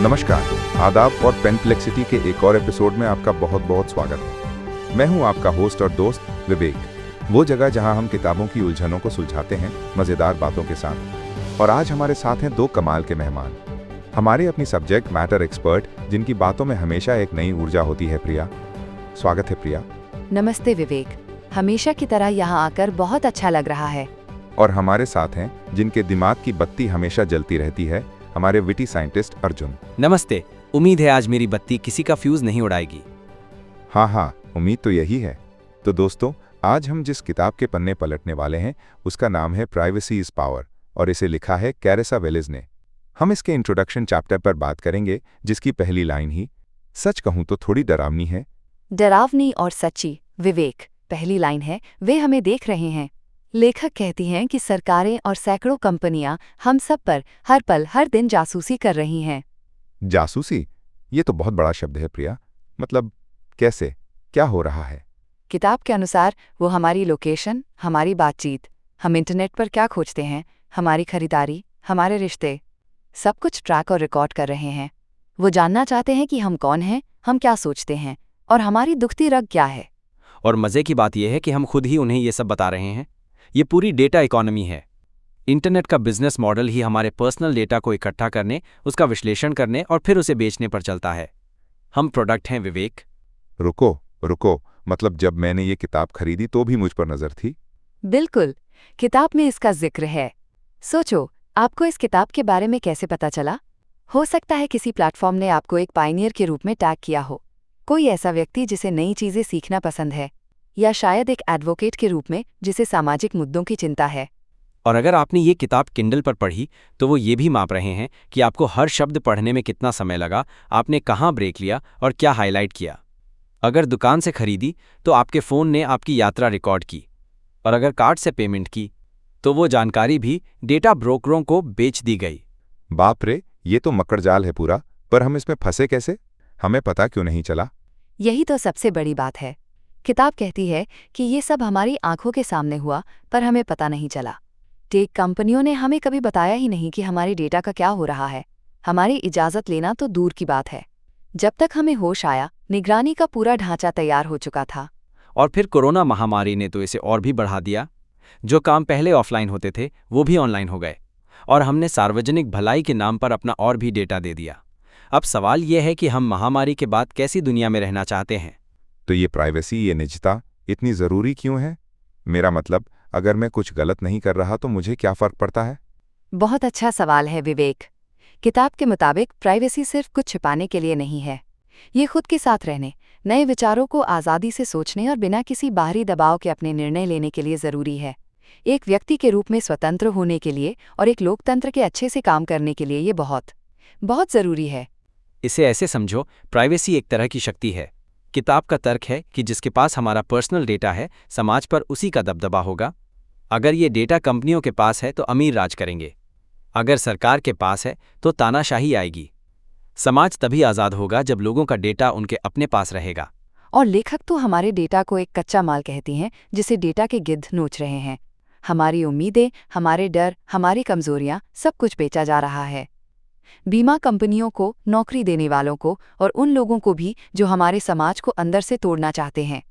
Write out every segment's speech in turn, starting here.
नमस्कार, आदाब और पेनप्लेक्सिटी के एक और एपिसोड में आपका बहुत बहुत स्वागत है। मैं हूं आपका होस्ट और दोस्त विवेक, वो जगह जहां हम किताबों की उलझनों को सुलझाते हैं मज़ेदार बातों के साथ। और आज हमारे साथ हैं दो कमाल के मेहमान, हमारे अपनी सब्जेक्ट मैटर एक्सपर्ट, जिनकी बातों में हमेशा एक नई ऊर्जा होती है। प्रिया, स्वागत है प्रिया। नमस्ते विवेक, हमेशा की तरह यहाँ आकर बहुत अच्छा लग रहा है। और हमारे साथ हैं जिनके दिमाग की बत्ती हमेशा जलती रहती है, हमारे विटी साइंटिस्ट अर्जुन। नमस्ते, उम्मीद है आज मेरी बत्ती किसी का फ्यूज नहीं उड़ाएगी। हाँ, उम्मीद तो यही है। तो दोस्तों, आज हम जिस किताब के पन्ने पलटने वाले हैं उसका नाम है प्राइवेसी इज पावर, और इसे लिखा है कैरेसा वेलिस ने। हम इसके इंट्रोडक्शन चैप्टर पर बात करेंगे, जिसकी पहली लाइन ही सच कहूं तो थोड़ी डरावनी है। डरावनी और सच्ची विवेक, पहली लाइन है, वे हमें देख रहे हैं। लेखक कहती हैं कि सरकारें और सैकड़ों कंपनियां हम सब पर हर पल हर दिन जासूसी कर रही हैं। जासूसी, ये तो बहुत बड़ा शब्द है प्रिया। मतलब कैसे, क्या हो रहा है? किताब के अनुसार वो हमारी लोकेशन, हमारी बातचीत, हम इंटरनेट पर क्या खोजते हैं, हमारी खरीदारी, हमारे रिश्ते, सब कुछ ट्रैक और रिकॉर्ड कर रहे हैं। वो जानना चाहते हैं कि हम कौन हैं, हम क्या सोचते हैं और हमारी दुखती रग क्या है। और मजे की बात यह है कि हम खुद ही उन्हें ये सब बता रहे हैं। ये पूरी डेटा इकोनॉमी है। इंटरनेट का बिजनेस मॉडल ही हमारे पर्सनल डेटा को इकट्ठा करने, उसका विश्लेषण करने और फिर उसे बेचने पर चलता है। हम प्रोडक्ट हैं विवेक। रुको, मतलब जब मैंने ये किताब खरीदी तो भी मुझ पर नजर थी? बिल्कुल, किताब में इसका जिक्र है। सोचो, आपको इस किताब के बारे में कैसे पता चला? हो सकता है किसी प्लेटफॉर्म ने आपको एक पायनियर के रूप में टैग किया हो, कोई ऐसा व्यक्ति जिसे नई चीजें सीखना पसंद है, या शायद एक एडवोकेट के रूप में जिसे सामाजिक मुद्दों की चिंता है। और अगर आपने ये किताब किंडल पर पढ़ी तो वो ये भी माप रहे हैं कि आपको हर शब्द पढ़ने में कितना समय लगा, आपने कहाँ ब्रेक लिया और क्या हाईलाइट किया। अगर दुकान से खरीदी तो आपके फ़ोन ने आपकी यात्रा रिकॉर्ड की, और अगर कार्ड से पेमेंट की तो वो जानकारी भी डेटा ब्रोकरों को बेच दी गई। बाप रे, ये तो मकड़जाल है पूरा। पर हम इसमें फंसे कैसे? हमें पता क्यों नहीं चला? यही तो सबसे बड़ी बात है। किताब कहती है कि ये सब हमारी आंखों के सामने हुआ, पर हमें पता नहीं चला। टेक कंपनियों ने हमें कभी बताया ही नहीं कि हमारी डेटा का क्या हो रहा है। हमारी इजाज़त लेना तो दूर की बात है। जब तक हमें होश आया, निगरानी का पूरा ढांचा तैयार हो चुका था। और फिर कोरोना महामारी ने तो इसे और भी बढ़ा दिया। जो काम पहले ऑफलाइन होते थे वो भी ऑनलाइन हो गए, और हमने सार्वजनिक भलाई के नाम पर अपना और भी डेटा दे दिया। अब सवाल यह है कि हम महामारी के बाद कैसी दुनिया में रहना चाहते हैं। तो ये प्राइवेसी, ये निजता इतनी ज़रूरी क्यों है? मेरा मतलब, अगर मैं कुछ गलत नहीं कर रहा तो मुझे क्या फ़र्क पड़ता है? बहुत अच्छा सवाल है विवेक। किताब के मुताबिक प्राइवेसी सिर्फ कुछ छिपाने के लिए नहीं है। ये खुद के साथ रहने, नए विचारों को आज़ादी से सोचने और बिना किसी बाहरी दबाव के अपने निर्णय लेने के लिए ज़रूरी है। एक व्यक्ति के रूप में स्वतंत्र होने के लिए और एक लोकतंत्र के अच्छे से काम करने के लिए ये बहुत बहुत ज़रूरी है। इसे ऐसे समझो, प्राइवेसी एक तरह की शक्ति है। किताब का तर्क है कि जिसके पास हमारा पर्सनल डेटा है, समाज पर उसी का दबदबा होगा। अगर ये डेटा कंपनियों के पास है तो अमीर राज करेंगे, अगर सरकार के पास है तो तानाशाही आएगी। समाज तभी आज़ाद होगा जब लोगों का डेटा उनके अपने पास रहेगा। और लेखक तो हमारे डेटा को एक कच्चा माल कहती हैं, जिसे डेटा के गिद्ध नोच रहे हैं। हमारी उम्मीदें, हमारे डर, हमारी कमजोरियां, सब कुछ बेचा जा रहा है। बीमा कंपनियों को, नौकरी देने वालों को और उन लोगों को भी जो हमारे समाज को अंदर से तोड़ना चाहते हैं।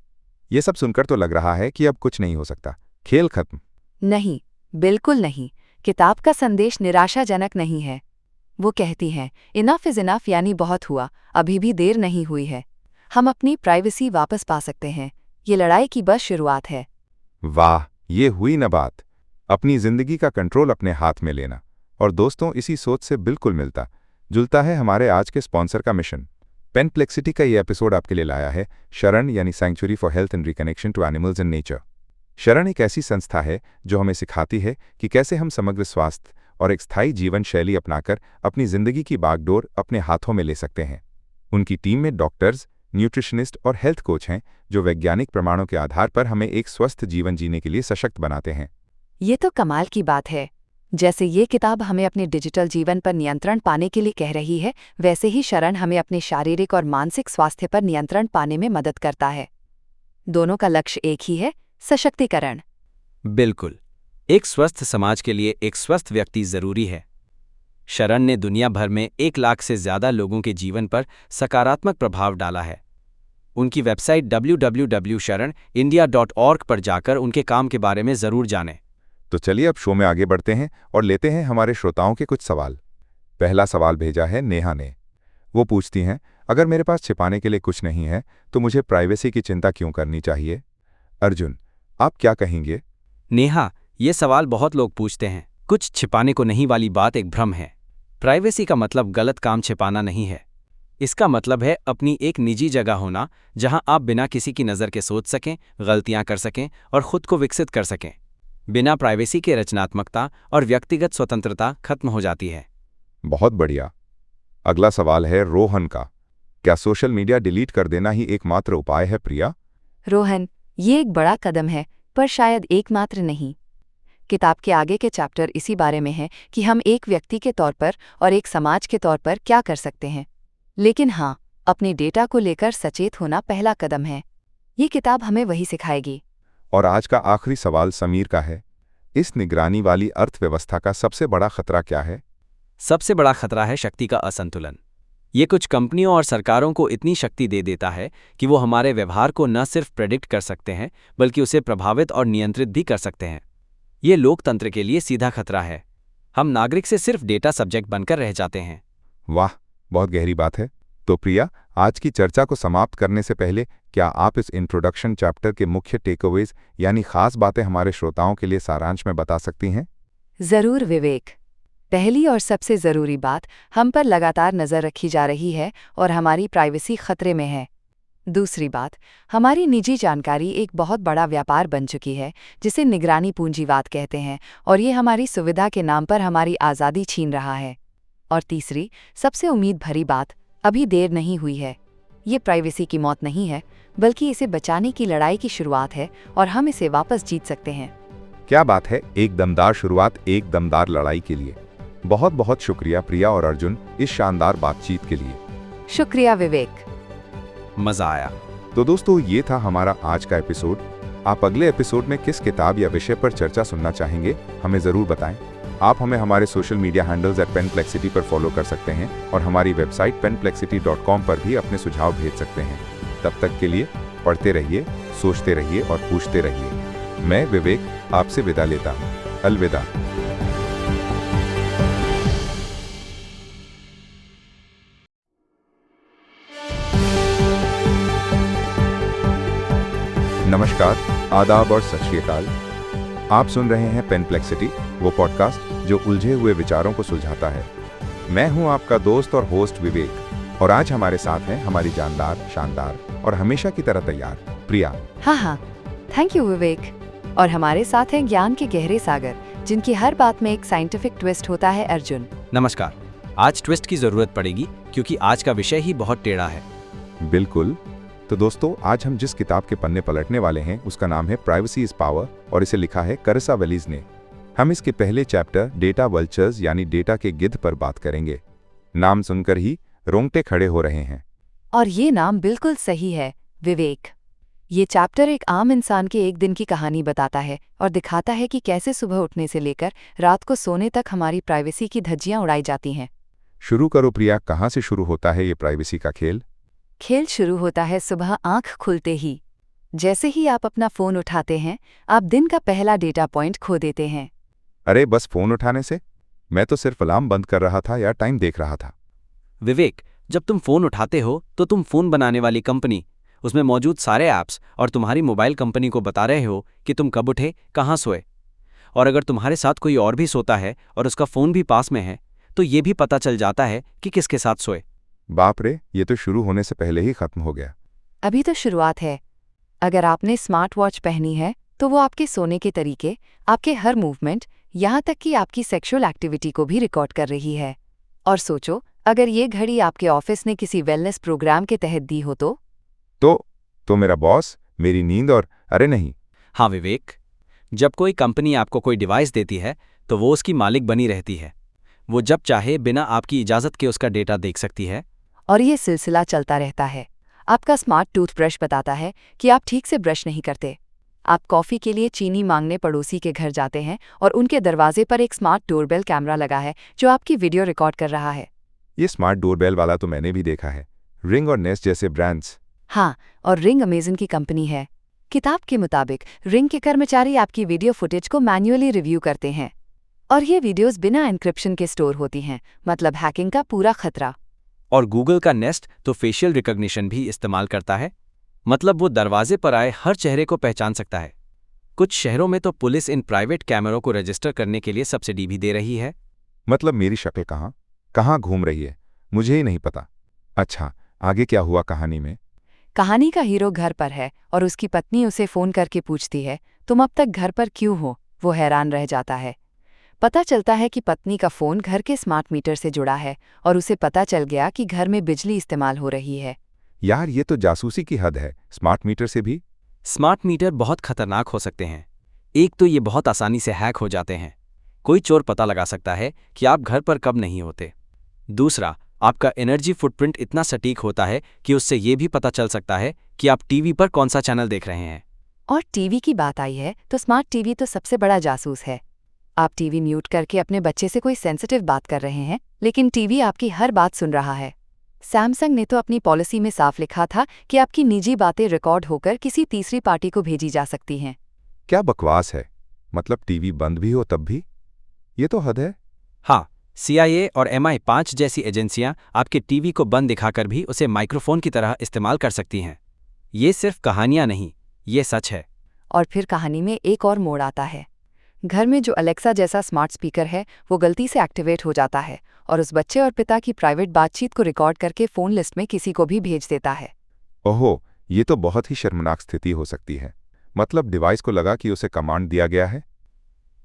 ये सब सुनकर तो लग रहा है कि अब कुछ नहीं हो सकता, खेल खत्म। नहीं, बिल्कुल नहीं। किताब का संदेश निराशाजनक नहीं है। वो कहती है, इनफ इज इनफ, यानी बहुत हुआ, अभी भी देर नहीं हुई है। हम अपनी प्राइवेसी वापस पा सकते हैं। ये लड़ाई की बस शुरुआत है। वाह, ये हुई न बात। अपनी जिंदगी का कंट्रोल अपने हाथ में लेना। और दोस्तों, इसी सोच से बिल्कुल मिलता जुलता है हमारे आज के स्पॉन्सर का मिशन। पेनप्लेक्सिटी का ये एपिसोड आपके लिए लाया है शरण, यानी sanctuary for health and reconnection to animals and nature. Sharan एक ऐसी संस्था है जो हमें सिखाती है कि कैसे हम समग्र स्वास्थ्य और एक स्थायी जीवन शैली अपनाकर अपनी जिंदगी की बागडोर अपने हाथों में ले सकते हैं। उनकी टीम में डॉक्टर्स, न्यूट्रिशनिस्ट और हेल्थ कोच हैं जो वैज्ञानिक प्रमाणों के आधार पर हमें एक स्वस्थ जीवन जीने के लिए सशक्त बनाते हैं। ये तो कमाल की बात है। जैसे ये किताब हमें अपने डिजिटल जीवन पर नियंत्रण पाने के लिए कह रही है, वैसे ही शरण हमें अपने शारीरिक और मानसिक स्वास्थ्य पर नियंत्रण पाने में मदद करता है। दोनों का लक्ष्य एक ही है, सशक्तिकरण। बिल्कुल, एक स्वस्थ समाज के लिए एक स्वस्थ व्यक्ति जरूरी है। शरण ने दुनिया भर में 1 लाख से ज़्यादा लोगों के जीवन पर सकारात्मक प्रभाव डाला है। उनकी वेबसाइट www.sharanindia.org पर जाकर उनके काम के बारे में ज़रूर जानें। तो चलिए अब शो में आगे बढ़ते हैं और लेते हैं हमारे श्रोताओं के कुछ सवाल। पहला सवाल भेजा है नेहा ने। वो पूछती हैं, अगर मेरे पास छिपाने के लिए कुछ नहीं है तो मुझे प्राइवेसी की चिंता क्यों करनी चाहिए? अर्जुन, आप क्या कहेंगे? नेहा, ये सवाल बहुत लोग पूछते हैं। कुछ छिपाने को नहीं वाली बात एक भ्रम है। प्राइवेसी का मतलब गलत काम छिपाना नहीं है। इसका मतलब है अपनी एक निजी जगह होना जहां आप बिना किसी की नज़र के सोच सकें, गलतियां कर सकें और खुद को विकसित कर सकें। बिना प्राइवेसी के रचनात्मकता और व्यक्तिगत स्वतंत्रता खत्म हो जाती है। बहुत बढ़िया। अगला सवाल है रोहन का। क्या सोशल मीडिया डिलीट कर देना ही एकमात्र उपाय है प्रिया? रोहन, ये एक बड़ा कदम है, पर शायद एकमात्र नहीं। किताब के आगे के चैप्टर इसी बारे में है कि हम एक व्यक्ति के तौर पर और एक समाज के तौर पर क्या कर सकते हैं। लेकिन हाँ, अपने डेटा को लेकर सचेत होना पहला कदम है। ये किताब हमें वही सिखाएगी। और आज का आखिरी सवाल समीर का है। इस निगरानी वाली अर्थव्यवस्था का सबसे बड़ा खतरा क्या है? सबसे बड़ा खतरा है शक्ति का असंतुलन। ये कुछ कंपनियों और सरकारों को इतनी शक्ति दे देता है कि वो हमारे व्यवहार को न सिर्फ प्रेडिक्ट कर सकते हैं बल्कि उसे प्रभावित और नियंत्रित भी कर सकते हैं। ये लोकतंत्र के लिए सीधा खतरा है। हम नागरिक से सिर्फ डेटा सब्जेक्ट बनकर रह जाते हैं। वाह, बहुत गहरी बात है। तो प्रिया, आज की चर्चा को समाप्त करने से पहले क्या आप इस इंट्रोडक्शन चैप्टर के मुख्य टेकअवेज यानी खास बातें हमारे श्रोताओं के लिए सारांश में बता सकती हैं? जरूर विवेक। पहली और सबसे ज़रूरी बात, हम पर लगातार नज़र रखी जा रही है और हमारी प्राइवेसी खतरे में है। दूसरी बात, हमारी निजी जानकारी एक बहुत बड़ा व्यापार बन चुकी है जिसे निगरानी पूंजीवाद कहते हैं, और ये हमारी सुविधा के नाम पर हमारी आज़ादी छीन रहा है। और तीसरी, सबसे उम्मीद भरी बात, अभी देर नहीं हुई है। ये प्राइवेसी की मौत नहीं है, बल्कि इसे बचाने की लड़ाई की शुरुआत है और हम इसे वापस जीत सकते हैं। क्या बात है, एक दमदार शुरुआत एक दमदार लड़ाई के लिए। बहुत बहुत शुक्रिया प्रिया और अर्जुन इस शानदार बातचीत के लिए। शुक्रिया विवेक। मजा आया। तो दोस्तों, ये था हमारा आज का एपिसोड। आप अगले एपिसोड में किस किताब या विषय पर चर्चा सुनना चाहेंगे, हमें ज़रूर बताएं। आप हमें हमारे सोशल मीडिया हैंडल्स @penplexity पर फॉलो कर सकते हैं और हमारी वेबसाइट penplexity.com पर भी अपने सुझाव भेज सकते हैं। तब तक के लिए पढ़ते रहिए, सोचते रहिए और पूछते रहिए। मैं विवेक आपसे विदा लेता हूँ। अलविदा। नमस्कार, आदाब और सत श्री अकाल। आप सुन रहे हैं पेनप्लेक्सिटी, वो पॉडकास्ट जो उलझे हुए विचारों को सुलझाता है। मैं हूं आपका दोस्त और होस्ट विवेक, और आज हमारे साथ हैं हमारी जानदार, शानदार और हमेशा की तरह तैयार प्रिया। हाँ, थैंक यू विवेक। और हमारे साथ हैं ज्ञान के गहरे सागर, जिनकी हर बात में एक साइंटिफिक ट्विस्ट होता है, अर्जुन। नमस्कार। आज ट्विस्ट की जरूरत पड़ेगी क्योंकि आज का विषय ही बहुत टेढ़ा है। बिल्कुल। तो दोस्तों, आज हम जिस किताब के पन्ने पलटने वाले हैं उसका नाम है प्राइवेसी इज पावर, और इसे लिखा है करिसा वेलिस ने। हम इसके पहले चैप्टर डेटा वल्चर्स यानी डेटा के गिद्ध पर बात करेंगे। नाम सुनकर ही रोंगटे खड़े हो रहे हैं। और ये नाम बिल्कुल सही है विवेक। ये चैप्टर एक आम इंसान के एक दिन की कहानी बताता है और दिखाता है कि कैसे सुबह उठने से लेकर रात को सोने तक हमारी प्राइवेसी की धज्जियां उड़ाई जाती हैं। शुरू करो प्रिया, कहाँ से शुरू होता है ये प्राइवेसी का खेल? खेल शुरू होता है सुबह आंख खुलते ही। जैसे ही आप अपना फोन उठाते हैं, आप दिन का पहला डेटा पॉइंट खो देते हैं। अरे बस फोन उठाने से? मैं तो सिर्फ अलार्म बंद कर रहा था या टाइम देख रहा था। विवेक, जब तुम फोन उठाते हो तो तुम फोन बनाने वाली कंपनी, उसमें मौजूद सारे ऐप्स और तुम्हारी मोबाइल कंपनी को बता रहे हो कि तुम कब उठे, कहाँ सोए। और अगर तुम्हारे साथ कोई और भी सोता है और उसका फोन भी पास में है तो ये भी पता चल जाता है कि किसके साथ सोए। बाप रे, ये तो शुरू होने से पहले ही खत्म हो गया। अभी तो शुरुआत है। अगर आपने स्मार्ट वॉच पहनी है तो वो आपके सोने के तरीके, आपके हर मूवमेंट, यहाँ तक कि आपकी सेक्सुअल एक्टिविटी को भी रिकॉर्ड कर रही है। और सोचो, अगर ये घड़ी आपके ऑफिस ने किसी वेलनेस प्रोग्राम के तहत दी हो तो मेरा बॉस, मेरी नींद और अरे नहीं। हाँ विवेक, जब कोई कंपनी आपको कोई डिवाइस देती है तो वो उसकी मालिक बनी रहती है। वो जब चाहे बिना आपकी इजाज़त के उसका डेटा देख सकती है। और ये सिलसिला चलता रहता है। आपका स्मार्ट टूथब्रश बताता है कि आप ठीक से ब्रश नहीं करते। आप कॉफ़ी के लिए चीनी मांगने पड़ोसी के घर जाते हैं और उनके दरवाजे पर एक स्मार्ट डोरबेल कैमरा लगा है जो आपकी वीडियो रिकॉर्ड कर रहा है। ये स्मार्ट डोरबेल वाला तो मैंने भी देखा है, रिंग और नेस्ट जैसे ब्रांड्स। हाँ, और रिंग अमेज़न की कंपनी है। किताब के मुताबिक रिंग के कर्मचारी आपकी वीडियो फुटेज को मैन्युअली रिव्यू करते हैं और ये वीडियोस बिना एन्क्रिप्शन के स्टोर होती हैं, मतलब हैकिंग का पूरा खतरा। और गूगल का नेस्ट तो फेशियल रिकॉग्निशन भी इस्तेमाल करता है, मतलब वो दरवाजे पर आए हर चेहरे को पहचान सकता है। कुछ शहरों में तो पुलिस इन प्राइवेट कैमरों को रजिस्टर करने के लिए सब्सिडी भी दे रही है। मतलब मेरी शक्ल कहाँ घूम रही है, मुझे ही नहीं पता। अच्छा, आगे क्या हुआ कहानी में? कहानी का हीरो घर पर है और उसकी पत्नी उसे फ़ोन करके पूछती है, तुम अब तक घर पर क्यों हो? वो हैरान रह जाता है। पता चलता है कि पत्नी का फ़ोन घर के स्मार्ट मीटर से जुड़ा है और उसे पता चल गया कि घर में बिजली इस्तेमाल हो रही है। यार, ये तो जासूसी की हद है। स्मार्ट मीटर से भी? स्मार्ट मीटर बहुत खतरनाक हो सकते हैं। एक तो ये बहुत आसानी से हैक हो जाते हैं, कोई चोर पता लगा सकता है कि आप घर पर कब नहीं होते। दूसरा, आपका एनर्जी फुटप्रिंट इतना सटीक होता है कि उससे ये भी पता चल सकता है कि आप टीवी पर कौन सा चैनल देख रहे हैं। और टीवी की बात आई है तो स्मार्ट टीवी तो सबसे बड़ा जासूस है। आप टीवी म्यूट करके अपने बच्चे से कोई सेंसिटिव बात कर रहे हैं, लेकिन टीवी आपकी हर बात सुन रहा है। सैमसंग ने तो अपनी पॉलिसी में साफ लिखा था कि आपकी निजी बातें रिकॉर्ड होकर किसी तीसरी पार्टी को भेजी जा सकती हैं। क्या बकवास है, मतलब टीवी बंद भी हो तब भी? ये तो हद है। हाँ, CIA और MI5 जैसी एजेंसियां आपके टीवी को बंद दिखाकर भी उसे माइक्रोफोन की तरह इस्तेमाल कर सकती हैं। ये सिर्फ कहानियां नहीं, ये सच है। और फिर कहानी में एक और मोड़ आता है। घर में जो अलेक्सा जैसा स्मार्ट स्पीकर है वो गलती से एक्टिवेट हो जाता है और उस बच्चे और पिता की प्राइवेट बातचीत को रिकॉर्ड करके फ़ोन लिस्ट में किसी को भी भेज देता है। ओहो, ये तो बहुत ही शर्मनाक स्थिति हो सकती है। मतलब डिवाइस को लगा कि उसे कमांड दिया गया है।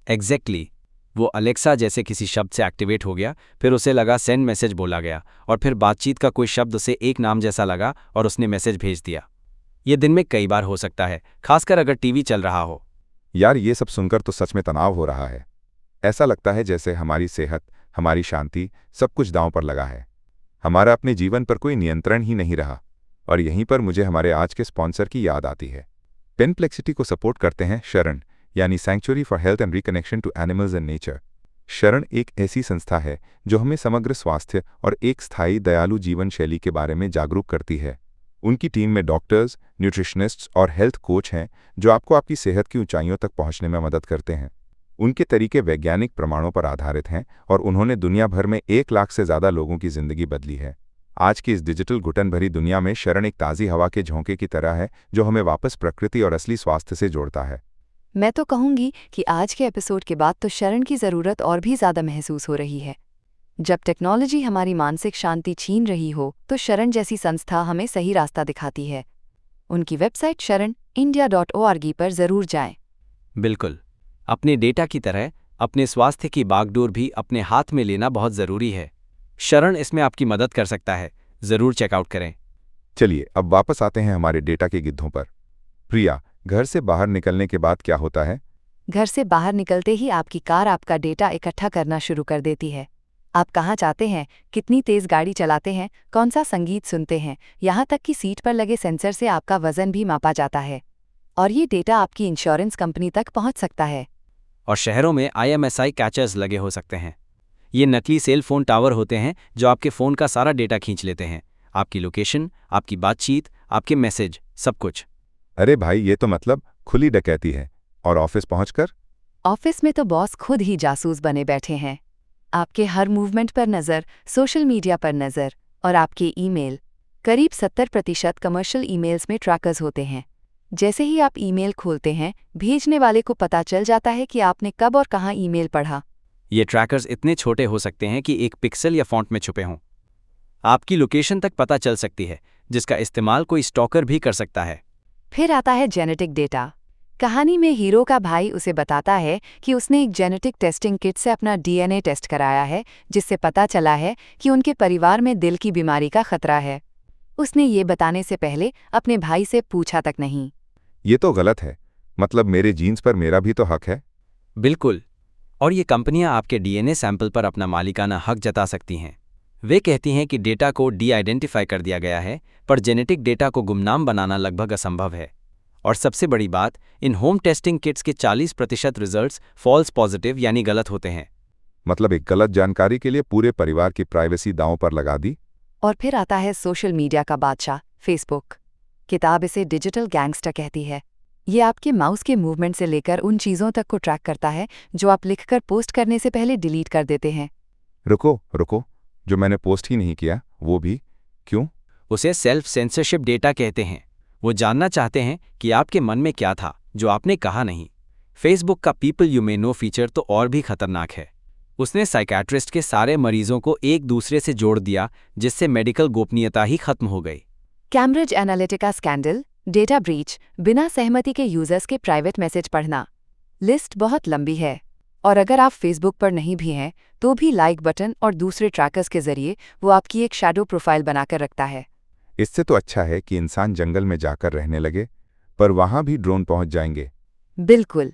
एग्जैक्टली, वो अलेक्सा जैसे किसी शब्द से एक्टिवेट हो गया, फिर उसे लगा सेंड मैसेज बोला गया और फिर बातचीत का कोई शब्द उसे एक नाम जैसा लगा और उसने मैसेज भेज दिया। ये दिन में कई बार हो सकता है, खासकर अगर टीवी चल रहा हो। यार, ये सब सुनकर तो सच में तनाव हो रहा है। ऐसा लगता है जैसे हमारी सेहत, हमारी शांति, सब कुछ दांव पर लगा है। हमारा अपने जीवन पर कोई नियंत्रण ही नहीं रहा। और यहीं पर मुझे हमारे आज के स्पॉन्सर की याद आती है। पेनप्लेक्सिटी को सपोर्ट करते हैं शरण, यानी sanctuary for health and reconnection to animals and nature. Sharan एक ऐसी संस्था है जो हमें समग्र स्वास्थ्य और एक स्थायी दयालु जीवन शैली के बारे में जागरूक करती है। उनकी टीम में डॉक्टर्स, न्यूट्रिशनिस्ट्स और हेल्थ कोच हैं जो आपको आपकी सेहत की ऊंचाइयों तक पहुंचने में मदद करते हैं। उनके तरीके वैज्ञानिक प्रमाणों पर आधारित हैं और उन्होंने दुनिया भर में 1 लाख से ज़्यादा लोगों की ज़िंदगी बदली है। आज की इस डिजिटल घुटन भरी दुनिया में शरण एक ताज़ी हवा के झोंके की तरह है जो हमें वापस प्रकृति और असली स्वास्थ्य से जोड़ता है। मैं तो कहूँगी कि आज के एपिसोड के बाद तो शरण की ज़रूरत और भी ज़्यादा महसूस हो रही है। जब टेक्नोलॉजी हमारी मानसिक शांति छीन रही हो तो शरण जैसी संस्था हमें सही रास्ता दिखाती है। उनकी वेबसाइट sharanIndia.org पर ज़रूर जाएं। बिल्कुल, अपने डेटा की तरह अपने स्वास्थ्य की बागडोर भी अपने हाथ में लेना बहुत ज़रूरी है। शरण इसमें आपकी मदद कर सकता है, ज़रूर चेकआउट करें। चलिए अब वापस आते हैं हमारे डेटा के गिद्धों पर। प्रिया, घर से बाहर निकलने के बाद क्या होता है? घर से बाहर निकलते ही आपकी कार आपका डेटा इकट्ठा करना शुरू कर देती है। आप कहाँ जाते हैं, कितनी तेज़ गाड़ी चलाते हैं, कौन सा संगीत सुनते हैं, यहाँ तक कि सीट पर लगे सेंसर से आपका वज़न भी मापा जाता है। और ये डेटा आपकी इंश्योरेंस कंपनी तक पहुँच सकता है। और शहरों में IMSI कैचर्स लगे हो सकते हैं। ये नकली सेल फोन टावर होते हैं जो आपके फ़ोन का सारा डेटा खींच लेते हैं, आपकी लोकेशन, आपकी बातचीत, आपके मैसेज, सब कुछ। अरे भाई, ये तो मतलब खुली डकैती है। और ऑफिस पहुंचकर? ऑफिस में तो बॉस खुद ही जासूस बने बैठे हैं। आपके हर मूवमेंट पर नज़र, सोशल मीडिया पर नज़र और आपके ईमेल। करीब 70% कमर्शियल ईमेल्स में ट्रैकर्स होते हैं। जैसे ही आप ईमेल खोलते हैं, भेजने वाले को पता चल जाता है कि आपने कब और कहाँ ईमेल पढ़ा। ये ट्रैकर्स इतने छोटे हो सकते हैं कि एक पिक्सल या फॉन्ट में छुपे हों। आपकी लोकेशन तक पता चल सकती है, जिसका इस्तेमाल कोई स्टॉकर भी कर सकता है। फिर आता है जेनेटिक डेटा। कहानी में हीरो का भाई उसे बताता है कि उसने एक जेनेटिक टेस्टिंग किट से अपना DNA टेस्ट कराया है, जिससे पता चला है कि उनके परिवार में दिल की बीमारी का खतरा है। उसने ये बताने से पहले अपने भाई से पूछा तक नहीं। ये तो गलत है। मतलब मेरे जीन्स पर मेरा भी तो हक है। बिल्कुल, और ये कंपनियां आपके DNA सैंपल पर अपना मालिकाना हक जता सकती हैं। वे कहती हैं कि डेटा को डी-आइडेंटिफाई कर दिया गया है, पर जेनेटिक डेटा को गुमनाम बनाना लगभग असंभव है। और सबसे बड़ी बात, इन होम टेस्टिंग किट्स के 40% रिजल्ट्स फॉल्स पॉजिटिव यानी गलत होते हैं। मतलब एक गलत जानकारी के लिए पूरे परिवार की प्राइवेसी दांव पर लगा दी। और फिर आता है सोशल मीडिया का बादशाह, फेसबुक। किताब इसे डिजिटल गैंगस्टर कहती है। ये आपके माउस के मूवमेंट से लेकर उन चीज़ों तक को ट्रैक करता है जो आप लिखकर पोस्ट करने से पहले डिलीट कर देते हैं। रुको, जो मैंने पोस्ट ही नहीं किया वो भी क्यों? उसे सेल्फ सेंसरशिप डेटा कहते हैं। वो जानना चाहते हैं कि आपके मन में क्या था जो आपने कहा नहीं। फेसबुक का people you may know feature तो और भी खतरनाक है। उसने साइकियाट्रिस्ट के सारे मरीजों को एक दूसरे से जोड़ दिया, जिससे मेडिकल गोपनीयता ही खत्म हो गई। Cambridge Analytica scandal, data breach, बिना सहमति के यूजर्स के प्राइवेट मैसेज पढ़ना। लिस्ट बहुत लंबी है, और अगर आप फेसबुक पर नहीं भी हैं तो भी लाइक बटन और दूसरे ट्रैकर्स के जरिए वो आपकी एक शैडो प्रोफाइल बनाकर रखता है। इससे तो अच्छा है कि इंसान जंगल में जाकर रहने लगे, पर वहां भी ड्रोन पहुंच जाएंगे। बिल्कुल।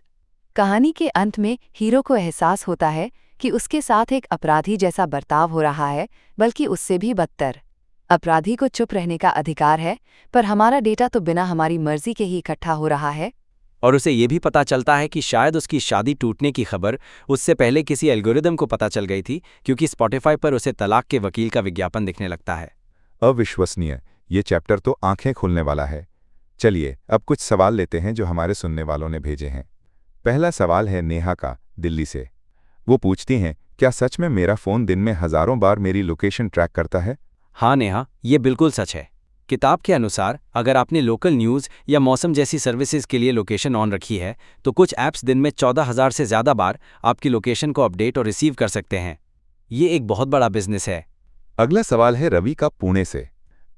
कहानी के अंत में हीरो को एहसास होता है कि उसके साथ एक अपराधी जैसा बर्ताव हो रहा है, बल्कि उससे भी बदतर। अपराधी को चुप रहने का अधिकार है, पर हमारा डेटा तो बिना हमारी मर्जी के ही इकट्ठा हो रहा है। और उसे ये भी पता चलता है कि शायद उसकी शादी टूटने की खबर उससे पहले किसी एल्गोरिदम को पता चल गई थी, क्योंकि स्पॉटिफाई पर उसे तलाक के वकील का विज्ञापन दिखने लगता है। अविश्वसनीय। ये चैप्टर तो आंखें खोलने वाला है। चलिए अब कुछ सवाल लेते हैं जो हमारे सुनने वालों ने भेजे हैं। पहला सवाल है नेहा का, दिल्ली से। वो पूछती हैं, क्या सच में मेरा फ़ोन दिन में हज़ारों बार मेरी लोकेशन ट्रैक करता है? हाँ नेहा, ये बिल्कुल सच है। किताब के अनुसार अगर आपने लोकल न्यूज़ या मौसम जैसी सर्विसेज के लिए लोकेशन ऑन रखी है तो कुछ ऐप्स दिन में 14,000 से ज़्यादा बार आपकी लोकेशन को अपडेट और रिसीव कर सकते हैं। ये एक बहुत बड़ा बिजनेस है। अगला सवाल है रवि का, पुणे से।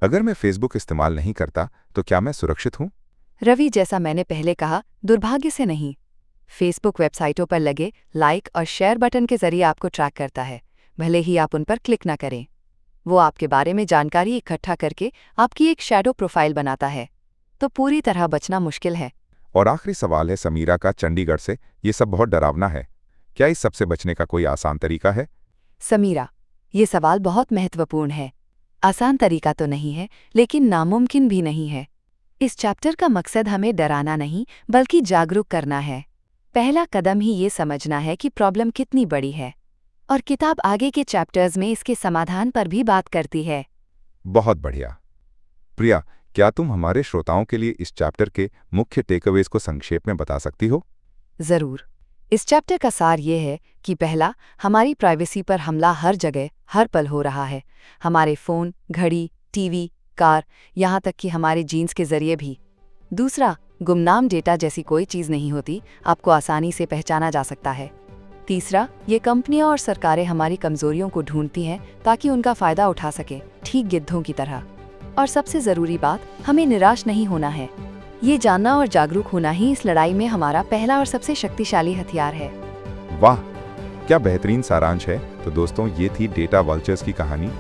अगर मैं फेसबुक इस्तेमाल नहीं करता तो क्या मैं सुरक्षित हूँ? रवि, जैसा मैंने पहले कहा, दुर्भाग्य से नहीं। फेसबुक वेबसाइटों पर लगे लाइक और शेयर बटन के जरिए आपको ट्रैक करता है, भले ही आप उन पर क्लिक न करें। वो आपके बारे में जानकारी इकट्ठा करके आपकी एक शैडो प्रोफाइल बनाता है, तो पूरी तरह बचना मुश्किल है। और आखिरी सवाल है समीरा का, चंडीगढ़ से। ये सब बहुत डरावना है, क्या इस सबसे बचने का कोई आसान तरीका है? समीरा, ये सवाल बहुत महत्वपूर्ण है। आसान तरीका तो नहीं है, लेकिन नामुमकिन भी नहीं है। इस चैप्टर का मकसद हमें डराना नहीं, बल्कि जागरूक करना है। पहला कदम ही ये समझना है कि प्रॉब्लम कितनी बड़ी है, और किताब आगे के चैप्टर्स में इसके समाधान पर भी बात करती है। बहुत बढ़िया। प्रिया, क्या तुम हमारे श्रोताओं के लिए इस चैप्टर के मुख्य टेकअवेज को संक्षेप में बता सकती हो? जरूर। इस चैप्टर का सार ये है कि पहला, हमारी प्राइवेसी पर हमला हर जगह हर पल हो रहा है। हमारे फ़ोन, घड़ी, टीवी, कार, यहाँ तक कि हमारे जीन्स के जरिए भी। दूसरा, गुमनाम डेटा जैसी कोई चीज़ नहीं होती, आपको आसानी से पहचाना जा सकता है। तीसरा, ये कंपनियां और सरकारें हमारी कमजोरियों को ढूंढती हैं ताकि उनका फ़ायदा उठा सके, ठीक गिद्धों की तरह। और सबसे ज़रूरी बात, हमें निराश नहीं होना है। ये जानना और जागरूक होना ही इस लड़ाई में हमारा पहला और सबसे शक्तिशाली हथियार है। वाह, क्या बेहतरीन सारांश है। तो दोस्तों, ये थी डेटा वल्चर्स की कहानी।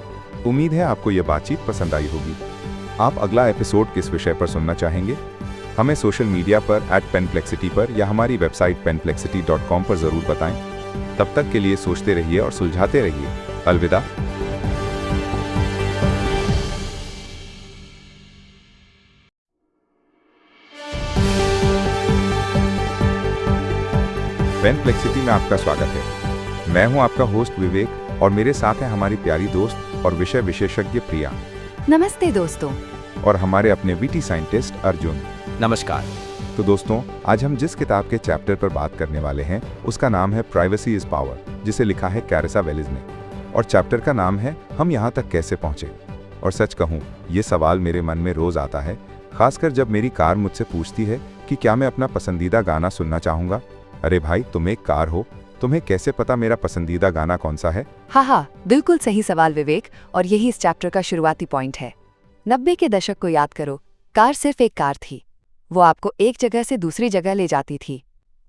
उम्मीद है आपको ये बातचीत पसंद आई होगी। आप अगला एपिसोड किस विषय पर सुनना चाहेंगे? हमें सोशल मीडिया पर @penplexity पर या हमारी वेबसाइट penplexity.com पर ज़रूर बताएं। तब तक के लिए सोचते रहिए और सुलझाते रहिए। अलविदा। पेनप्लेक्सिटी में आपका स्वागत है। मैं हूं आपका होस्ट विवेक, और मेरे साथ हैं हमारी प्यारी दोस्त और विषय विशेषज्ञ प्रिया। नमस्ते दोस्तों। और हमारे अपने विटी साइंटिस्ट अर्जुन। नमस्कार। तो दोस्तों, आज हम जिस किताब के चैप्टर पर बात करने वाले हैं उसका नाम है प्राइवेसी इज पावर, जिसे लिखा है कैरिसा वेलिस ने। और चैप्टर का नाम है हम यहाँ तक कैसे पहुँचे। और सच कहूँ, ये सवाल मेरे मन में रोज आता है, खासकर जब मेरी कार मुझसे पूछती है कि क्या मैं अपना पसंदीदा गाना सुनना चाहूँगा। अरे भाई, तुम एक कार हो, तुम्हें कैसे पता मेरा पसंदीदा गाना कौन सा है? हाँ, बिल्कुल सही सवाल विवेक, और यही इस चैप्टर का शुरुआती पॉइंट है। 90 के दशक को याद करो। कार सिर्फ एक कार थी। वो आपको एक जगह से दूसरी जगह ले जाती थी।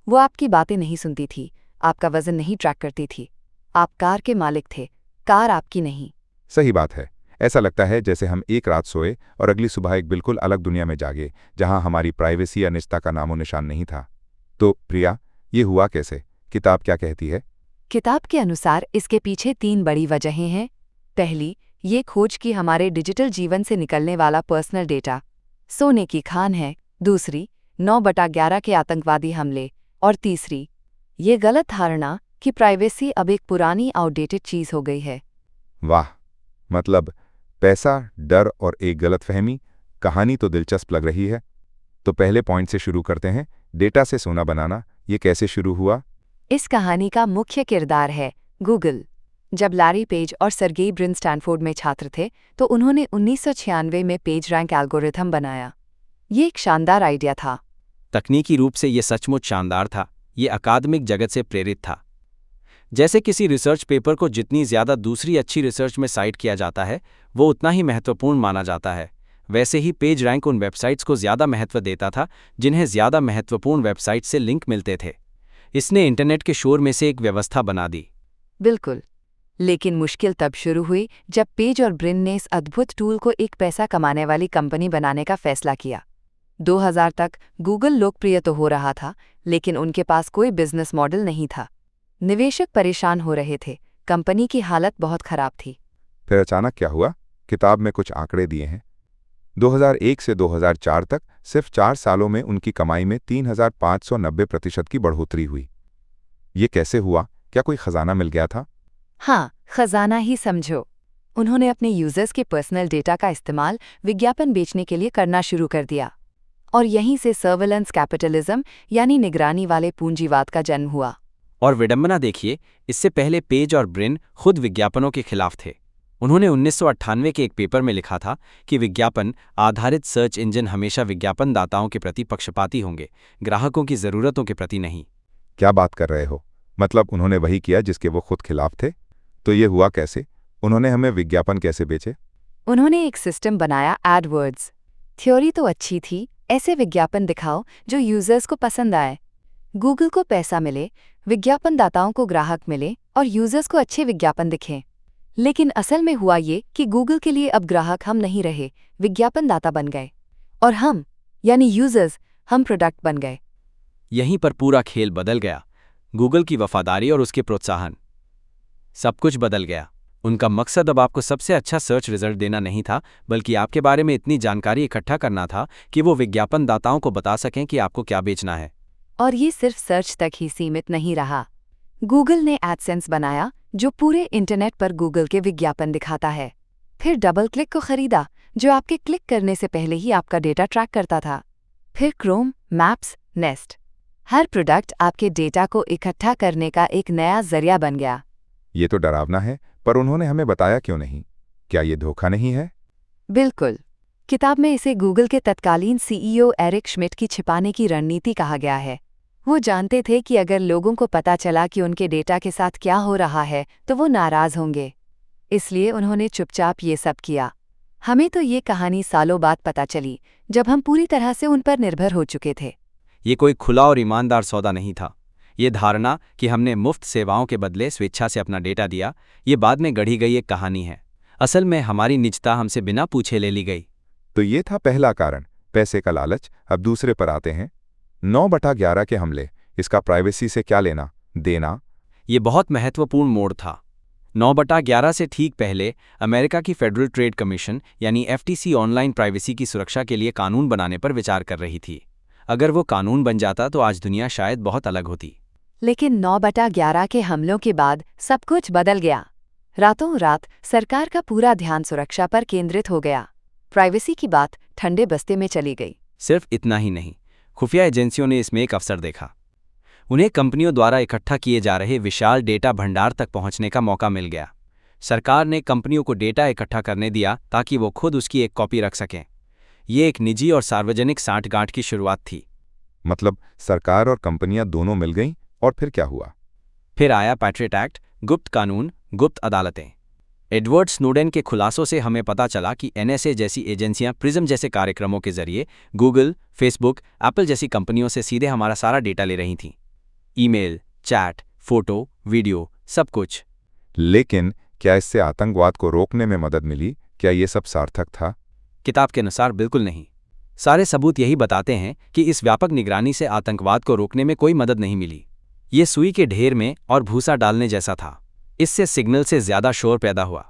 वो आपकी बातें नहीं सुनती थी, आपका वजन नहीं ट्रैक करती थी। आप कार के मालिक थे, कार आपकी नहीं। सही बात है। ऐसा लगता है जैसे हम एक रात सोए और अगली सुबह एक बिल्कुल अलग दुनिया में जागे, जहां हमारी प्राइवेसी या निजता का नामो निशान नहीं था। तो प्रिया, ये हुआ कैसे? किताब क्या कहती है? किताब के अनुसार इसके पीछे 3 बड़ी वजहें हैं। पहली, ये खोज कि हमारे डिजिटल जीवन से निकलने वाला पर्सनल डेटा सोने की खान है। दूसरी, 9/11 के आतंकवादी हमले, और तीसरी, ये गलत धारणा कि प्राइवेसी अब एक पुरानी आउटडेटेड चीज़ हो गई है। वाह, मतलब पैसा, डर और एक गलतफहमी। कहानी तो दिलचस्प लग रही है। तो पहले पॉइंट से शुरू करते हैं, डेटा से सोना बनाना। ये कैसे शुरू हुआ? इस कहानी का मुख्य किरदार है गूगल। जब लैरी पेज और सर्गेई ब्रिन स्टैनफोर्ड में छात्र थे तो उन्होंने 1996 में पेज रैंक एल्गोरिथम बनाया। ये एक शानदार आइडिया था। तकनीकी रूप से ये सचमुच शानदार था। ये अकादमिक जगत से प्रेरित था। जैसे किसी रिसर्च पेपर को जितनी ज़्यादा दूसरी अच्छी रिसर्च में साइट किया जाता है वो उतना ही महत्वपूर्ण माना जाता है, वैसे ही पेज रैंक उन वेबसाइट्स को ज़्यादा महत्व देता था जिन्हें ज़्यादा महत्वपूर्ण वेबसाइट से लिंक मिलते थे। इसने इंटरनेट के शोर में से एक व्यवस्था बना दी। बिल्कुल, लेकिन मुश्किल तब शुरू हुई जब पेज और ब्रिन ने इस अद्भुत टूल को एक पैसा कमाने वाली कंपनी बनाने का फैसला किया। 2000 तक गूगल लोकप्रिय तो हो रहा था, लेकिन उनके पास कोई बिजनेस मॉडल नहीं था। निवेशक परेशान हो रहे थे, कंपनी की हालत बहुत खराब थी। फिर अचानक क्या हुआ? किताब में कुछ आंकड़े दिए हैं। 2001 से 2004 तक सिर्फ 4 सालों में उनकी कमाई में 3590% की बढ़ोतरी हुई। ये कैसे हुआ? क्या कोई खजाना मिल गया था? हाँ, खजाना ही समझो। उन्होंने अपने यूजर्स के पर्सनल डेटा का इस्तेमाल विज्ञापन बेचने के लिए करना शुरू कर दिया, और यहीं से सर्वेलेंस कैपिटलिज्म यानी निगरानी वाले पूंजीवाद का जन्म हुआ। और विडंबना देखिए, इससे पहले पेज और ब्रिन खुद विज्ञापनों के खिलाफ थे। उन्होंने 1998 के एक पेपर में लिखा था कि विज्ञापन आधारित सर्च इंजन हमेशा विज्ञापनदाताओं के प्रति पक्षपाती होंगे, ग्राहकों की ज़रूरतों के प्रति नहीं। क्या बात कर रहे हो? मतलब उन्होंने वही किया जिसके वो खुद खिलाफ थे? तो ये हुआ कैसे? उन्होंने हमें विज्ञापन कैसे बेचे? उन्होंने एक सिस्टम बनाया, एडवर्ड्स। थ्योरी तो अच्छी थी, ऐसे विज्ञापन दिखाओ जो यूजर्स को पसंद आए, गूगल को पैसा मिले, विज्ञापनदाताओं को ग्राहक मिले और यूजर्स को अच्छे विज्ञापन दिखें। लेकिन असल में हुआ ये कि गूगल के लिए अब ग्राहक हम नहीं रहे, विज्ञापनदाता बन गए, और हम यानी यूजर्स, हम प्रोडक्ट बन गए। यहीं पर पूरा खेल बदल गया। गूगल की वफादारी और उसके प्रोत्साहन, सब कुछ बदल गया। उनका मकसद अब आपको सबसे अच्छा सर्च रिजल्ट देना नहीं था, बल्कि आपके बारे में इतनी जानकारी इकट्ठा करना था कि वो विज्ञापनदाताओं को बता सकें कि आपको क्या बेचना है। और ये सिर्फ सर्च तक ही सीमित नहीं रहा। गूगल ने एडसेंस बनाया जो पूरे इंटरनेट पर गूगल के विज्ञापन दिखाता है। फिर डबल क्लिक को खरीदा जो आपके क्लिक करने से पहले ही आपका डेटा ट्रैक करता था। फिर क्रोम, मैप्स, नेस्ट, हर प्रोडक्ट आपके डेटा को इकट्ठा करने का एक नया जरिया बन गया। ये तो डरावना है, पर उन्होंने हमें बताया क्यों नहीं? क्या ये धोखा नहीं है? बिल्कुल। किताब में इसे गूगल के तत्कालीन सीईओ एरिक श्मिट की छिपाने की रणनीति कहा गया है। वो जानते थे कि अगर लोगों को पता चला कि उनके डेटा के साथ क्या हो रहा है तो वो नाराज होंगे, इसलिए उन्होंने चुपचाप ये सब किया। हमें तो ये कहानी सालों बाद पता चली, जब हम पूरी तरह से उन पर निर्भर हो चुके थे। ये कोई खुला और ईमानदार सौदा नहीं था। ये धारणा कि हमने मुफ्त सेवाओं के बदले स्वेच्छा से अपना डेटा दिया, ये बाद में गढ़ी गई एक कहानी है। असल में हमारी निजता हमसे बिना पूछे ले ली गई। तो ये था पहला कारण, पैसे का लालच। अब दूसरे पर आते हैं, 9/11 के हमले। इसका प्राइवेसी से क्या लेना देना? ये बहुत महत्वपूर्ण मोड़ था। 9/11 से ठीक पहले अमेरिका की फेडरल ट्रेड कमीशन यानी FTC ऑनलाइन प्राइवेसी की सुरक्षा के लिए कानून बनाने पर विचार कर रही थी। अगर वो कानून बन जाता तो आज दुनिया शायद बहुत अलग होती। लेकिन 9/11 के हमलों के बाद सब कुछ बदल गया। रातों रात सरकार का पूरा ध्यान सुरक्षा पर केंद्रित हो गया। प्राइवेसी की बात ठंडे बस्ते में चली गई। सिर्फ इतना ही नहीं, खुफिया एजेंसियों ने इसमें एक अवसर देखा। उन्हें कंपनियों द्वारा इकट्ठा किए जा रहे विशाल डेटा भंडार तक पहुंचने का मौका मिल गया। सरकार ने कंपनियों को डेटा इकट्ठा करने दिया ताकि वो खुद उसकी एक कॉपी रख सकें। ये एक निजी और सार्वजनिक सांठगांठ की शुरुआत थी। मतलब सरकार और कंपनियां दोनों मिल गईं, और फिर क्या हुआ? फिर आया पैट्रियट एक्ट, गुप्त कानून, गुप्त अदालतें। एडवर्ड स्नोडेन के खुलासों से हमें पता चला कि NSA जैसी एजेंसियां प्रिज्म जैसे कार्यक्रमों के जरिए गूगल, फेसबुक, एप्पल जैसी कंपनियों से सीधे हमारा सारा डेटा ले रही थीं। ईमेल, चैट, फोटो, वीडियो, सब कुछ। लेकिन क्या इससे आतंकवाद को रोकने में मदद मिली? क्या ये सब सार्थक था? किताब के अनुसार बिल्कुल नहीं। सारे सबूत यही बताते हैं कि इस व्यापक निगरानी से आतंकवाद को रोकने में कोई मदद नहीं मिली। ये सुई के ढेर में और भूसा डालने जैसा था। इससे सिग्नल से ज्यादा शोर पैदा हुआ।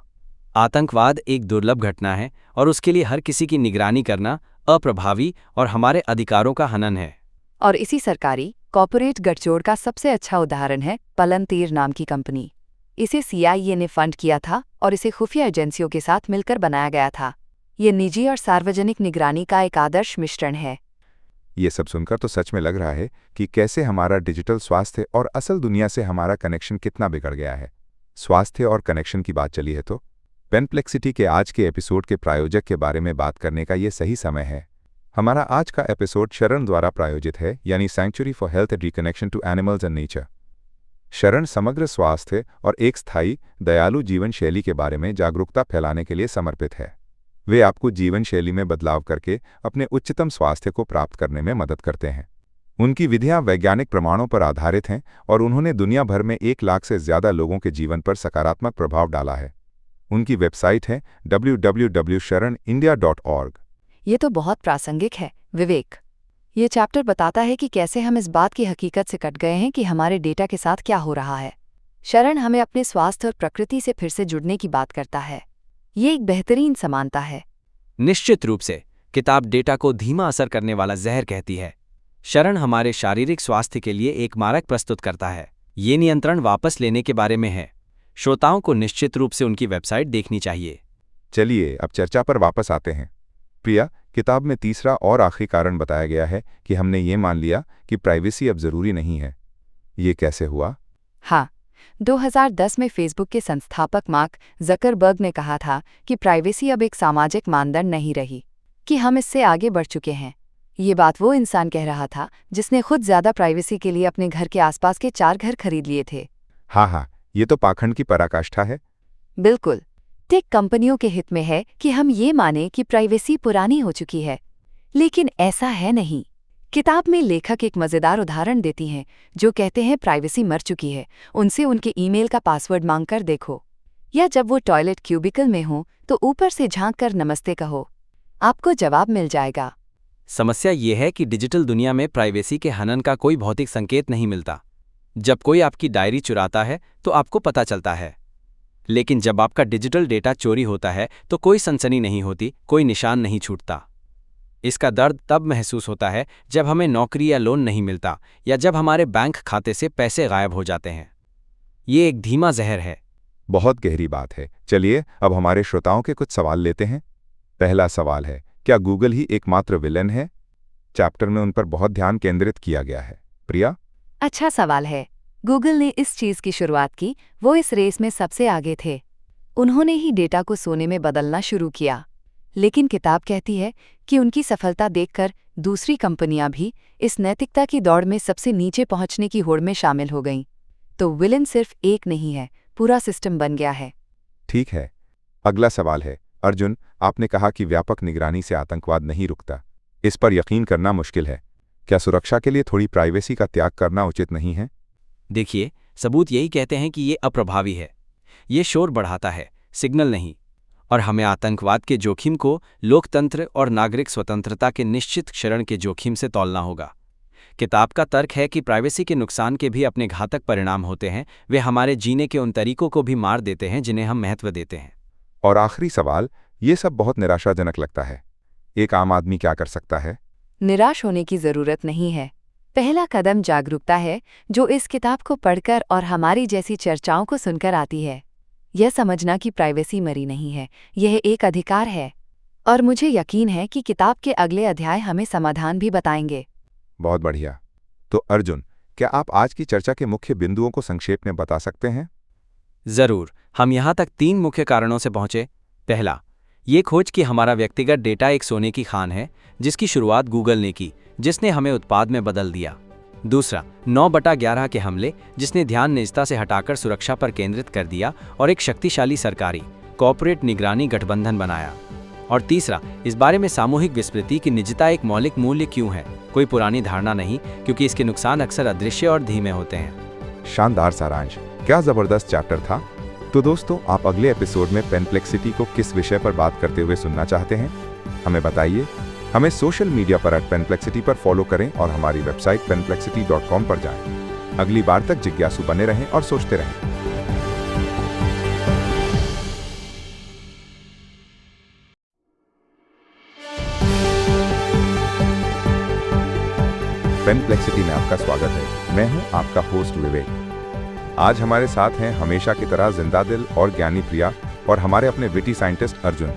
आतंकवाद एक दुर्लभ घटना है और उसके लिए हर किसी की निगरानी करना अप्रभावी और हमारे अधिकारों का हनन है। और इसी सरकारी कॉर्पोरेट गठजोड़ का सबसे अच्छा उदाहरण है पलनतीर नाम की कंपनी। इसे CIA ने फंड किया था और इसे खुफिया एजेंसियों के साथ मिलकर बनाया गया था। ये निजी और सार्वजनिक निगरानी का एक आदर्श मिश्रण है। ये सब सुनकर तो सच में लग रहा है कि कैसे हमारा डिजिटल स्वास्थ्य और असल दुनिया से हमारा कनेक्शन कितना बिगड़ गया है। स्वास्थ्य और कनेक्शन की बात चली है तो पेनप्लेक्सिटी के आज के एपिसोड के प्रायोजक के बारे में बात करने का ये सही समय है। हमारा आज का एपिसोड शरण द्वारा प्रायोजित है, यानी sanctuary for health and reconnection to animals and nature. Sharan समग्र स्वास्थ्य और एक स्थायी दयालु जीवन शैली के बारे में जागरूकता फैलाने के लिए समर्पित है। वे आपको जीवन शैली में बदलाव करके अपने उच्चतम स्वास्थ्य को प्राप्त करने में मदद करते हैं। उनकी विधियां वैज्ञानिक प्रमाणों पर आधारित हैं और उन्होंने दुनिया भर में 1 लाख से ज्यादा लोगों के जीवन पर सकारात्मक प्रभाव डाला है। उनकी वेबसाइट है www.sharanindia.org। ये तो बहुत प्रासंगिक है विवेक। ये चैप्टर बताता है कि कैसे हम इस बात की हकीकत से कट गए हैं कि हमारे डेटा के साथ क्या हो रहा है। शरण हमें अपने स्वास्थ्य और प्रकृति से फिर से जुड़ने की बात करता है। ये एक बेहतरीन समानता है। निश्चित रूप से किताब डेटा को धीमा असर करने वाला जहर कहती है। शरण हमारे शारीरिक स्वास्थ्य के लिए एक मार्ग प्रस्तुत करता है। ये नियंत्रण वापस लेने के बारे में है। श्रोताओं को निश्चित रूप से उनकी वेबसाइट देखनी चाहिए। चलिए अब चर्चा पर वापस आते हैं। प्रिया, किताब में तीसरा और आखिरी कारण बताया गया है कि हमने ये मान लिया कि प्राइवेसी अब जरूरी नहीं है। ये कैसे हुआ? हाँ, 2010 में फेसबुक के संस्थापक मार्क जकरबर्ग ने कहा था कि प्राइवेसी अब एक सामाजिक मानदंड नहीं रही, कि हम इससे आगे बढ़ चुके हैं। ये बात वो इंसान कह रहा था जिसने खुद ज्यादा प्राइवेसी के लिए अपने घर के आसपास के 4 घर खरीद लिए थे। हाँ, ये तो पाखंड की पराकाष्ठा है। बिल्कुल। टेक कंपनियों के हित में है कि हम ये माने कि प्राइवेसी पुरानी हो चुकी है, लेकिन ऐसा है नहीं। किताब में लेखक एक मजेदार उदाहरण देती हैं जो कहते हैं प्राइवेसी मर चुकी है, उनसे उनके ईमेल का पासवर्ड मांगकर देखो, या जब वो टॉयलेट क्यूबिकल में हो तो ऊपर से झांक कर नमस्ते कहो, आपको जवाब मिल जाएगा। समस्या ये है कि डिजिटल दुनिया में प्राइवेसी के हनन का कोई भौतिक संकेत नहीं मिलता। जब कोई आपकी डायरी चुराता है तो आपको पता चलता है, लेकिन जब आपका डिजिटल डेटा चोरी होता है तो कोई सनसनी नहीं होती, कोई निशान नहीं छूटता। इसका दर्द तब महसूस होता है जब हमें नौकरी या लोन नहीं मिलता, या जब हमारे बैंक खाते से पैसे गायब हो जाते हैं। ये एक धीमा जहर है। बहुत गहरी बात है। चलिए अब हमारे श्रोताओं के कुछ सवाल लेते हैं। पहला सवाल है, क्या गूगल ही एकमात्र विलेन है? चैप्टर में उन पर बहुत ध्यान केंद्रित किया गया है। प्रिया? अच्छा सवाल है। गूगल ने इस चीज़ की शुरुआत की, वो इस रेस में सबसे आगे थे। उन्होंने ही डेटा को सोने में बदलना शुरू किया। लेकिन किताब कहती है कि उनकी सफलता देखकर दूसरी कंपनियां भी इस नैतिकता की दौड़ में सबसे नीचे पहुंचने की होड़ में शामिल हो गईं। तो विलेन सिर्फ एक नहीं है, पूरा सिस्टम बन गया है। ठीक है। अगला सवाल है, अर्जुन, आपने कहा कि व्यापक निगरानी से आतंकवाद नहीं रुकता। इस पर यकीन करना मुश्किल है। क्या सुरक्षा के लिए थोड़ी प्राइवेसी का त्याग करना उचित नहीं है? देखिए, सबूत यही कहते हैं कि ये अप्रभावी है। ये शोर बढ़ाता है, सिग्नल नहीं। और हमें आतंकवाद के जोखिम को लोकतंत्र और नागरिक स्वतंत्रता के निश्चित क्षरण के जोखिम से तौलना होगा। किताब का तर्क है कि प्राइवेसी के नुकसान के भी अपने घातक परिणाम होते हैं। वे हमारे जीने के उन तरीकों को भी मार देते हैं जिन्हें हम महत्व देते हैं। और आखिरी सवाल, ये सब बहुत निराशाजनक लगता है। एक आम आदमी क्या कर सकता है? निराश होने की जरूरत नहीं है। पहला कदम जागरूकता है, जो इस किताब को पढ़कर और हमारी जैसी चर्चाओं को सुनकर आती है। यह समझना कि प्राइवेसी मरी नहीं है, यह एक अधिकार है। और मुझे यकीन है कि किताब के अगले अध्याय हमें समाधान भी बताएंगे। बहुत बढ़िया। तो अर्जुन, क्या आप आज की चर्चा के मुख्य बिंदुओं को संक्षेप में बता सकते हैं? जरूर। हम यहाँ तक 3 मुख्य कारणों से पहुंचे। पहला, ये खोज कि हमारा व्यक्तिगत डेटा एक सोने की खान है, जिसकी शुरुआत गूगल ने की, जिसने हमें उत्पाद में बदल दिया। दूसरा, 9/11 के हमले, जिसने ध्यान निजता से हटाकर सुरक्षा पर केंद्रित कर दिया और एक शक्तिशाली सरकारी कॉर्पोरेट निगरानी गठबंधन बनाया। और तीसरा, इस बारे में सामूहिक विस्मृति की निजता एक मौलिक मूल्य क्यों है, कोई पुरानी धारणा नहीं, क्योंकि इसके नुकसान अक्सर अदृश्य और धीमे होते हैं। शानदार सारांश, क्या जबरदस्त चैप्टर था। तो दोस्तों, आप अगले एपिसोड में पेनप्लेक्सिटी को किस विषय पर बात करते हुए सुनना चाहते हैं? हमें बताइए। हमें सोशल मीडिया पर @पेनप्लेक्सिटी पर फॉलो करें और हमारी वेबसाइट penplexity.com पर जाएं। अगली बार तक जिज्ञासु बने रहें और सोचते रहें। पेनप्लेक्सिटी में आपका स्वागत है। मैं हूं आपका होस्ट विवेक। आज हमारे साथ हैं हमेशा की तरह जिंदा दिल और ज्ञानी प्रिया और हमारे अपने विटी साइंटिस्ट अर्जुन।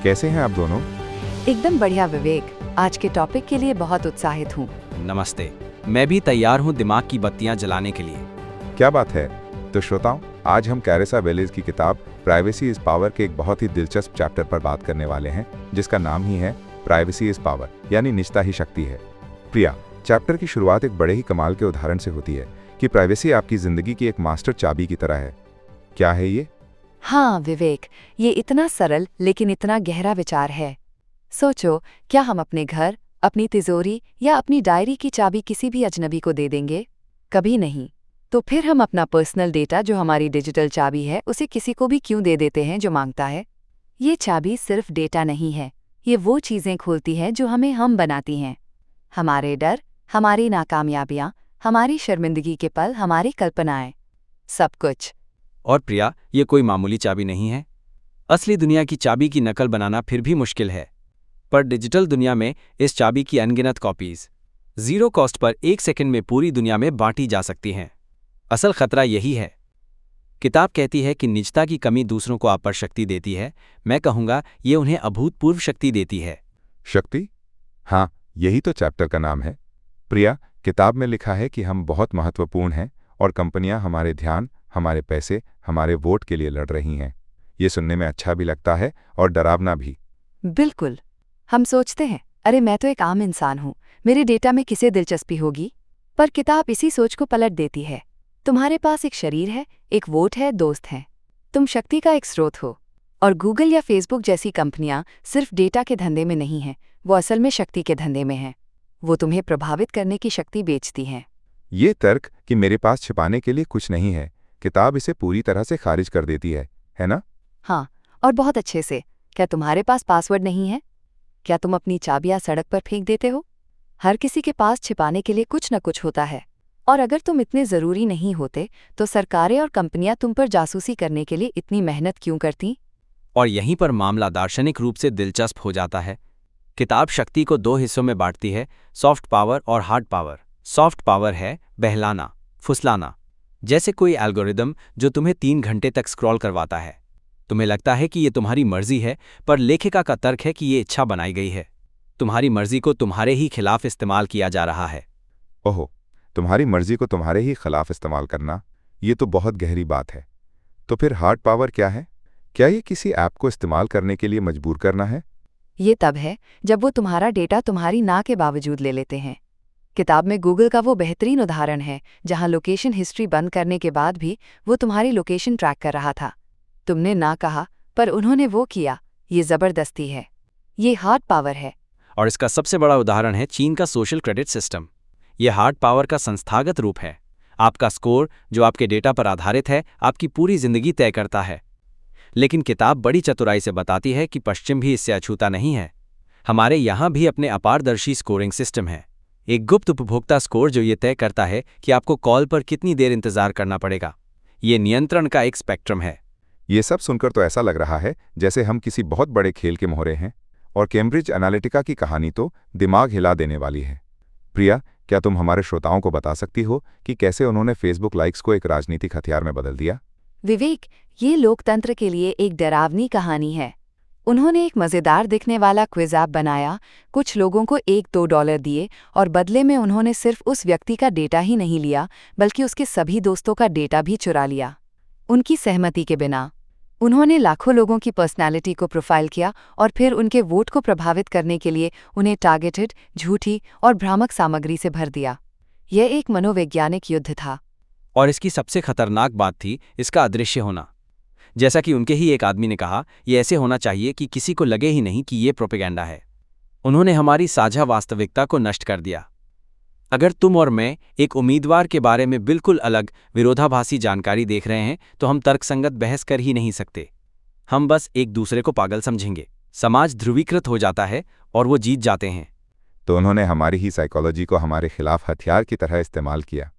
कैसे हैं आप दोनों? एकदम बढ़िया विवेक, आज के टॉपिक के लिए बहुत उत्साहित हूँ। नमस्ते, मैं भी तैयार हूँ दिमाग की बत्तियाँ जलाने के लिए। क्या बात है। तो श्रोताओ, आज हम कैरेसा वेलेज की किताब प्राइवेसी इज पावर के एक बहुत ही दिलचस्प चैप्टर पर बात करने वाले हैं, जिसका नाम ही है प्राइवेसी इज पावर, यानी निजता ही शक्ति है। प्रिया, चैप्टर की शुरुआत एक बड़े ही कमाल के उदाहरण से होती है कि प्राइवेसी आपकी जिंदगी की एक मास्टर चाबी की तरह है। क्या है ये? हाँ विवेक, ये इतना सरल लेकिन इतना गहरा विचार है। सोचो, क्या हम अपने घर, अपनी तिजोरी या अपनी डायरी की चाबी किसी भी अजनबी को दे देंगे? कभी नहीं। तो फिर हम अपना पर्सनल डेटा, जो हमारी डिजिटल चाबी है, उसे किसी को भी क्यों दे देते हैं जो मांगता है? ये चाबी सिर्फ डेटा नहीं है, ये वो चीज़ें खोलती है जो हम बनाती हैं। हमारे डर, हमारी नाकामयाबियाँ, हमारी शर्मिंदगी के पल, हमारी कल्पनाएं, सब कुछ। और प्रिया, ये कोई मामूली चाबी नहीं है। असली दुनिया की चाबी की नकल बनाना फिर भी मुश्किल है, पर डिजिटल दुनिया में इस चाबी की अनगिनत copies zero cost per 1 second में पूरी दुनिया में बांटी जा सकती हैं। असल खतरा यही है। किताब कहती है कि निजता की कमी दूसरों को आप पर शक्ति देती है। मैं कहूँगा ये उन्हें अभूतपूर्व शक्ति देती है। शक्ति? हाँ, यही तो चैप्टर का नाम है। प्रिया, किताब में लिखा है कि हम बहुत महत्वपूर्ण हैं और कंपनियां हमारे ध्यान, हमारे पैसे, हमारे वोट के लिए लड़ रही हैं। ये सुनने में अच्छा भी लगता है और डरावना भी। बिल्कुल। हम सोचते हैं, अरे मैं तो एक आम इंसान हूँ, मेरे डेटा में किसे दिलचस्पी होगी? पर किताब इसी सोच को पलट देती है। तुम्हारे पास एक शरीर है, एक वोट है, दोस्त हैं। तुम शक्ति का एक स्रोत हो। और गूगल या फेसबुक जैसी कंपनियां सिर्फ डेटा के धंधे में नहीं हैं, वो असल में शक्ति के धंधे में हैं। वो तुम्हें प्रभावित करने की शक्ति बेचती हैं। ये तर्क कि मेरे पास छिपाने के लिए कुछ नहीं है, किताब इसे पूरी तरह से खारिज कर देती है ना? हाँ, और बहुत अच्छे से। क्या तुम्हारे पास पासवर्ड नहीं है? क्या तुम अपनी चाबियां सड़क पर फेंक देते हो? हर किसी के पास छिपाने के लिए कुछ न कुछ होता है। और अगर तुम इतने ज़रूरी नहीं होते, तो सरकारें और कंपनियां तुम पर जासूसी करने के लिए इतनी मेहनत क्यों करती? और यहीं पर मामला दार्शनिक रूप से दिलचस्प हो जाता है। किताब शक्ति को 2 हिस्सों में बांटती है, सॉफ्ट पावर और हार्ड पावर। सॉफ्ट पावर है बहलाना, फुसलाना। जैसे कोई एल्गोरिदम जो तुम्हें 3 घंटे तक स्क्रॉल करवाता है। तुम्हें लगता है कि ये तुम्हारी मर्जी है, पर लेखिका का तर्क है कि ये इच्छा बनाई गई है। तुम्हारी मर्जी को तुम्हारे ही खिलाफ इस्तेमाल किया जा रहा है। ओहो, तुम्हारी मर्जी को तुम्हारे ही खिलाफ इस्तेमाल करना, ये तो बहुत गहरी बात है। तो फिर हार्ड पावर क्या है? क्या ये किसी ऐप को इस्तेमाल करने के लिए मजबूर करना है? ये तब है जब वो तुम्हारा डेटा तुम्हारी ना के बावजूद ले लेते हैं। किताब में गूगल का वो बेहतरीन उदाहरण है, जहां लोकेशन हिस्ट्री बंद करने के बाद भी वो तुम्हारी लोकेशन ट्रैक कर रहा था। तुमने ना कहा, पर उन्होंने वो किया। ये जबरदस्ती है, ये हार्ड पावर है। और इसका सबसे बड़ा उदाहरण है चीन का सोशल क्रेडिट सिस्टम। यह हार्ड पावर का संस्थागत रूप है। आपका स्कोर, जो आपके डेटा पर आधारित है, आपकी पूरी जिंदगी तय करता है। लेकिन किताब बड़ी चतुराई से बताती है कि पश्चिम भी इससे अछूता नहीं है। हमारे यहाँ भी अपने अपारदर्शी स्कोरिंग सिस्टम है। एक गुप्त उपभोक्ता स्कोर जो ये तय करता है कि आपको कॉल पर कितनी देर इंतजार करना पड़ेगा। ये नियंत्रण का एक स्पेक्ट्रम है। ये सब सुनकर तो ऐसा लग रहा है जैसे हम किसी बहुत बड़े खेल के मोहरे हैं, और कैम्ब्रिज एनालिटिका की कहानी तो दिमाग हिला देने वाली है। प्रिया, क्या तुम हमारे श्रोताओं को बता सकती हो कि कैसे उन्होंने फेसबुक लाइक्स को एक राजनीतिक हथियार में बदल दिया? विवेक, ये लोकतंत्र के लिए एक डरावनी कहानी है। उन्होंने एक मज़ेदार दिखने वाला क्विज ऐप बनाया, कुछ लोगों को $1-2 दिए और बदले में उन्होंने सिर्फ उस व्यक्ति का डेटा ही नहीं लिया, बल्कि उसके सभी दोस्तों का डेटा भी चुरा लिया, उनकी सहमति के बिना। उन्होंने लाखों लोगों की पर्सनैलिटी को प्रोफाइल किया और फिर उनके वोट को प्रभावित करने के लिए उन्हें टारगेटेड, झूठी और भ्रामक सामग्री से भर दिया। यह एक मनोवैज्ञानिक युद्ध था। और इसकी सबसे खतरनाक बात थी इसका अदृश्य होना। जैसा कि उनके ही एक आदमी ने कहा, ये ऐसे होना चाहिए कि किसी को लगे ही नहीं कि ये प्रोपेगेंडा है। उन्होंने हमारी साझा वास्तविकता को नष्ट कर दिया। अगर तुम और मैं एक उम्मीदवार के बारे में बिल्कुल अलग विरोधाभासी जानकारी देख रहे हैं, तो हम तर्कसंगत बहस कर ही नहीं सकते। हम बस एक दूसरे को पागल समझेंगे। समाज ध्रुवीकृत हो जाता है और वो जीत जाते हैं। तो उन्होंने हमारी ही साइकोलॉजी को हमारे खिलाफ हथियार की तरह इस्तेमाल किया।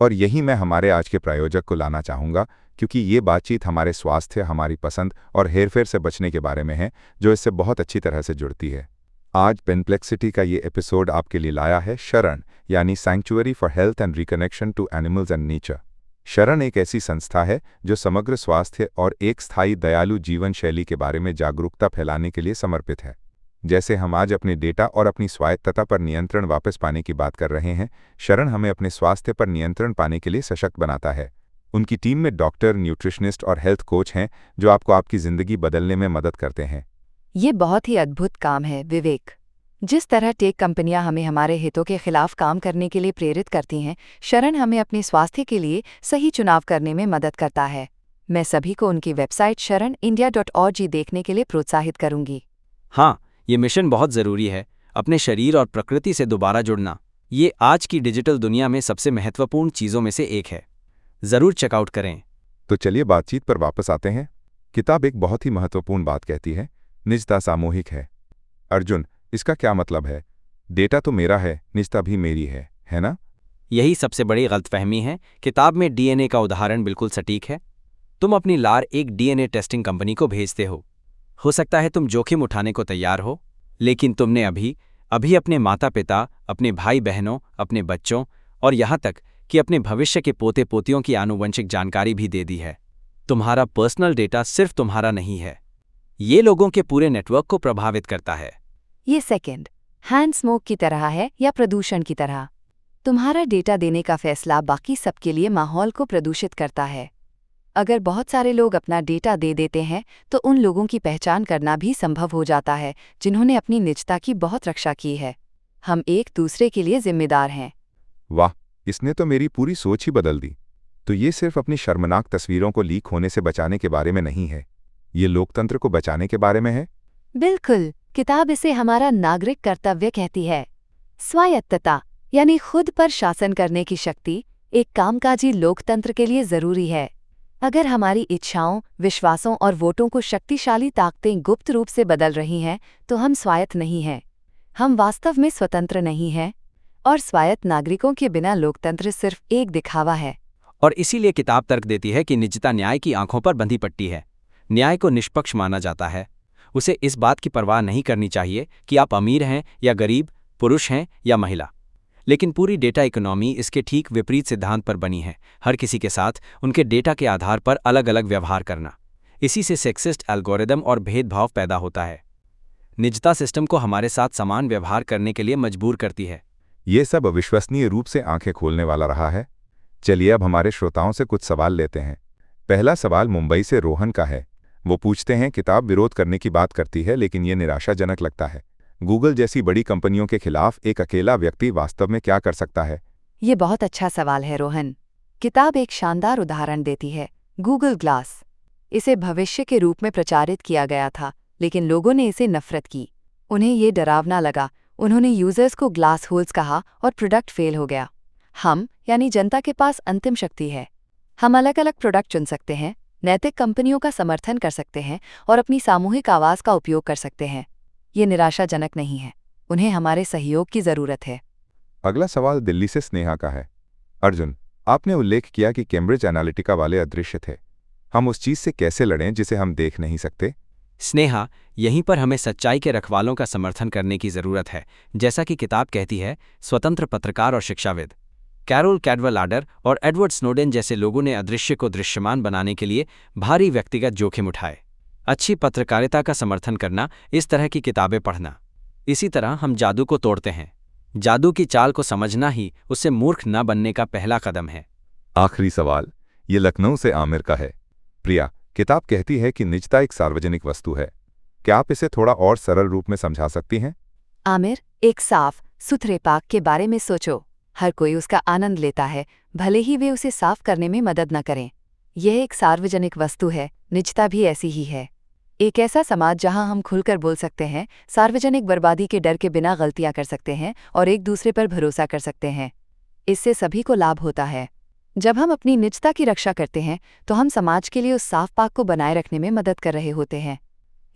और यही मैं हमारे आज के प्रायोजक को लाना चाहूँगा, क्योंकि ये बातचीत हमारे स्वास्थ्य, हमारी पसंद और हेरफेर से बचने के बारे में है, जो इससे बहुत अच्छी तरह से जुड़ती है। आज पेनप्लेक्सिटी का ये एपिसोड आपके लिए लाया है शरण, यानी sanctuary for health and reconnection to animals and nature. Sharan एक ऐसी संस्था है जो समग्र स्वास्थ्य और एक स्थायी दयालु जीवन शैली के बारे में जागरूकता फैलाने के लिए समर्पित है। जैसे हम आज अपने डेटा और अपनी स्वायत्तता पर नियंत्रण वापस पाने की बात कर रहे हैं, शरण हमें अपने स्वास्थ्य पर नियंत्रण पाने के लिए सशक्त बनाता है। उनकी टीम में डॉक्टर, न्यूट्रिशनिस्ट और हेल्थ कोच हैं जो आपको आपकी ज़िंदगी बदलने में मदद करते हैं। ये बहुत ही अद्भुत काम है विवेक। जिस तरह टेक कंपनियां हमें हमारे हितों के खिलाफ काम करने के लिए प्रेरित करती हैं, शरण हमें अपने स्वास्थ्य के लिए सही चुनाव करने में मदद करता है। मैं सभी को उनकी वेबसाइट sharanindia.org देखने के लिए प्रोत्साहित करूंगी। हाँ, ये मिशन बहुत ज़रूरी है। अपने शरीर और प्रकृति से दोबारा जुड़ना, ये आज की डिजिटल दुनिया में सबसे महत्वपूर्ण चीज़ों में से एक है। ज़रूर चेकआउट करें। तो चलिए बातचीत पर वापस आते हैं। किताब एक बहुत ही महत्वपूर्ण बात कहती है, निजता सामूहिक है। अर्जुन, इसका क्या मतलब है? डेटा तो मेरा है, निजता भी मेरी है ना? यही सबसे बड़ी गलतफहमी है। किताब में डीएनए का उदाहरण बिल्कुल सटीक है। तुम अपनी लार एक डीएनए टेस्टिंग कंपनी को भेजते हो सकता है तुम जोखिम उठाने को तैयार हो, लेकिन तुमने अभी अपने माता पिता, अपने भाई बहनों, अपने बच्चों और यहाँ तक कि अपने भविष्य के पोते पोतियों की आनुवंशिक जानकारी भी दे दी है। तुम्हारा पर्सनल डेटा सिर्फ तुम्हारा नहीं है, ये लोगों के पूरे नेटवर्क को प्रभावित करता है। ये सेकंड हैंड स्मोक की तरह है या प्रदूषण की तरह। तुम्हारा डेटा देने का फैसला बाकी सबके लिए माहौल को प्रदूषित करता है। अगर बहुत सारे लोग अपना डेटा दे देते हैं तो उन लोगों की पहचान करना भी संभव हो जाता है जिन्होंने अपनी निजता की बहुत रक्षा की है। हम एक दूसरे के लिए जिम्मेदार हैं। वाह, इसने तो मेरी पूरी सोच ही बदल दी। तो ये सिर्फ अपनी शर्मनाक तस्वीरों को लीक होने से बचाने के बारे में नहीं है, ये लोकतंत्र को बचाने के बारे में है। बिल्कुल, किताब इसे हमारा नागरिक कर्तव्य कहती है। स्वायत्तता यानी खुद पर शासन करने की शक्ति एक कामकाजी लोकतंत्र के लिए जरूरी है। अगर हमारी इच्छाओं, विश्वासों और वोटों को शक्तिशाली ताकतें गुप्त रूप से बदल रही हैं, तो हम स्वायत्त नहीं हैं। हम वास्तव में स्वतंत्र नहीं हैं, और स्वायत्त नागरिकों के बिना लोकतंत्र सिर्फ एक दिखावा है। और इसीलिए किताब तर्क देती है कि निजता न्याय की आंखों पर बंधी पट्टी है। न्याय को निष्पक्ष माना जाता है। उसे इस बात की परवाह नहीं करनी चाहिए कि आप अमीर हैं या गरीब, पुरुष हैं या महिला। लेकिन पूरी डेटा इकोनॉमी इसके ठीक विपरीत सिद्धांत पर बनी है, हर किसी के साथ उनके डेटा के आधार पर अलग अलग व्यवहार करना। इसी से सेक्सिस्ट एल्गोरिदम और भेदभाव पैदा होता है। निजता सिस्टम को हमारे साथ समान व्यवहार करने के लिए मजबूर करती है। ये सब अविश्वसनीय रूप से आंखें खोलने वाला रहा है। चलिए अब हमारे श्रोताओं से कुछ सवाल लेते हैं। पहला सवाल मुंबई से रोहन का है। वो पूछते हैं, किताब विरोध करने की बात करती है लेकिन ये निराशाजनक लगता है। गूगल जैसी बड़ी कंपनियों के खिलाफ एक अकेला व्यक्ति वास्तव में क्या कर सकता है? ये बहुत अच्छा सवाल है रोहन। किताब एक शानदार उदाहरण देती है, गूगल ग्लास। इसे भविष्य के रूप में प्रचारित किया गया था, लेकिन लोगों ने इसे नफरत की। उन्हें ये डरावना लगा। उन्होंने यूजर्स को ग्लास होल्स कहा और प्रोडक्ट फेल हो गया। हम यानी जनता के पास अंतिम शक्ति है। हम अलग अलग प्रोडक्ट चुन सकते हैं, नैतिक कंपनियों का समर्थन कर सकते हैं और अपनी सामूहिक आवाज़ का उपयोग कर सकते हैं। ये निराशाजनक नहीं है, उन्हें हमारे सहयोग की ज़रूरत है। अगला सवाल दिल्ली से स्नेहा का है। अर्जुन, आपने उल्लेख किया कि कैम्ब्रिज एनालिटिका वाले अदृश्य थे। हम उस चीज़ से कैसे लड़ें जिसे हम देख नहीं सकते? स्नेहा, यहीं पर हमें सच्चाई के रखवालों का समर्थन करने की ज़रूरत है। जैसा कि किताब कहती है, स्वतंत्र पत्रकार और शिक्षाविद कैरोल कैडवालाडर और एडवर्ड स्नोडेन जैसे लोगों ने अदृश्य को दृश्यमान बनाने के लिए भारी व्यक्तिगत जोखिम उठाए। अच्छी पत्रकारिता का समर्थन करना, इस तरह की किताबें पढ़ना। इसी तरह हम जादू को तोड़ते हैं। जादू की चाल को समझना ही उससे मूर्ख न बनने का पहला कदम है। आखिरी सवाल ये लखनऊ से आमिर का है। प्रिया, किताब कहती है कि निजता एक सार्वजनिक वस्तु है। क्या आप इसे थोड़ा और सरल रूप में समझा सकती हैं? आमिर, एक साफ सुथरे पाक के बारे में सोचो। हर कोई उसका आनंद लेता है, भले ही वे उसे साफ करने में मदद न करें। यह एक सार्वजनिक वस्तु है। निजता भी ऐसी ही है। एक ऐसा समाज जहां हम खुलकर बोल सकते हैं, सार्वजनिक बर्बादी के डर के बिना गलतियां कर सकते हैं और एक दूसरे पर भरोसा कर सकते हैं। इससे सभी को लाभ होता है। जब हम अपनी निजता की रक्षा करते हैं तो हम समाज के लिए उस साफ पाक को बनाए रखने में मदद कर रहे होते हैं।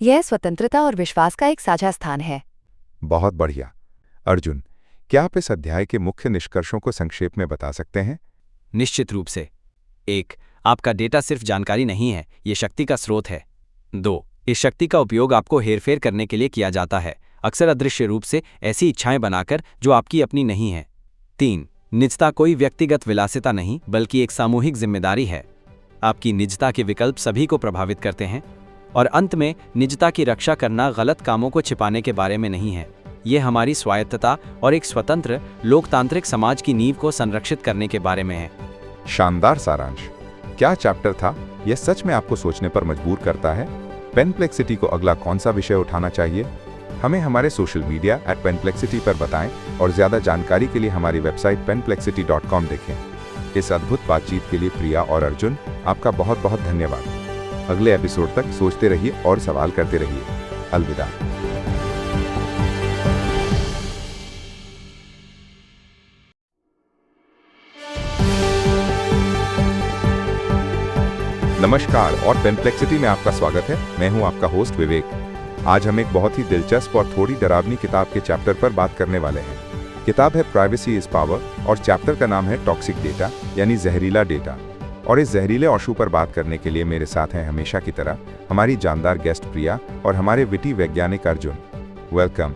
यह स्वतंत्रता और विश्वास का एक साझा स्थान है। बहुत बढ़िया। अर्जुन, क्या आप इस अध्याय के मुख्य निष्कर्षों को संक्षेप में बता सकते हैं? निश्चित रूप से। 1. आपका डेटा सिर्फ जानकारी नहीं है, ये शक्ति का स्रोत है। 2. इस शक्ति का उपयोग आपको हेरफेर करने के लिए किया जाता है। अक्सर अदृश्य रूप से ऐसी इच्छाएं बनाकर जो आपकी अपनी नहीं है। 3. निजता कोई व्यक्तिगत विलासिता नहीं बल्कि एक सामूहिक जिम्मेदारी है। आपकी निजता के विकल्प सभी को प्रभावित करते हैं। और अंत में, निजता की रक्षा करना गलत कामों को छिपाने के बारे में नहीं है। ये हमारी स्वायत्तता और एक स्वतंत्र लोकतांत्रिक समाज की नींव को संरक्षित करने के बारे में है। शानदार सारांश। क्या चैप्टर था? यह सच में आपको सोचने पर मजबूर करता है। पेनप्लेक्सिटी को अगला कौन सा विषय उठाना चाहिए? हमें हमारे सोशल मीडिया @penplexity पर बताएं और ज्यादा जानकारी के लिए हमारी वेबसाइट penplexity.com देखें। इस अद्भुत बातचीत के लिए प्रिया और अर्जुन, आपका बहुत बहुत धन्यवाद। अगले एपिसोड तक सोचते रहिए और सवाल करते रहिए। अलविदा। नमस्कार और पेनप्लेक्सिटी में आपका स्वागत है। मैं हूं आपका होस्ट विवेक। आज हम एक बहुत ही दिलचस्प और थोड़ी डरावनी किताब के चैप्टर पर बात करने वाले हैं। किताब है प्राइवेसी इज पावर और चैप्टर का नाम है टॉक्सिक डेटा यानी जहरीला डेटा। और इस जहरीले इशू पर बात करने के लिए मेरे साथ हैं हमेशा की तरह हमारी जानदार गेस्ट प्रिया और हमारे विटी वैज्ञानिक अर्जुन। वेलकम।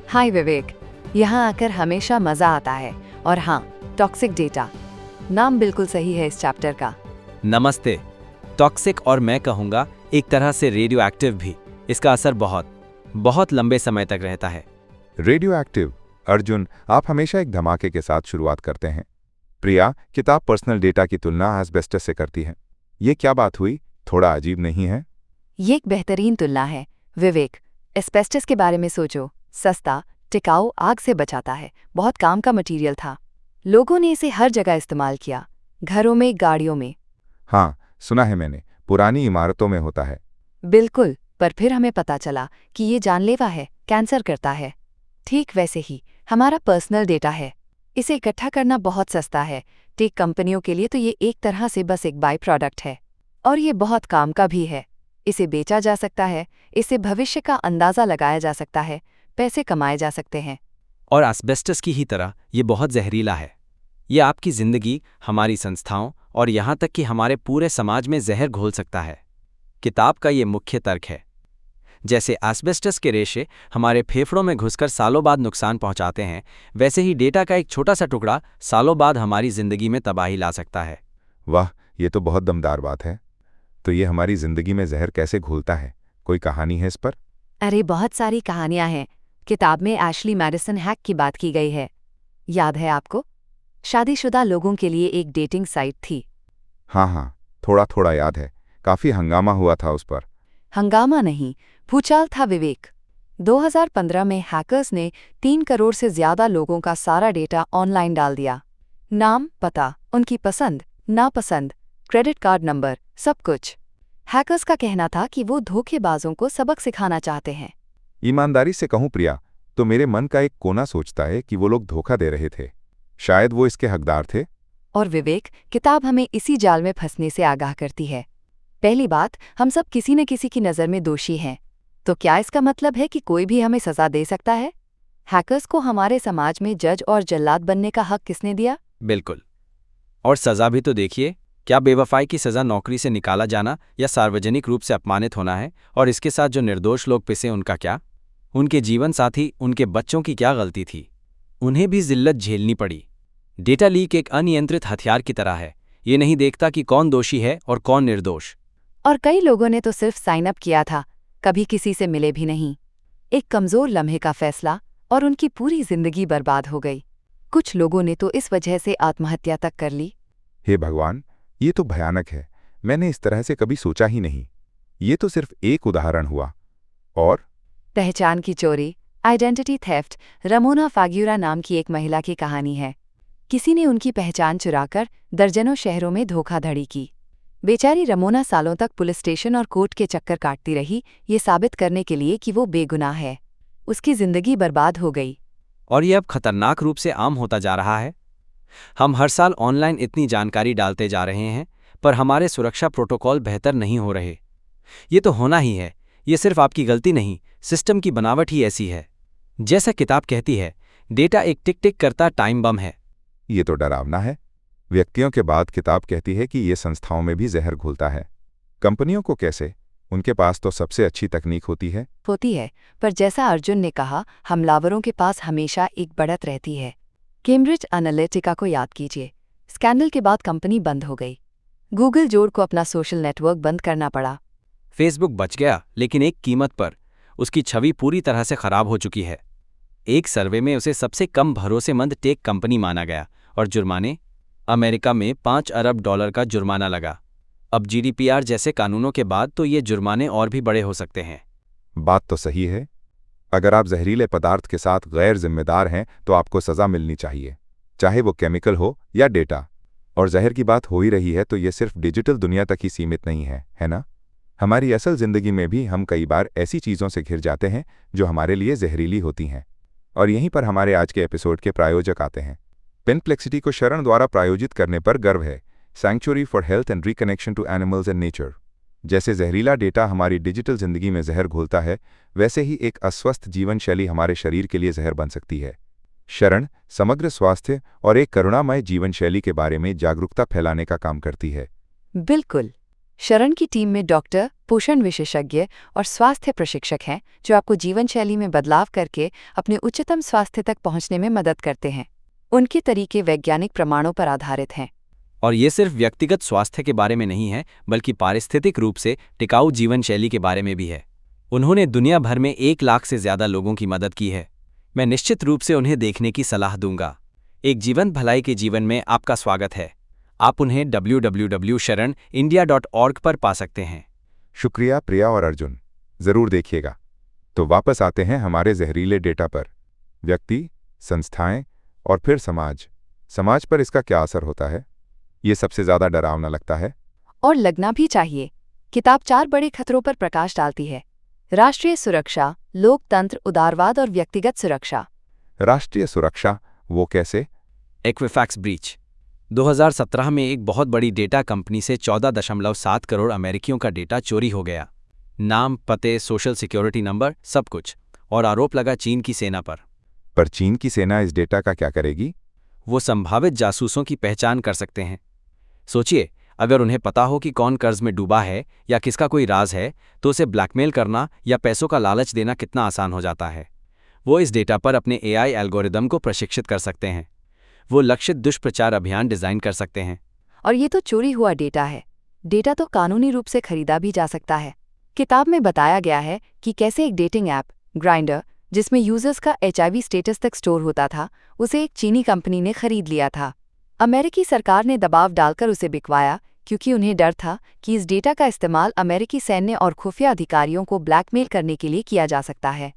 हाय विवेक, यहाँ आकर हमेशा मजा आता है। और हाँ, टॉक्सिक डेटा नाम बिल्कुल सही है इस चैप्टर का। नमस्ते। टॉक्सिक और मैं कहूँगा एक तरह से रेडियो एक्टिव भी। इसका असर बहुत लंबे समय तक रहता है। Radio active. अर्जुन, आप हमेशा एक धमाके के साथ शुरुआत करते हैं। प्रिया, किताब पर्सनल डेटा की तुलना एस्बेस्टस से करती है। ये क्या बात हुई? थोड़ा अजीब नहीं है? ये एक बेहतरीन तुलना है विवेक। एस्बेस्टस के बारे में सोचो। सस्ता, टिकाऊ, आग से बचाता है, बहुत काम का मटेरियल था। लोगों ने इसे हर जगह इस्तेमाल किया, घरों में, गाड़ियों में। हाँ, सुना है मैंने, पुरानी इमारतों में होता है। बिल्कुल, पर फिर हमें पता चला कि ये जानलेवा है, कैंसर करता है। ठीक वैसे ही हमारा पर्सनल डेटा है। इसे इकट्ठा करना बहुत सस्ता है। टेक कंपनियों के लिए तो ये एक तरह से बस एक बाई प्रोडक्ट है। और ये बहुत काम का भी है। इसे बेचा जा सकता है, इससे भविष्य का अंदाजा लगाया जा सकता है, पैसे कमाए जा सकते हैं। और एस्बेस्टस की ही तरह ये बहुत जहरीला है। ये आपकी जिंदगी, हमारी संस्थाओं और यहाँ तक कि हमारे पूरे समाज में जहर घोल सकता है। किताब का ये मुख्य तर्क है। जैसे एस्बेस्टस के रेशे हमारे फेफड़ों में घुसकर सालों बाद नुकसान पहुंचाते हैं, वैसे ही डेटा का एक छोटा सा टुकड़ा सालों बाद हमारी जिंदगी में तबाही ला सकता है। वाह, ये तो बहुत दमदार बात है। तो ये हमारी जिंदगी में जहर कैसे घोलता है? कोई कहानी है इस पर? अरे बहुत सारी कहानियां हैं। किताब में एशली मैडिसन हैक की बात की गई है। याद है आपको? शादीशुदा लोगों के लिए एक डेटिंग साइट थी। हाँ, थोड़ा थोड़ा याद है। काफी हंगामा हुआ था उस पर। हंगामा नहीं, भूचाल था विवेक। 2015 में हैकर्स ने 3 करोड़ से ज्यादा लोगों का सारा डेटा ऑनलाइन डाल दिया। नाम, पता, उनकी पसंद, नापसंद, क्रेडिट कार्ड नंबर, सब कुछ। हैकर्स का कहना था कि वो धोखेबाजों को सबक सिखाना चाहते हैं। ईमानदारी से कहूं प्रिया, तो मेरे मन का एक कोना सोचता है कि वो लोग धोखा दे रहे थे। शायद वो इसके हकदार थे। और विवेक, किताब हमें इसी जाल में फंसने से आगाह करती है। पहली बात, हम सब किसी न किसी की नज़र में दोषी हैं। तो क्या इसका मतलब है कि कोई भी हमें सजा दे सकता है? हैकर्स को हमारे समाज में जज और जल्लाद बनने का हक किसने दिया? बिल्कुल। और सजा भी तो देखिए। क्या बेवफाई की सजा नौकरी से निकाला जाना या सार्वजनिक रूप से अपमानित होना है? और इसके साथ जो निर्दोष लोग पिसे, उनका क्या? उनके जीवन साथी, उनके बच्चों की क्या गलती थी? उन्हें भी जिल्लत झेलनी पड़ी। डेटा लीक एक अनियंत्रित हथियार की तरह है। ये नहीं देखता कि कौन दोषी है और कौन निर्दोष। और कई लोगों ने तो सिर्फ साइन अप किया था, कभी किसी से मिले भी नहीं। एक कमजोर लम्हे का फैसला और उनकी पूरी जिंदगी बर्बाद हो गई। कुछ लोगों ने तो इस वजह से आत्महत्या तक कर ली। हे भगवान, ये तो भयानक है। मैंने इस तरह से कभी सोचा ही नहीं। ये तो सिर्फ एक उदाहरण हुआ। और पहचान की चोरी, आइडेंटिटी थेफ्ट। रमोना फाग्यूरा नाम की एक महिला की कहानी है। किसी ने उनकी पहचान चुराकर दर्जनों शहरों में धोखाधड़ी की। बेचारी रमोना सालों तक पुलिस स्टेशन और कोर्ट के चक्कर काटती रही, ये साबित करने के लिए कि वो बेगुनाह है। उसकी जिंदगी बर्बाद हो गई। और ये अब खतरनाक रूप से आम होता जा रहा है। हम हर साल ऑनलाइन इतनी जानकारी डालते जा रहे हैं, पर हमारे सुरक्षा प्रोटोकॉल बेहतर नहीं हो रहे। ये तो होना ही है। ये सिर्फ आपकी गलती नहीं, सिस्टम की बनावट ही ऐसी है। जैसा किताब कहती है, डेटा एक टिक टिक करता टाइम बम है। ये तो डरावना है। व्यक्तियों के बाद किताब कहती है कि ये संस्थाओं में भी जहर घोलता है। कंपनियों को कैसे? उनके पास तो सबसे अच्छी तकनीक होती है। पर जैसा अर्जुन ने कहा, हमलावरों के पास हमेशा एक बढ़त रहती है। कैम्ब्रिज एनालिटिका को याद कीजिए। स्कैंडल के बाद कंपनी बंद हो गई। गूगल जोड़ को अपना सोशल नेटवर्क बंद करना पड़ा। फेसबुक बच गया, लेकिन एक कीमत पर। उसकी छवि पूरी तरह से खराब हो चुकी है। एक सर्वे में उसे सबसे कम भरोसेमंद टेक कंपनी माना गया और जुर्माने, अमेरिका में $5 अरब का जुर्माना लगा। अब GDPR जैसे कानूनों के बाद तो ये जुर्माने और भी बड़े हो सकते हैं। बात तो सही है। अगर आप जहरीले पदार्थ के साथ गैर जिम्मेदार हैं तो आपको सजा मिलनी चाहिए, चाहे वो केमिकल हो या डेटा। और जहर की बात हो ही रही है तो ये सिर्फ डिजिटल दुनिया तक ही सीमित नहीं है ना? हमारी असल जिंदगी में भी हम कई बार ऐसी चीज़ों से घिर जाते हैं जो हमारे लिए जहरीली होती हैं। और यहीं पर हमारे आज के एपिसोड के प्रायोजक आते हैं। पेनप्लेक्सिटी को शरण द्वारा प्रायोजित करने पर गर्व है। Sanctuary for health and reconnection to animals and nature. जैसे जहरीला डेटा हमारी डिजिटल जिंदगी में जहर घोलता है, वैसे ही एक अस्वस्थ जीवन शैली हमारे शरीर के लिए जहर बन सकती है। शरण समग्र स्वास्थ्य और एक करुणामय जीवन शैली के बारे में जागरूकता फैलाने का काम करती है। बिल्कुल। शरण की टीम में डॉक्टर, पोषण विशेषज्ञ और स्वास्थ्य प्रशिक्षक हैं जो आपको जीवन शैली में बदलाव करके अपने उच्चतम स्वास्थ्य तक पहुंचने में मदद करते हैं। उनके तरीके वैज्ञानिक प्रमाणों पर आधारित हैं। और ये सिर्फ व्यक्तिगत स्वास्थ्य के बारे में नहीं है, बल्कि पारिस्थितिक रूप से टिकाऊ जीवन शैली के बारे में भी है। उन्होंने दुनिया भर में 1 लाख से ज्यादा लोगों की मदद की है। मैं निश्चित रूप से उन्हें देखने की सलाह दूंगा। एक जीवंत भलाई के जीवन में आपका स्वागत है। आप उन्हें www.sharan.india.org पर पा सकते हैं। शुक्रिया प्रिया और अर्जुन, जरूर देखिएगा। तो वापस आते हैं हमारे जहरीले डेटा पर। व्यक्ति, संस्थाएं और फिर समाज। समाज पर इसका क्या असर होता है? ये सबसे ज्यादा डरावना लगता है। और लगना भी चाहिए। किताब 4 बड़े खतरों पर प्रकाश डालती है। राष्ट्रीय सुरक्षा, लोकतंत्र, उदारवाद और व्यक्तिगत सुरक्षा। राष्ट्रीय सुरक्षा, वो कैसे? एक्विफैक्स ब्रीच। 2017 में एक बहुत बड़ी डेटा कंपनी से 14.7 करोड़ अमेरिकियों का डेटा चोरी हो गया। नाम, पते, सोशल सिक्योरिटी नंबर, सब कुछ। और आरोप लगा चीन की सेना पर। पर चीन की सेना इस डेटा का क्या करेगी? वो संभावित जासूसों की पहचान कर सकते हैं। सोचिए, अगर उन्हें पता हो कि कौन कर्ज में डूबा है या किसका कोई राज है, तो उसे ब्लैकमेल करना या पैसों का लालच देना कितना आसान हो जाता है। वो इस डेटा पर अपने AI एल्गोरिदम को प्रशिक्षित कर सकते हैं। वो लक्षित दुष्प्रचार अभियान डिजाइन कर सकते हैं। और ये तो चोरी हुआ डेटा है। डेटा तो कानूनी रूप से खरीदा भी जा सकता है। किताब में बताया गया है कि कैसे एक डेटिंग ऐप, ग्राइंडर, जिसमें यूजर्स का HIV स्टेटस तक स्टोर होता था, उसे एक चीनी कंपनी ने खरीद लिया था। अमेरिकी सरकार ने दबाव डालकर उसे बिकवाया, क्योंकि उन्हें डर था कि इस डेटा का इस्तेमाल अमेरिकी सैन्य और खुफिया अधिकारियों को ब्लैकमेल करने के लिए किया जा सकता है।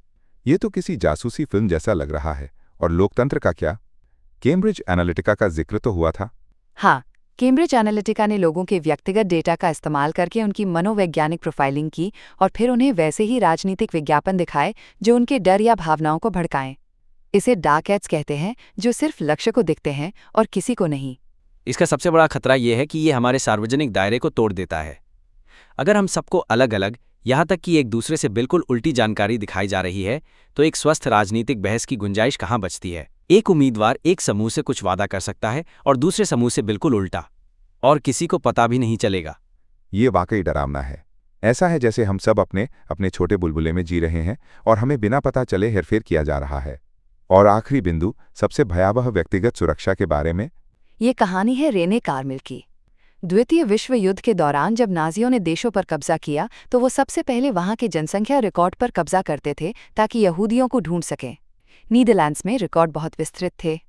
ये तो किसी जासूसी फिल्म जैसा लग रहा है। और लोकतंत्र का क्या? कैम्ब्रिज एनालिटिका का जिक्र तो हुआ था। हाँ, कैम्ब्रिज एनालिटिका ने लोगों के व्यक्तिगत डेटा का इस्तेमाल करके उनकी मनोवैज्ञानिक प्रोफाइलिंग की और फिर उन्हें वैसे ही राजनीतिक विज्ञापन दिखाए जो उनके डर या भावनाओं को भड़काएं। इसे डार्क एड्स कहते हैं, जो सिर्फ लक्ष्य को दिखते हैं और किसी को नहीं। इसका सबसे बड़ा खतरा यह है कि ये हमारे सार्वजनिक दायरे को तोड़ देता है। अगर हम सबको अलग अलग, यहाँ तक कि एक दूसरे से बिल्कुल उल्टी जानकारी दिखाई जा रही है, तो एक स्वस्थ राजनीतिक बहस की गुंजाइश कहाँ बचती है? एक उम्मीदवार एक समूह से कुछ वादा कर सकता है और दूसरे समूह से बिल्कुल उल्टा, और किसी को पता भी नहीं चलेगा। ये वाकई डरावना है। ऐसा है जैसे हम सब अपने अपने छोटे बुलबुले में जी रहे हैं और हमें बिना पता चले हेरफेर किया जा रहा है। और आखिरी बिंदु, सबसे भयावह व्यक्तिगत सुरक्षा के बारे में। ये कहानी है रेने कार्मिल की। द्वितीय विश्व युद्ध के दौरान जब नाजियों ने देशों पर कब्जा किया, तो वो सबसे पहले वहां के जनसंख्या रिकॉर्ड पर कब्जा करते थे ताकि यहूदियों को ढूंढ सकें। नीदरलैंड्स में रिकॉर्ड बहुत विस्तृत थे।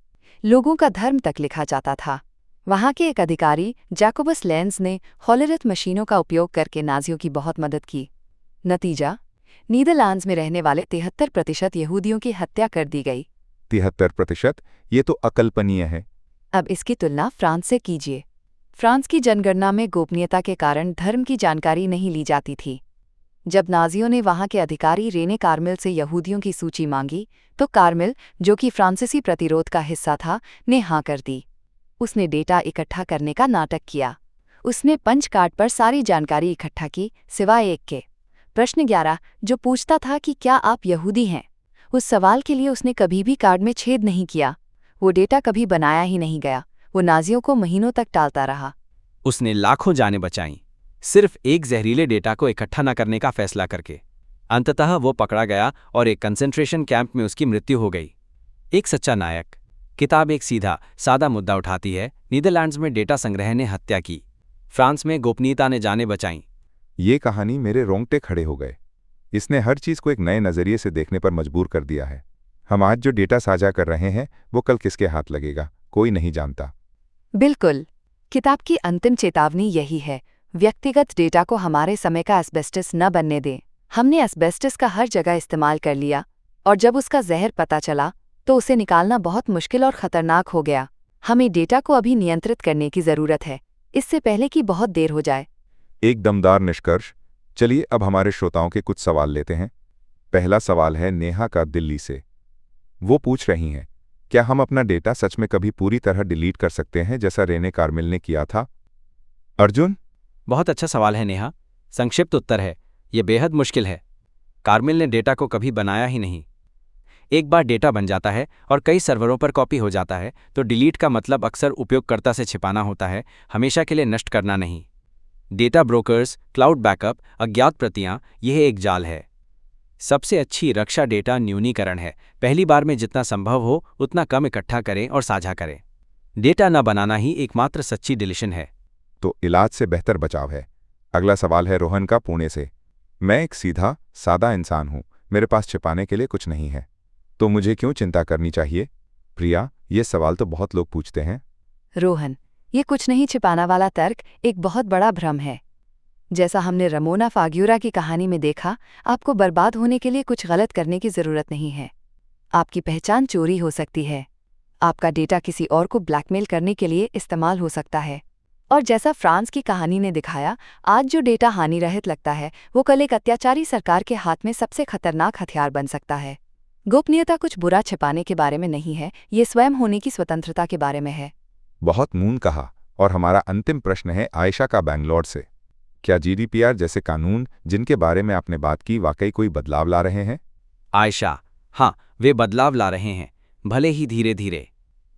लोगों का धर्म तक लिखा जाता था। वहां के एक अधिकारी जैकोबस लेंज ने हॉलोरिथ मशीनों का उपयोग करके नाजियों की बहुत मदद की। नतीजा, नीदरलैंड्स में रहने वाले 73% यहूदियों की हत्या कर दी गई। 73%? ये तो अकल्पनीय है। अब इसकी तुलना फ्रांस से कीजिए। फ्रांस की जनगणना में गोपनीयता के कारण धर्म की जानकारी नहीं ली जाती थी। जब नाजियों ने वहां के अधिकारी रेने कार्मिल से यहूदियों की सूची मांगी, तो कार्मिल, जो कि फ्रांसीसी प्रतिरोध का हिस्सा था, ने हाँ कर दी। उसने डेटा इकट्ठा करने का नाटक किया। उसने पंच कार्ड पर सारी जानकारी इकट्ठा की, सिवाय एक के। प्रश्न 11, जो पूछता था कि क्या आप यहूदी हैं, उस सवाल के लिए उसने कभी भी कार्ड में छेद नहीं किया। वो डेटा कभी बनाया ही नहीं गया। वो नाजियों को महीनों तक टालता रहा। उसने लाखों जानें बचाईं, सिर्फ एक जहरीले डेटा को इकट्ठा न करने का फैसला करके। अंततः वो पकड़ा गया और एक कंसंट्रेशन कैंप में उसकी मृत्यु हो गई। एक सच्चा नायक। किताब एक सीधा सादा मुद्दा उठाती है। नीदरलैंड्स में डेटा संग्रह ने हत्या की, फ्रांस में गोपनीयता ने जानें बचाईं। ये कहानी मेरे रोंगटे खड़े हो गए। इसने हर चीज़ को एक नए नज़रिए से देखने पर मजबूर कर दिया है। हम आज जो डेटा साझा कर रहे हैं वो कल किसके हाथ लगेगा, कोई नहीं जानता। बिल्कुल। किताब की अंतिम चेतावनी यही है, व्यक्तिगत डेटा को हमारे समय का एस्बेस्टस न बनने दें। हमने एस्बेस्टस का हर जगह इस्तेमाल कर लिया और जब उसका जहर पता चला तो उसे निकालना बहुत मुश्किल और खतरनाक हो गया। हमें डेटा को अभी नियंत्रित करने की ज़रूरत है, इससे पहले कि बहुत देर हो जाए। एक दमदार निष्कर्ष। चलिए अब हमारे श्रोताओं के कुछ सवाल लेते हैं। पहला सवाल है नेहा का दिल्ली से। वो पूछ रही हैं, क्या हम अपना डेटा सच में कभी पूरी तरह डिलीट कर सकते हैं जैसा रेने कार्मिल ने किया था? अर्जुन? बहुत अच्छा सवाल है नेहा। संक्षिप्त उत्तर है, यह बेहद मुश्किल है। कार्मिल ने डेटा को कभी बनाया ही नहीं। एक बार डेटा बन जाता है और कई सर्वरों पर कॉपी हो जाता है तो डिलीट का मतलब अक्सर उपयोगकर्ता से छिपाना होता है, हमेशा के लिए नष्ट करना नहीं। डेटा ब्रोकर्स, क्लाउड बैकअप, अज्ञात प्रतियां, यह एक जाल है। सबसे अच्छी रक्षा डेटा न्यूनीकरण है। पहली बार में जितना संभव हो उतना कम इकट्ठा करें और साझा करें। डेटा न बनाना ही एकमात्र सच्ची डिलीशन है। तो इलाज से बेहतर बचाव है। अगला सवाल है रोहन का पुणे से। मैं एक सीधा सादा इंसान हूं, मेरे पास छिपाने के लिए कुछ नहीं है, तो मुझे क्यों चिंता करनी चाहिए? प्रिया, ये सवाल तो बहुत लोग पूछते हैं। रोहन, ये कुछ नहीं छिपाना वाला तर्क एक बहुत बड़ा भ्रम है। जैसा हमने रमोना फाग्यूरा की कहानी में देखा, आपको बर्बाद होने के लिए कुछ गलत करने की ज़रूरत नहीं है। आपकी पहचान चोरी हो सकती है, आपका डेटा किसी और को ब्लैकमेल करने के लिए इस्तेमाल हो सकता है, और जैसा फ्रांस की कहानी ने दिखाया, आज जो डेटा हानिरहित लगता है वो कल एक अत्याचारी सरकार के हाथ में सबसे खतरनाक हथियार बन सकता है। गोपनीयता कुछ बुरा छिपाने के बारे में नहीं है, ये स्वयं होने की स्वतंत्रता के बारे में है। बहुत मून कहा। और हमारा अंतिम प्रश्न है आयशा का बैंगलोर से। क्या जीडीपीआर जैसे कानून जिनके बारे में आपने बात की वाकई कोई बदलाव ला रहे हैं? आयशा, हाँ, वे बदलाव ला रहे हैं, भले ही धीरे धीरे।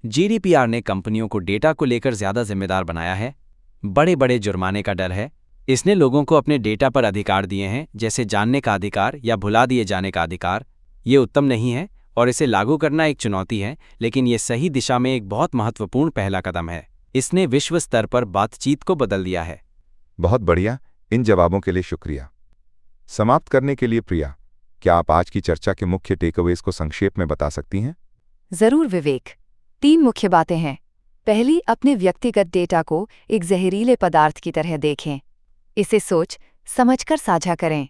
जीडीपीआर ने कंपनियों को डेटा को लेकर ज्यादा जिम्मेदार बनाया है। बड़े बड़े जुर्माने का डर है। इसने लोगों को अपने डेटा पर अधिकार दिए हैं, जैसे जानने का अधिकार या भुला दिए जाने का अधिकार। ये उत्तम नहीं है और इसे लागू करना एक चुनौती है, लेकिन ये सही दिशा में एक बहुत महत्वपूर्ण पहला कदम है। इसने विश्व स्तर पर बातचीत को बदल दिया है। बहुत बढ़िया, इन जवाबों के लिए शुक्रिया। समाप्त करने के लिए प्रिया, क्या आप आज की चर्चा के मुख्य टेकअवेज को संक्षेप में बता सकती हैं? जरूर विवेक। 3 मुख्य बातें हैं। पहली, अपने व्यक्तिगत डेटा को एक जहरीले पदार्थ की तरह देखें, इसे सोच समझकर साझा करें।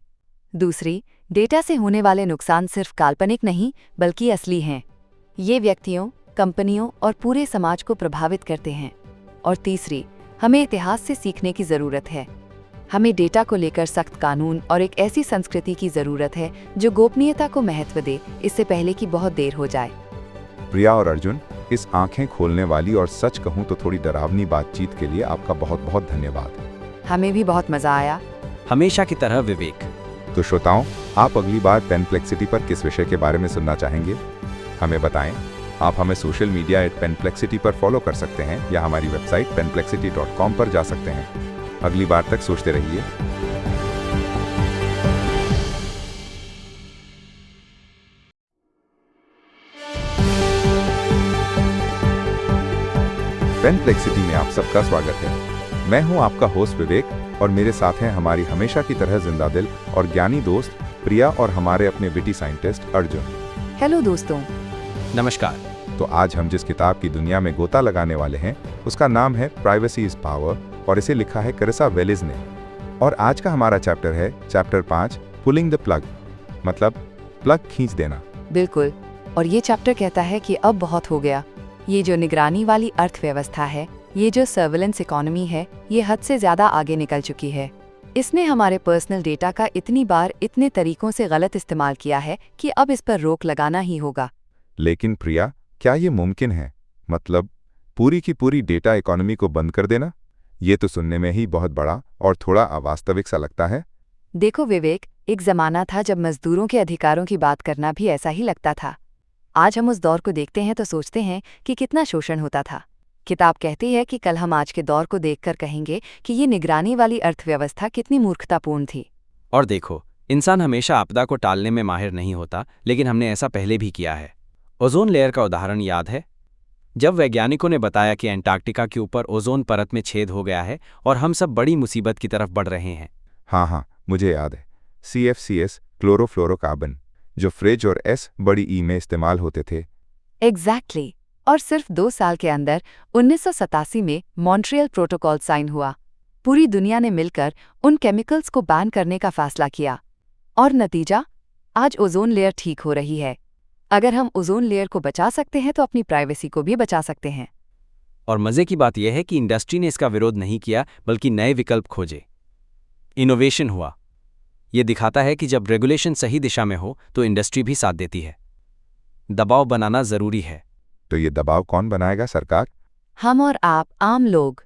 दूसरी, डेटा से होने वाले नुकसान सिर्फ काल्पनिक नहीं बल्कि असली हैं। ये व्यक्तियों, कंपनियों और पूरे समाज को प्रभावित करते हैं। और तीसरी, हमें इतिहास से सीखने की ज़रूरत है। हमें डेटा को लेकर सख्त कानून और एक ऐसी संस्कृति की ज़रूरत है जो गोपनीयता को महत्व दे, इससे पहले कि बहुत देर हो जाए। प्रिया और अर्जुन, इस आंखें खोलने वाली और सच कहूं तो थोड़ी डरावनी बातचीत के लिए आपका बहुत बहुत धन्यवाद। हमें भी बहुत मज़ा आया। हमेशा की तरह विवेक। तो श्रोताओं, आप अगली बार पेनप्लेक्सिटी पर किस विषय के बारे में सुनना चाहेंगे? हमें बताएं। आप हमें सोशल मीडिया @पेनप्लेक्सिटी पर फॉलो कर सकते हैं या हमारी वेबसाइट penplexity.com पर जा सकते हैं। अगली बार तक सोचते रहिए। पेनप्लेक्सिटी में आप सबका स्वागत है। मैं हूं आपका होस्ट विवेक और मेरे साथ हैं हमारी हमेशा की तरह जिंदा दिल और ज्ञानी दोस्त प्रिया और हमारे अपने विटी साइंटिस्ट अर्जुन। हेलो दोस्तों। नमस्कार। तो आज हम जिस किताब की दुनिया में गोता लगाने वाले हैं उसका नाम है प्राइवेसी इज पावर और इसे लिखा है करिसा वेलिज ने। और आज का हमारा चैप्टर है चैप्टर 5, पुलिंग द प्लग, मतलब प्लग खींच देना। बिल्कुल। और ये चैप्टर कहता है कि अब बहुत हो गया। ये जो निगरानी वाली अर्थव्यवस्था है, ये जो सर्विलेंस इकोनॉमी है, ये हद से ज़्यादा आगे निकल चुकी है। इसने हमारे पर्सनल डेटा का इतनी बार इतने तरीकों से गलत इस्तेमाल किया है कि अब इस पर रोक लगाना ही होगा। लेकिन प्रिया, क्या ये मुमकिन है? मतलब पूरी की पूरी डेटा इकोनॉमी को बंद कर देना? ये तो सुनने में ही बहुत बड़ा और थोड़ा अवास्तविक सा लगता है। देखो विवेक, एक ज़माना था जब मजदूरों के अधिकारों की बात करना भी ऐसा ही लगता था। आज हम उस दौर को देखते हैं तो सोचते हैं कि कितना शोषण होता था। किताब कहती है कि कल हम आज के दौर को देखकर कहेंगे कि ये निगरानी वाली अर्थव्यवस्था कितनी मूर्खतापूर्ण थी। और देखो, इंसान हमेशा आपदा को टालने में माहिर नहीं होता, लेकिन हमने ऐसा पहले भी किया है। ओजोन लेयर का उदाहरण याद है? जब वैज्ञानिकों ने बताया कि अंटार्कटिका के ऊपर ओजोन परत में छेद हो गया है और हम सब बड़ी मुसीबत की तरफ बढ़ रहे हैं। हाँ, मुझे याद है। CFCs, क्लोरोफ्लोरोकार्बन, जो फ्रिज और बड़ी ई में इस्तेमाल होते थे। एग्जैक्टली। और सिर्फ 2 साल के अंदर 1987 में मॉन्ट्रियल प्रोटोकॉल साइन हुआ। पूरी दुनिया ने मिलकर उन केमिकल्स को बैन करने का फैसला किया। और नतीजा? आज ओजोन लेयर ठीक हो रही है। अगर हम ओजोन लेयर को बचा सकते हैं तो अपनी प्राइवेसी को भी बचा सकते हैं। और मजे की बात यह है कि इंडस्ट्री ने इसका विरोध नहीं किया, बल्कि नए विकल्प खोजे। इनोवेशन हुआ। यह दिखाता है कि जब रेगुलेशन सही दिशा में हो तो इंडस्ट्री भी साथ देती है। दबाव बनाना जरूरी है। तो ये दबाव कौन बनाएगा? सरकार? हम और आप, आम लोग।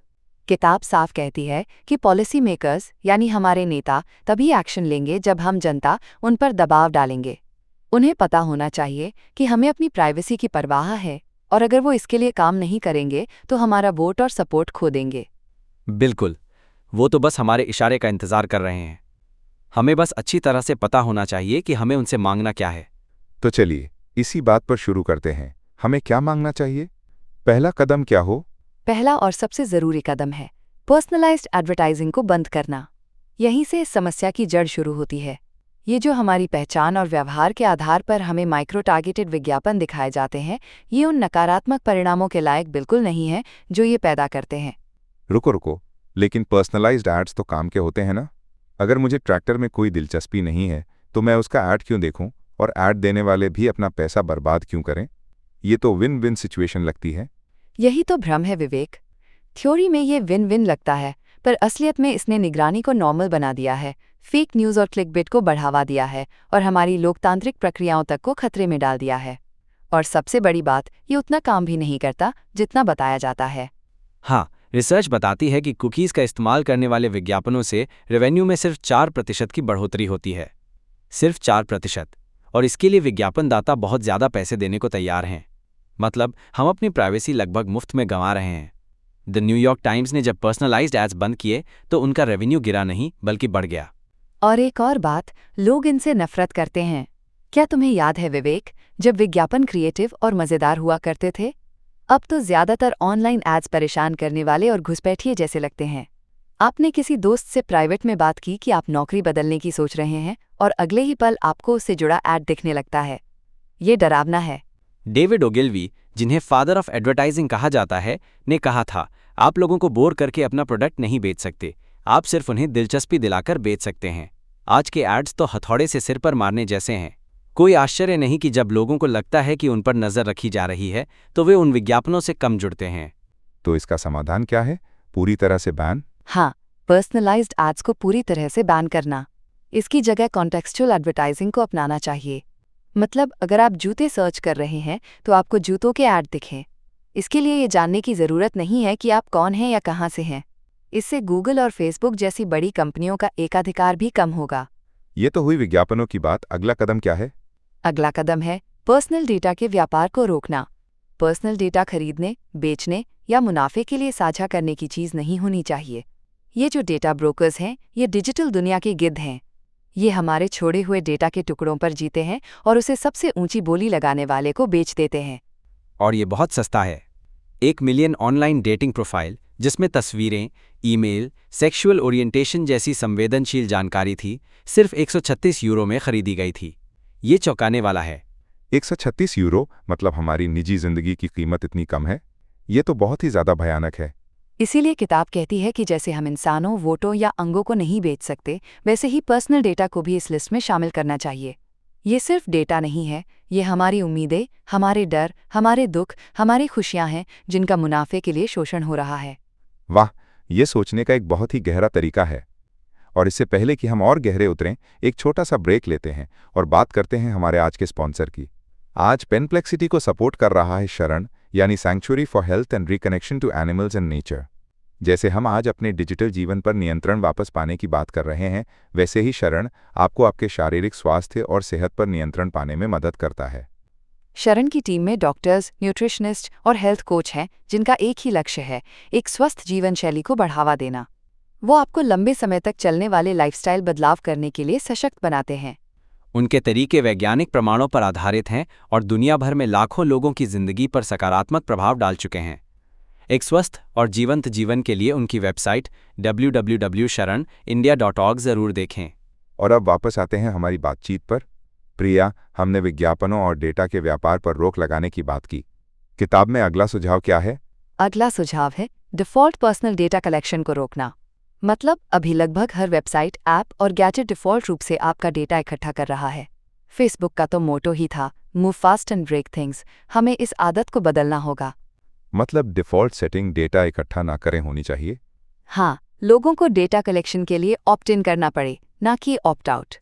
किताब साफ कहती है कि पॉलिसी मेकर्स यानी हमारे नेता तभी एक्शन लेंगे जब हम जनता उन पर दबाव डालेंगे। उन्हें पता होना चाहिए कि हमें अपनी प्राइवेसी की परवाह है, और अगर वो इसके लिए काम नहीं करेंगे तो हमारा वोट और सपोर्ट खो देंगे। बिल्कुल, वो तो बस हमारे इशारे का इंतजार कर रहे हैं। हमें बस अच्छी तरह से पता होना चाहिए कि हमें उनसे मांगना क्या है। तो चलिए इसी बात पर शुरू करते हैं। हमें क्या मांगना चाहिए? पहला कदम क्या हो? पहला और सबसे जरूरी कदम है पर्सनलाइज्ड एडवर्टाइजिंग को बंद करना। यहीं से इस समस्या की जड़ शुरू होती है। ये जो हमारी पहचान और व्यवहार के आधार पर हमें माइक्रो टारगेटेड विज्ञापन दिखाए जाते हैं, ये उन नकारात्मक परिणामों के लायक बिल्कुल नहीं है जो ये पैदा करते हैं। रुको, लेकिन पर्सनलाइज्ड एड्स तो काम के होते हैं ना? अगर मुझे ट्रैक्टर में कोई दिलचस्पी नहीं है तो मैं उसका ऐड क्यों देखूं, और ऐड देने वाले भी अपना पैसा बर्बाद क्यों करें? ये तो विन विन सिचुएशन लगती है। यही तो भ्रम है विवेक। थ्योरी में ये विन विन लगता है, पर असलियत में इसने निगरानी को नॉर्मल बना दिया है, फेक न्यूज़ और क्लिकबेट को बढ़ावा दिया है, और हमारी लोकतांत्रिक प्रक्रियाओं तक को खतरे में डाल दिया है। और सबसे बड़ी बात, ये उतना काम भी नहीं करता जितना बताया जाता है। हाँ, रिसर्च बताती है कि कुकीज़ का इस्तेमाल करने वाले विज्ञापनों से रेवेन्यू में सिर्फ 4% की बढ़ोतरी होती है। सिर्फ 4%। और इसके लिए विज्ञापनदाता बहुत ज़्यादा पैसे देने को तैयार हैं। मतलब हम अपनी प्राइवेसी लगभग मुफ्त में गंवा रहे हैं। द न्यूयॉर्क टाइम्स ने जब पर्सनलाइज्ड एड्स बंद किए तो उनका रेवेन्यू गिरा नहीं, बल्कि बढ़ गया। और एक और बात, लोग इनसे नफरत करते हैं। क्या तुम्हें याद है विवेक, जब विज्ञापन क्रिएटिव और मज़ेदार हुआ करते थे? अब तो ज़्यादातर ऑनलाइन एड्स परेशान करने वाले और घुसपैठिए जैसे लगते हैं। आपने किसी दोस्त से प्राइवेट में बात की कि आप नौकरी बदलने की सोच रहे हैं, और अगले ही पल आपको उससे जुड़ा ऐड दिखने लगता है। ये डरावना है। डेविड ओगिलवी, जिन्हें फादर ऑफ एडवर्टाइजिंग कहा जाता है, ने कहा था, आप लोगों को बोर करके अपना प्रोडक्ट नहीं बेच सकते, आप सिर्फ उन्हें दिलचस्पी दिलाकर बेच सकते हैं। आज के एड्स तो हथौड़े से सिर पर मारने जैसे हैं। कोई आश्चर्य नहीं कि जब लोगों को लगता है कि उन पर नजर रखी जा रही है तो वे उन विज्ञापनों से कम जुड़ते हैं। तो इसका समाधान क्या है? पूरी तरह से बैन? हाँ, पर्सनलाइज्ड एड्स को पूरी तरह से बैन करना। इसकी जगह कॉन्टेक्सचुअल एडवर्टाइजिंग को अपनाना चाहिए। मतलब अगर आप जूते सर्च कर रहे हैं तो आपको जूतों के ऐड दिखें। इसके लिए ये जानने की ज़रूरत नहीं है कि आप कौन हैं या कहाँ से हैं। इससे गूगल और फेसबुक जैसी बड़ी कंपनियों का एकाधिकार भी कम होगा। ये तो हुई विज्ञापनों की बात। अगला कदम क्या है? अगला कदम है पर्सनल डेटा के व्यापार को रोकना। पर्सनल डेटा खरीदने, बेचने या मुनाफे के लिए साझा करने की चीज़ नहीं होनी चाहिए। ये जो डेटा ब्रोकर्स हैं, ये डिजिटल दुनिया के गिद्ध हैं। ये हमारे छोड़े हुए डेटा के टुकड़ों पर जीते हैं और उसे सबसे ऊंची बोली लगाने वाले को बेच देते हैं। और ये बहुत सस्ता है। 1 मिलियन ऑनलाइन डेटिंग प्रोफाइल, जिसमें तस्वीरें, ईमेल, सेक्सुअल ओरिएंटेशन जैसी संवेदनशील जानकारी थी, सिर्फ 136 यूरो में खरीदी गई थी। ये चौंकाने वाला है। 136 यूरो? मतलब हमारी निजी जिंदगी की कीमत इतनी कम है? ये तो बहुत ही ज़्यादा भयानक है। इसीलिए किताब कहती है कि जैसे हम इंसानों, वोटों या अंगों को नहीं बेच सकते, वैसे ही पर्सनल डेटा को भी इस लिस्ट में शामिल करना चाहिए। ये सिर्फ डेटा नहीं है, ये हमारी उम्मीदें, हमारे डर, हमारे दुख, हमारी खुशियां हैं जिनका मुनाफे के लिए शोषण हो रहा है। वाह, ये सोचने का एक बहुत ही गहरा तरीका है। और इससे पहले कि हम और गहरे उतरें, एक छोटा सा ब्रेक लेते हैं और बात करते हैं हमारे आज के स्पॉन्सर की। आज पेनप्लेक्सिटी को सपोर्ट कर रहा है शरण, यानी sanctuary for health and reconnection to animals and nature. जैसे हम आज अपने डिजिटल जीवन पर नियंत्रण वापस पाने की बात कर रहे हैं, वैसे ही शरण आपको आपके शारीरिक स्वास्थ्य और सेहत पर नियंत्रण पाने में मदद करता है। शरण की टीम में डॉक्टर्स, न्यूट्रिशनिस्ट और हेल्थ कोच हैं जिनका एक ही लक्ष्य है, एक स्वस्थ जीवन शैली को बढ़ावा देना। वो आपको लंबे समय तक चलने वाले लाइफस्टाइल बदलाव करने के लिए सशक्त बनाते हैं। उनके तरीके वैज्ञानिक प्रमाणों पर आधारित हैं और दुनिया भर में लाखों लोगों की जिंदगी पर सकारात्मक प्रभाव डाल चुके हैं। एक स्वस्थ और जीवंत जीवन के लिए उनकी वेबसाइट www.sharanindia.org जरूर देखें। और अब वापस आते हैं हमारी बातचीत पर। प्रिया, हमने विज्ञापनों और डेटा के व्यापार पर रोक लगाने की बात की। किताब में अगला सुझाव क्या है? अगला सुझाव है डिफ़ॉल्ट पर्सनल डेटा कलेक्शन को रोकना। मतलब अभी लगभग हर वेबसाइट, ऐप और गैजेट डिफ़ॉल्ट रूप से आपका डेटा इकट्ठा कर रहा है। फेसबुक का तो मोटो ही था, move fast and break things. हमें इस आदत को बदलना होगा। मतलब डिफ़ॉल्ट सेटिंग डेटा इकट्ठा ना करें होनी चाहिए? हाँ, लोगों को डेटा कलेक्शन के लिए ऑप्ट इन करना पड़े, ना कि ऑप्ट आउट।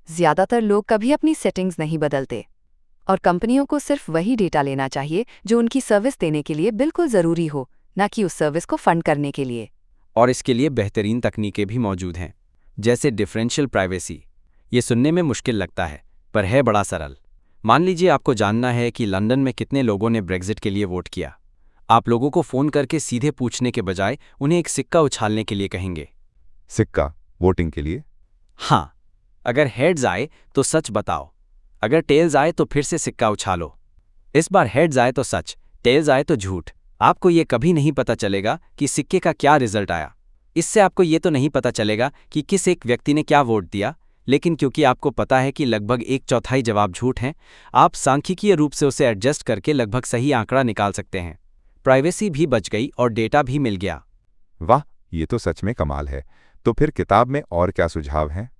ज़्यादातर लोग कभी अपनी सेटिंग्स नहीं बदलते, और कंपनियों को सिर्फ वही डेटा लेना चाहिए जो उनकी सर्विस देने के लिए बिल्कुल ज़रूरी हो, ना कि उस सर्विस को फंड करने के लिए। और इसके लिए बेहतरीन तकनीकें भी मौजूद हैं, जैसे डिफरेंशियल प्राइवेसी। ये सुनने में मुश्किल लगता है, पर है बड़ा सरल। मान लीजिए आपको जानना है कि लंदन में कितने लोगों ने ब्रेक्जिट के लिए वोट किया। आप लोगों को फ़ोन करके सीधे पूछने के बजाय उन्हें एक सिक्का उछालने के लिए कहेंगे। सिक्का वोटिंग के लिए? हाँ, अगर हेड्स आए तो सच बताओ, अगर टेल्स आए तो फिर से सिक्का उछालो। इस बार हेड्स आए तो सच, टेल्स आए तो झूठ। आपको ये कभी नहीं पता चलेगा कि सिक्के का क्या रिजल्ट आया। इससे आपको ये तो नहीं पता चलेगा कि किस एक व्यक्ति ने क्या वोट दिया, लेकिन क्योंकि आपको पता है कि लगभग 1/4 जवाब झूठ हैं, आप सांख्यिकीय रूप से उसे एडजस्ट करके लगभग सही आंकड़ा निकाल सकते हैं। प्राइवेसी भी बच गई और डेटा भी मिल गया। वाह, ये तो सच में कमाल है। तो फिर किताब में और क्या सुझाव हैं?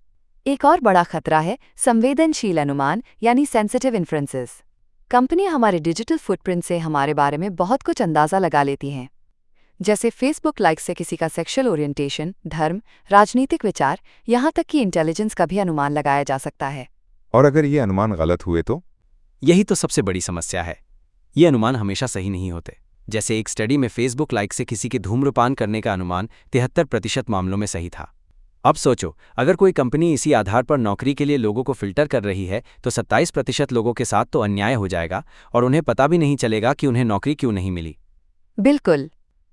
एक और बड़ा खतरा है संवेदनशील अनुमान, यानी सेंसिटिव इन्फ्रेंसेस। कंपनियां हमारे डिजिटल फुटप्रिंट से हमारे बारे में बहुत कुछ अंदाज़ा लगा लेती हैं। जैसे फेसबुक लाइक से किसी का सेक्सुअल ओरिएंटेशन, धर्म, राजनीतिक विचार, यहाँ तक कि इंटेलिजेंस का भी अनुमान लगाया जा सकता है। और अगर ये अनुमान गलत हुए तो? यही तो सबसे बड़ी समस्या है। ये अनुमान हमेशा सही नहीं होते। जैसे एक स्टडी में फेसबुक लाइक से किसी के धूम्रपान करने का अनुमान 73% मामलों में सही था। अब सोचो, अगर कोई कंपनी इसी आधार पर नौकरी के लिए लोगों को फिल्टर कर रही है तो 27% लोगों के साथ तो अन्याय हो जाएगा और उन्हें पता भी नहीं चलेगा कि उन्हें नौकरी क्यों नहीं मिली। बिल्कुल।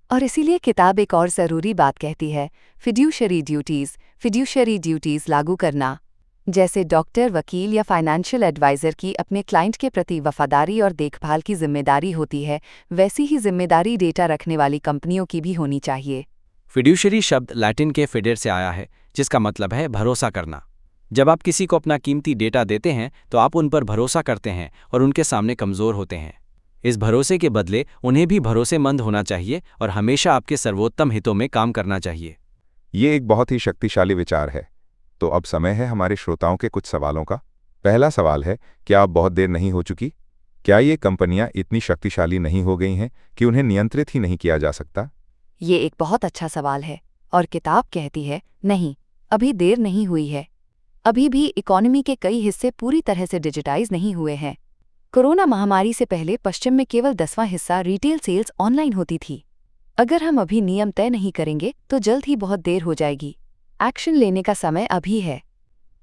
और इसीलिए किताब एक और ज़रूरी बात कहती है, फिड्यूशरी ड्यूटीज़ लागू करना। जैसे डॉक्टर, वकील या फाइनेंशियल एडवाइज़र की अपने क्लाइंट के प्रति वफादारी और देखभाल की जिम्मेदारी होती है, वैसी ही जिम्मेदारी डेटा रखने वाली कंपनियों की भी होनी चाहिए। फिड्यूशरी शब्द लैटिन के फिडेर से आया है, जिसका मतलब है भरोसा करना। जब आप किसी को अपना कीमती डेटा देते हैं तो आप उन पर भरोसा करते हैं और उनके सामने कमज़ोर होते हैं। इस भरोसे के बदले उन्हें भी भरोसेमंद होना चाहिए और हमेशा आपके सर्वोत्तम हितों में काम करना चाहिए। ये एक बहुत ही शक्तिशाली विचार है। तो अब समय है हमारे श्रोताओं के कुछ सवालों का। पहला सवाल है, क्या अब बहुत देर नहीं हो चुकी? क्या ये कंपनियां इतनी शक्तिशाली नहीं हो गई हैं कि उन्हें नियंत्रित ही नहीं किया जा सकता? ये एक बहुत अच्छा सवाल है, और किताब कहती है नहीं, अभी देर नहीं हुई है। अभी भी इकोनॉमी के कई हिस्से पूरी तरह से डिजिटाइज नहीं हुए हैं। कोरोना महामारी से पहले पश्चिम में केवल 10वां हिस्सा रिटेल सेल्स ऑनलाइन होती थी। अगर हम अभी नियम तय नहीं करेंगे तो जल्द ही बहुत देर हो जाएगी। एक्शन लेने का समय अभी है।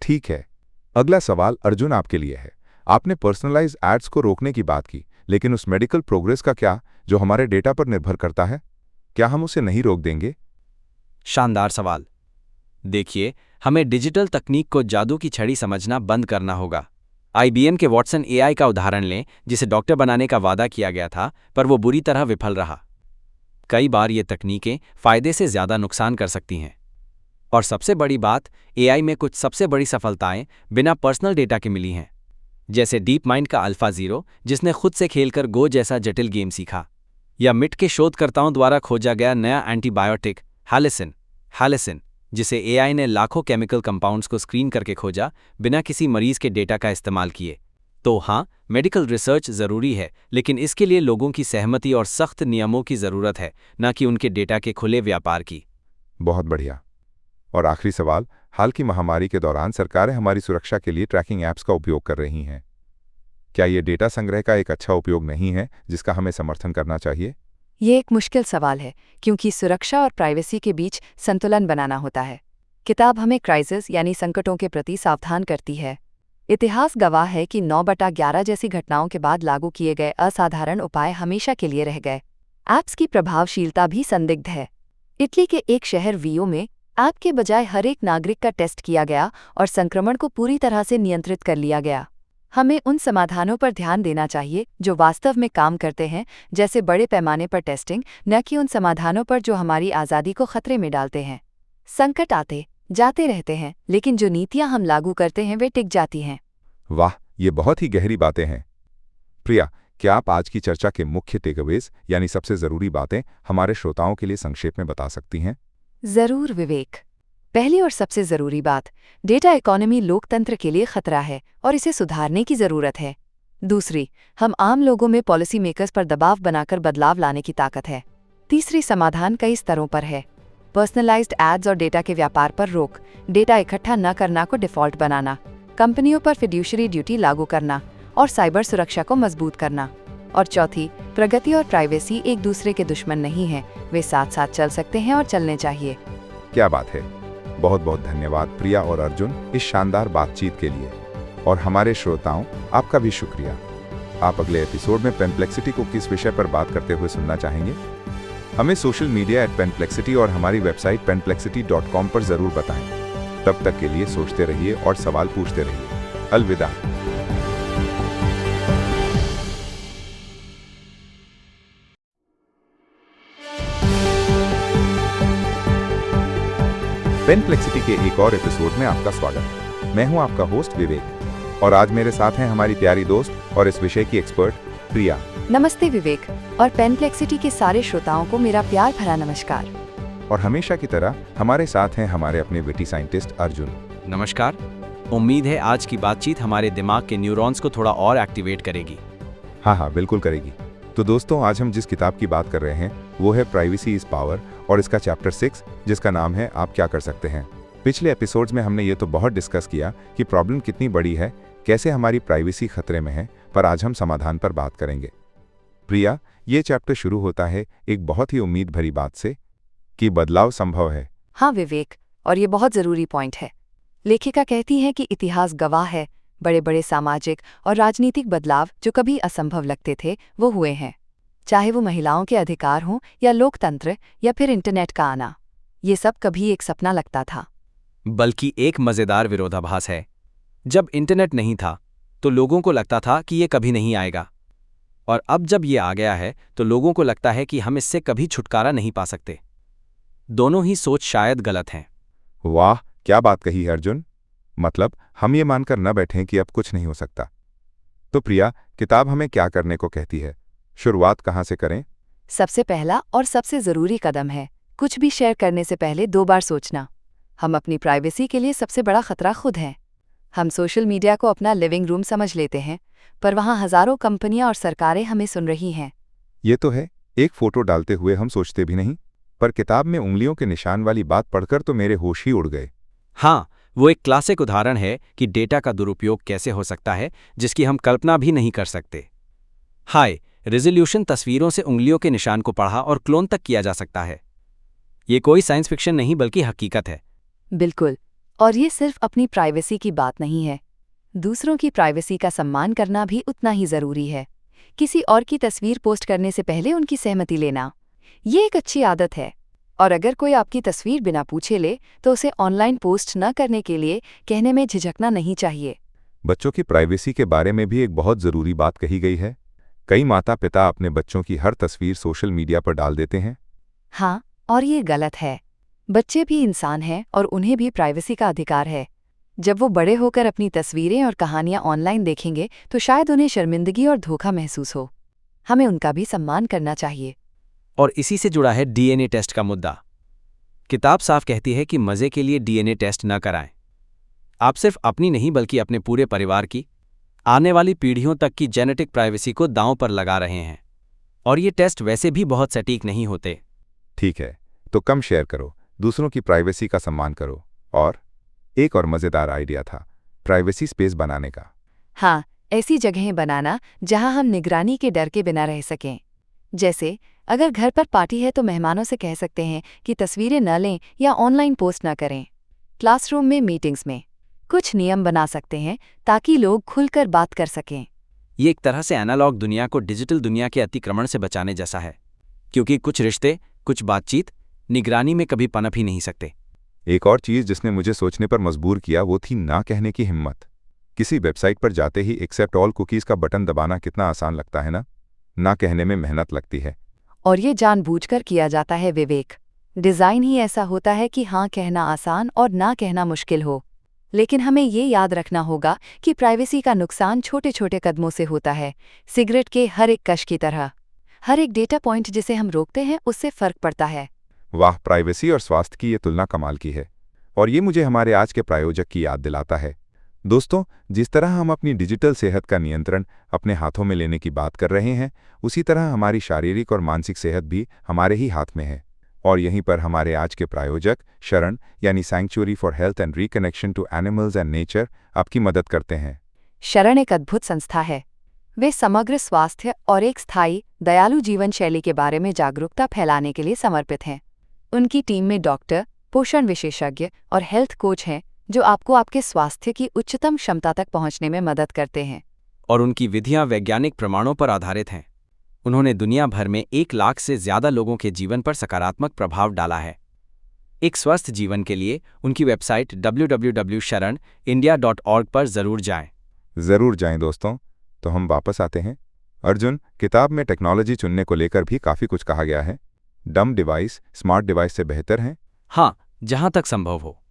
ठीक है। अगला सवाल अर्जुन आपके लिए है। आपने पर्सनलाइज एड्स को रोकने की बात की, लेकिन उस मेडिकल प्रोग्रेस का क्या जो हमारे डेटा पर निर्भर करता है? क्या हम उसे नहीं रोक देंगे? शानदार सवाल। देखिए, हमें डिजिटल तकनीक को जादू की छड़ी समझना बंद करना होगा। IBM के वॉटसन AI का उदाहरण लें, जिसे डॉक्टर बनाने का वादा किया गया था, पर वो बुरी तरह विफल रहा। कई बार ये तकनीकें फ़ायदे से ज़्यादा नुकसान कर सकती हैं। और सबसे बड़ी बात, AI में कुछ सबसे बड़ी सफलताएं बिना पर्सनल डेटा के मिली हैं। जैसे डीप माइंड का AlphaZero, जिसने खुद से खेलकर गो जैसा जटिल गेम सीखा, या मिट के शोधकर्ताओं द्वारा खोजा गया नया एंटीबायोटिक हालिसिन, जिसे AI ने लाखों केमिकल कंपाउंड्स को स्क्रीन करके खोजा बिना किसी मरीज के डेटा का इस्तेमाल किए। तो हाँ, मेडिकल रिसर्च ज़रूरी है, लेकिन इसके लिए लोगों की सहमति और सख्त नियमों की ज़रूरत है, न कि उनके डेटा के खुले व्यापार की। बहुत बढ़िया। और आखिरी सवाल, हाल की महामारी के दौरान सरकारें हमारी सुरक्षा के लिए ट्रैकिंग ऐप्स का उपयोग कर रही हैं। क्या ये डेटा संग्रह का एक अच्छा उपयोग नहीं है जिसका हमें समर्थन करना चाहिए? ये एक मुश्किल सवाल है, क्योंकि सुरक्षा और प्राइवेसी के बीच संतुलन बनाना होता है। किताब हमें क्राइसिस यानी संकटों के प्रति सावधान करती है। इतिहास गवाह है कि 9/11 जैसी घटनाओं के बाद लागू किए गए असाधारण उपाय हमेशा के लिए रह गए। ऐप्स की प्रभावशीलता भी संदिग्ध है। इटली के एक शहर वियो में ऐप के बजाय हर एक नागरिक का टेस्ट किया गया और संक्रमण को पूरी तरह से नियंत्रित कर लिया गया। हमें उन समाधानों पर ध्यान देना चाहिए जो वास्तव में काम करते हैं, जैसे बड़े पैमाने पर टेस्टिंग, न कि उन समाधानों पर जो हमारी आज़ादी को खतरे में डालते हैं। संकट आते जाते रहते हैं, लेकिन जो नीतियां हम लागू करते हैं वे टिक जाती हैं। वाह, ये बहुत ही गहरी बातें हैं। प्रिया, क्या आप आज की चर्चा के मुख्य टेकअवेज यानी सबसे ज़रूरी बातें हमारे श्रोताओं के लिए संक्षेप में बता सकती हैं? जरूर विवेक। पहली और सबसे जरूरी बात, डेटा इकोनॉमी लोकतंत्र के लिए खतरा है और इसे सुधारने की जरूरत है। दूसरी, हम आम लोगों में पॉलिसी मेकर्स पर दबाव बनाकर बदलाव लाने की ताकत है। तीसरी, समाधान कई स्तरों पर है। पर्सनलाइज्ड एड्स और डेटा के व्यापार पर रोक, डेटा इकट्ठा न करना को डिफ़ॉल्ट बनाना, कंपनियों पर फिड्यूशरी ड्यूटी लागू करना और साइबर सुरक्षा को मजबूत करना। और चौथी, प्रगति और प्राइवेसी एक दूसरे के दुश्मन नहीं हैं, वे साथ साथ चल सकते हैं और चलने चाहिए। क्या बात है। बहुत बहुत धन्यवाद प्रिया और अर्जुन इस शानदार बातचीत के लिए। और हमारे श्रोताओं, आपका भी शुक्रिया। आप अगले एपिसोड में पेनप्लेक्सिटी को किस विषय पर बात करते हुए सुनना चाहेंगे? हमें सोशल मीडिया @पेनप्लेक्सिटी और हमारी वेबसाइट penplexity.com पर ज़रूर बताएं। तब तक के लिए सोचते रहिए और सवाल पूछते रहिए। अलविदा। पेनप्लेक्सिटी के एक और एपिसोड में आपका स्वागत। मैं हूं आपका होस्ट विवेक और आज मेरे साथ हैं हमारी प्यारी दोस्त और इस विषय की एक्सपर्ट प्रिया। नमस्ते विवेक, और पेनप्लेक्सिटी के सारे श्रोताओं को मेरा प्यार भरा नमस्कार। और हमेशा की तरह हमारे साथ हैं हमारे अपने विटी साइंटिस्ट अर्जुन। नमस्कार। उम्मीद है आज की बातचीत हमारे दिमाग के न्यूरॉन्स को थोड़ा और एक्टिवेट करेगी। हाँ, बिल्कुल करेगी। तो दोस्तों, आज हम जिस किताब की बात कर रहे हैं वो है प्राइवेसी इज पावर और इसका चैप्टर 6 जिसका नाम है आप क्या कर सकते हैं। पिछले एपिसोड्स में हमने ये तो बहुत डिस्कस किया कि प्रॉब्लम कितनी बड़ी है, कैसे हमारी प्राइवेसी खतरे में है, पर आज हम समाधान पर बात करेंगे। प्रिया, ये चैप्टर शुरू होता है एक बहुत ही उम्मीद भरी बात से कि बदलाव संभव है। हाँ विवेक, और ये बहुत जरूरी पॉइंट है। लेखिका कहती है कि इतिहास गवाह है, बड़े बड़े सामाजिक और राजनीतिक बदलाव जो कभी असंभव लगते थे वो हुए हैं। चाहे वो महिलाओं के अधिकार हों या लोकतंत्र या फिर इंटरनेट का आना, ये सब कभी एक सपना लगता था। बल्कि एक मज़ेदार विरोधाभास है। जब इंटरनेट नहीं था तो लोगों को लगता था कि ये कभी नहीं आएगा, और अब जब ये आ गया है तो लोगों को लगता है कि हम इससे कभी छुटकारा नहीं पा सकते। दोनों ही सोच शायद गलत हैं। वाह, क्या बात कही है अर्जुन। मतलब हम ये मानकर न बैठें कि अब कुछ नहीं हो सकता। तो प्रिया, किताब हमें क्या करने को कहती है? शुरुआत कहाँ से करें? सबसे पहला और सबसे जरूरी कदम है कुछ भी शेयर करने से पहले 2 बार सोचना। हम अपनी प्राइवेसी के लिए सबसे बड़ा खतरा खुद हैं। हम सोशल मीडिया को अपना लिविंग रूम समझ लेते हैं, पर वहाँ हजारों कंपनियां और सरकारें हमें सुन रही हैं। ये तो है, एक फोटो डालते हुए हम सोचते भी नहीं, पर किताब में उंगलियों के निशान वाली बात पढ़कर तो मेरे होश ही उड़ गए। हाँ, वो एक क्लासिक उदाहरण है कि डेटा का दुरुपयोग कैसे हो सकता है जिसकी हम कल्पना भी नहीं कर सकते। हाई रेजोल्यूशन तस्वीरों से उंगलियों के निशान को पढ़ा और क्लोन तक किया जा सकता है। ये कोई साइंस फिक्शन नहीं बल्कि हकीकत है। बिल्कुल, और ये सिर्फ अपनी प्राइवेसी की बात नहीं है। दूसरों की प्राइवेसी का सम्मान करना भी उतना ही जरूरी है। किसी और की तस्वीर पोस्ट करने से पहले उनकी सहमति लेना, ये एक अच्छी आदत है। और अगर कोई आपकी तस्वीर बिना पूछे ले तो उसे ऑनलाइन पोस्ट न करने के लिए कहने में झिझकना नहीं चाहिए। बच्चों की प्राइवेसी के बारे में भी एक बहुत ज़रूरी बात कही गई है। कई माता पिता अपने बच्चों की हर तस्वीर सोशल मीडिया पर डाल देते हैं। हाँ, और ये गलत है। बच्चे भी इंसान हैं और उन्हें भी प्राइवेसी का अधिकार है। जब वो बड़े होकर अपनी तस्वीरें और कहानियां ऑनलाइन देखेंगे तो शायद उन्हें शर्मिंदगी और धोखा महसूस हो। हमें उनका भी सम्मान करना चाहिए। और इसी से जुड़ा है डीएनए टेस्ट का मुद्दा। किताब साफ कहती है कि मजे के लिए डीएनए टेस्ट न कराएं। आप सिर्फ अपनी नहीं बल्कि अपने पूरे परिवार की, आने वाली पीढ़ियों तक की जेनेटिक प्राइवेसी को दांव पर लगा रहे हैं। और ये टेस्ट वैसे भी बहुत सटीक नहीं होते। ठीक है, तो कम शेयर करो, दूसरों की प्राइवेसी का सम्मान करो। और एक और मज़ेदार आइडिया था प्राइवेसी स्पेस बनाने का। हाँ, ऐसी जगहें बनाना जहां हम निगरानी के डर के बिना रह सकें। जैसे अगर घर पर पार्टी है तो मेहमानों से कह सकते हैं कि तस्वीरें न लें या ऑनलाइन पोस्ट न करें। क्लासरूम में, मीटिंग्स में, कुछ नियम बना सकते हैं ताकि लोग खुलकर बात कर सकें। ये एक तरह से एनालॉग दुनिया को डिजिटल दुनिया के अतिक्रमण से बचाने जैसा है, क्योंकि कुछ रिश्ते, कुछ बातचीत निगरानी में कभी पनप ही नहीं सकते। एक और चीज़ जिसने मुझे सोचने पर मजबूर किया वो थी ना कहने की हिम्मत। किसी वेबसाइट पर जाते ही एक्सेप्ट ऑल कुकीज़ का बटन दबाना कितना आसान लगता है ना कहने में मेहनत लगती है। और ये जानबूझकर किया जाता है विवेक। डिज़ाइन ही ऐसा होता है कि हाँ कहना आसान और ना कहना मुश्किल हो। लेकिन हमें ये याद रखना होगा कि प्राइवेसी का नुकसान छोटे छोटे कदमों से होता है, सिगरेट के हर एक कश की तरह। हर एक डेटा पॉइंट जिसे हम रोकते हैं उससे फर्क पड़ता है। वाह, प्राइवेसी और स्वास्थ्य की ये तुलना कमाल की है। और ये मुझे हमारे आज के प्रायोजक की याद दिलाता है। दोस्तों, जिस तरह हम अपनी डिजिटल सेहत का नियंत्रण अपने हाथों में लेने की बात कर रहे हैं, उसी तरह हमारी शारीरिक और मानसिक सेहत भी हमारे ही हाथ में है। और यहीं पर हमारे आज के प्रायोजक शरण यानी sanctuary for health and reconnection to animals and nature आपकी मदद करते हैं। शरण एक अद्भुत संस्था है। वे समग्र स्वास्थ्य और एक स्थायी, दयालु जीवन शैली के बारे में जागरूकता फैलाने के लिए समर्पित हैं। उनकी टीम में डॉक्टर, पोषण विशेषज्ञ और हेल्थ कोच हैं जो आपको आपके स्वास्थ्य की उच्चतम क्षमता तक पहुंचने में मदद करते हैं। और उनकी विधियां वैज्ञानिक प्रमाणों पर आधारित हैं। उन्होंने दुनिया भर में 1 लाख से ज्यादा लोगों के जीवन पर सकारात्मक प्रभाव डाला है। एक स्वस्थ जीवन के लिए उनकी वेबसाइट www.sharan.india.org पर जरूर जाएं। ज़रूर जाएं दोस्तों। तो हम वापस आते हैं। अर्जुन, किताब में टेक्नोलॉजी चुनने को लेकर भी काफ़ी कुछ कहा गया है। डम डिवाइस स्मार्ट डिवाइस से बेहतर हैं? हाँ, जहां तक संभव हो।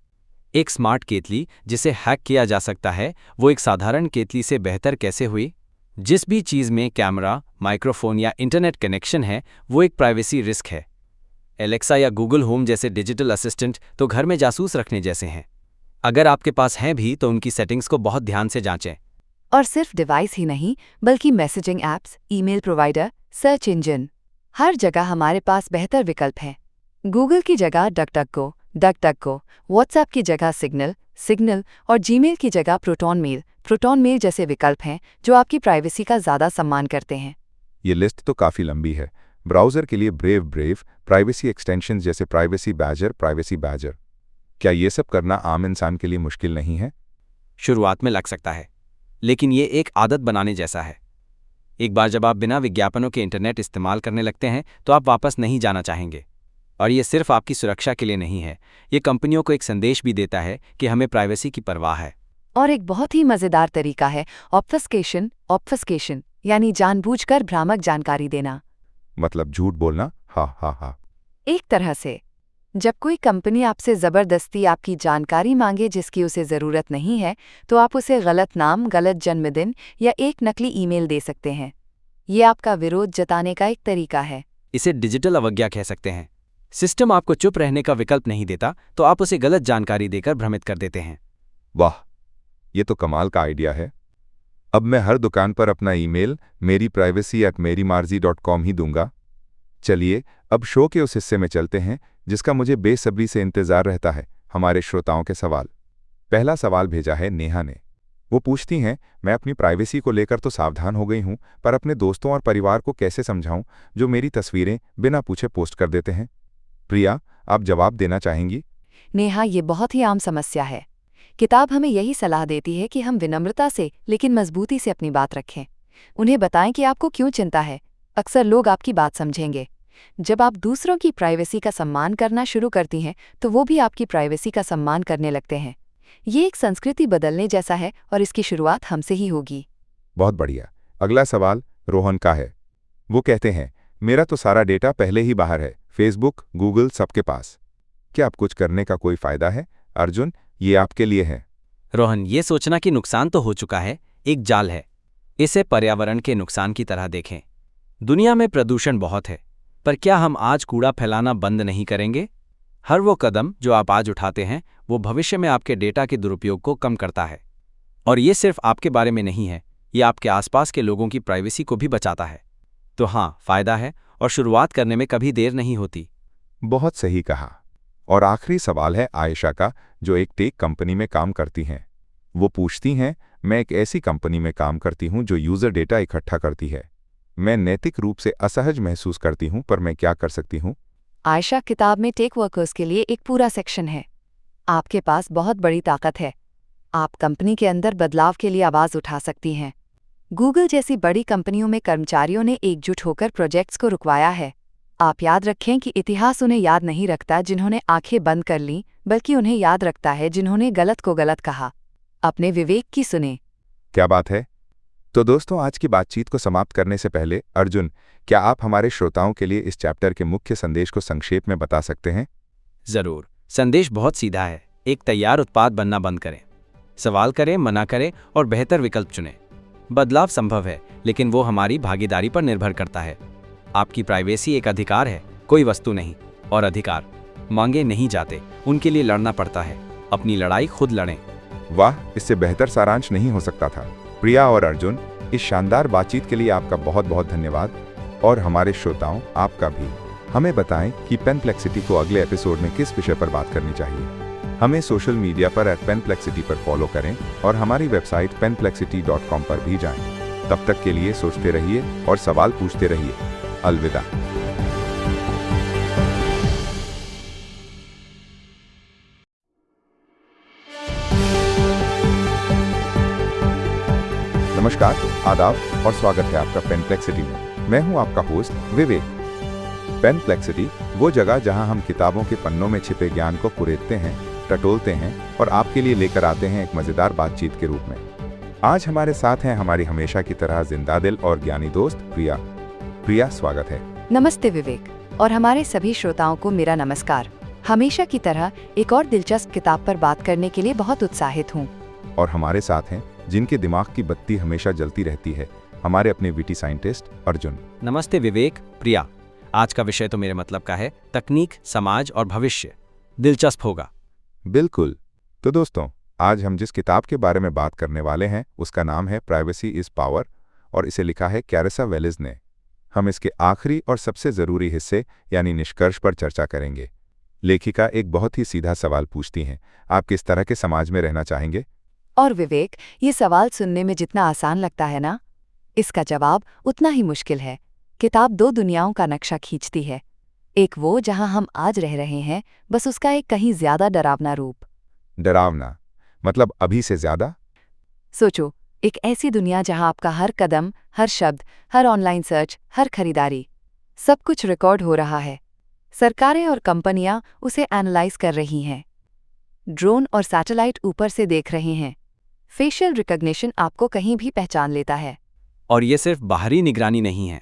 एक स्मार्ट केतली जिसे हैक किया जा सकता है, वो एक साधारण केतली से बेहतर कैसे हुई? जिस भी चीज़ में कैमरा, माइक्रोफोन या इंटरनेट कनेक्शन है, वो एक प्राइवेसी रिस्क है। एलेक्सा या गूगल होम जैसे डिजिटल असिस्टेंट तो घर में जासूस रखने जैसे हैं। अगर आपके पास हैं भी तो उनकी सेटिंग्स को बहुत ध्यान से जांचें। और सिर्फ डिवाइस ही नहीं, बल्कि messaging apps, email provider, search engine, हर जगह हमारे पास बेहतर विकल्प हैं। गूगल की जगह डकडकगो, व्हाट्सएप की जगह सिग्नल और जीमेल की जगह प्रोटॉन मेल जैसे विकल्प हैं जो आपकी प्राइवेसी का ज़्यादा सम्मान करते हैं। ये लिस्ट तो काफ़ी लंबी है। ब्राउज़र के लिए ब्रेव, प्राइवेसी एक्सटेंशंस जैसे प्राइवेसी बैजर। क्या ये सब करना आम इंसान के लिए मुश्किल नहीं है? शुरुआत में लग सकता है, लेकिन ये एक आदत बनाने जैसा है। एक बार जब आप बिना विज्ञापनों के इंटरनेट इस्तेमाल करने लगते हैं तो आप वापस नहीं जाना चाहेंगे। और ये सिर्फ आपकी सुरक्षा के लिए नहीं है, ये कंपनियों को एक संदेश भी देता है कि हमें प्राइवेसी की परवाह है। और एक बहुत ही मज़ेदार तरीका है ऑब्फस्केशन, यानी जानबूझकर भ्रामक जानकारी देना। मतलब झूठ बोलना? हा। एक तरह से जब कोई कंपनी आपसे ज़बरदस्ती आपकी जानकारी मांगे जिसकी उसे ज़रूरत नहीं है, तो आप उसे गलत नाम, गलत जन्मदिन या एक नकली ईमेल दे सकते हैं। ये आपका विरोध जताने का एक तरीका है। इसे डिजिटल अवज्ञा कह सकते हैं। सिस्टम आपको चुप रहने का विकल्प नहीं देता तो आप उसे गलत जानकारी देकर भ्रमित कर देते हैं। वाह, ये तो कमाल का आइडिया है। अब मैं हर दुकान पर अपना ईमेल meriprivacy@merimarzi.com ही दूंगा। चलिए अब शो के उस हिस्से में चलते हैं जिसका मुझे बेसब्री से इंतजार रहता है, हमारे श्रोताओं के सवाल। पहला सवाल भेजा है नेहा ने। वो पूछती हैं, मैं अपनी प्राइवेसी को लेकर तो सावधान हो गई हूं, पर अपने दोस्तों और परिवार को कैसे समझाऊं जो मेरी तस्वीरें बिना पूछे पोस्ट कर देते हैं? प्रिया, आप जवाब देना चाहेंगी? नेहा, ये बहुत ही आम समस्या है। किताब हमें यही सलाह देती है कि हम विनम्रता से लेकिन मजबूती से अपनी बात रखें। उन्हें बताएं कि आपको क्यों चिंता है। अक्सर लोग आपकी बात समझेंगे। जब आप दूसरों की प्राइवेसी का सम्मान करना शुरू करती हैं तो वो भी आपकी प्राइवेसी का सम्मान करने लगते हैं। ये एक संस्कृति बदलने जैसा है और इसकी शुरुआत हमसे ही होगी। बहुत बढ़िया। अगला सवाल रोहन का है। वो कहते हैं, मेरा तो सारा डेटा पहले ही बाहर है, फेसबुक, गूगल, सबके पास। क्या अब कुछ करने का कोई फायदा है? अर्जुन, ये आपके लिए है। रोहन, ये सोचना कि नुकसान तो हो चुका है एक जाल है। इसे पर्यावरण के नुकसान की तरह देखें। दुनिया में प्रदूषण बहुत है, पर क्या हम आज कूड़ा फैलाना बंद नहीं करेंगे? हर वो कदम जो आप आज उठाते हैं वो भविष्य में आपके डेटा के दुरुपयोग को कम करता है। और ये सिर्फ आपके बारे में नहीं है, ये आपके आसपास के लोगों की प्राइवेसी को भी बचाता है। तो हाँ, फायदा है और शुरुआत करने में कभी देर नहीं होती। बहुत सही कहा। और आखिरी सवाल है आयशा का, जो एक टेक कंपनी में काम करती हैं। वो पूछती हैं, मैं एक ऐसी कंपनी में काम करती हूं जो यूज़र डेटा इकट्ठा करती है। मैं नैतिक रूप से असहज महसूस करती हूं, पर मैं क्या कर सकती हूं? आयशा, किताब में टेक वर्कर्स के लिए एक पूरा सेक्शन है। आपके पास बहुत बड़ी ताकत है। आप कंपनी के अंदर बदलाव के लिए आवाज उठा सकती हैं। गूगल जैसी बड़ी कंपनियों में कर्मचारियों ने एकजुट होकर प्रोजेक्ट्स को रुकवाया है। आप याद रखें कि इतिहास उन्हें याद नहीं रखता जिन्होंने आंखें बंद कर लीं, बल्कि उन्हें याद रखता है जिन्होंने गलत को गलत कहा। अपने विवेक की सुने। क्या बात है। तो दोस्तों, आज की बातचीत को समाप्त करने से पहले अर्जुन, क्या आप हमारे श्रोताओं के लिए इस चैप्टर के मुख्य संदेश को संक्षेप में बता सकते हैं? जरूर। संदेश बहुत सीधा है। एक तैयार उत्पाद बनना बंद करें। सवाल करें, मना करें और बेहतर विकल्प चुनें। बदलाव संभव है, लेकिन वो हमारी भागीदारी पर निर्भर करता है। आपकी प्राइवेसी एक अधिकार है, कोई वस्तु नहीं। और अधिकार मांगे नहीं जाते, उनके लिए लड़ना पड़ता है। अपनी लड़ाई खुद लड़ें। वाह, इससे बेहतर सारांश नहीं हो सकता था। प्रिया और अर्जुन, इस शानदार बातचीत के लिए आपका बहुत बहुत धन्यवाद। और हमारे श्रोताओं, आपका भी। हमें बताएं कि पेनप्लेक्सिटी को अगले एपिसोड में किस विषय पर बात करनी चाहिए। हमें सोशल मीडिया पर @penplexity पर फॉलो करें और हमारी वेबसाइट penplexity.com पर भी जाएं। तब तक के लिए सोचते रहिए और सवाल पूछते रहिए। अलविदा। नमस्कार, आदाब और स्वागत है आपका पेनप्लेक्सिटी में। मैं हूं आपका होस्ट विवेक। पेनप्लेक्सिटी वो जगह जहां हम किताबों के पन्नों में छिपे ज्ञान को कुरेदते हैं, टटोलते हैं और आपके लिए लेकर आते हैं एक मजेदार बातचीत के रूप में। आज हमारे साथ हैं हमारी हमेशा की तरह जिंदा दिल और ज्ञानी दोस्त प्रिया। प्रिया, स्वागत है। नमस्ते विवेक, और हमारे सभी श्रोताओं को मेरा नमस्कार। हमेशा की तरह एक और दिलचस्प किताब पर बात करने के लिए बहुत उत्साहित हूँ। और हमारे साथ हैं जिनके दिमाग की बत्ती हमेशा जलती रहती है, हमारे अपने विटी साइंटिस्ट अर्जुन। नमस्ते विवेक, प्रिया। आज का विषय तो मेरे मतलब का है, तकनीक, समाज और भविष्य। दिलचस्प होगा। बिल्कुल। तो दोस्तों, आज हम जिस किताब के बारे में बात करने वाले हैं उसका नाम है प्राइवेसी इज पावर, और इसे लिखा है कैरिसा वेलिस ने। हम इसके आखिरी और सबसे जरूरी हिस्से यानी निष्कर्ष पर चर्चा करेंगे। लेखिका एक बहुत ही सीधा सवाल पूछती हैं, आप किस तरह के समाज में रहना चाहेंगे? और विवेक, ये सवाल सुनने में जितना आसान लगता है ना, इसका जवाब उतना ही मुश्किल है। किताब दो दुनियाओं का नक्शा खींचती है। एक वो जहां हम आज रह रहे हैं, बस उसका एक कहीं ज्यादा डरावना रूप। डरावना मतलब अभी से ज्यादा? सोचो, एक ऐसी दुनिया जहां आपका हर कदम, हर शब्द, हर ऑनलाइन सर्च, हर खरीदारी, सब कुछ रिकॉर्ड हो रहा है। सरकारें और कंपनियां उसे एनालाइज कर रही हैं। ड्रोन और सैटेलाइट ऊपर से देख रहे हैं। फेशियल रिकॉग्निशन आपको कहीं भी पहचान लेता है। और ये सिर्फ बाहरी निगरानी नहीं है।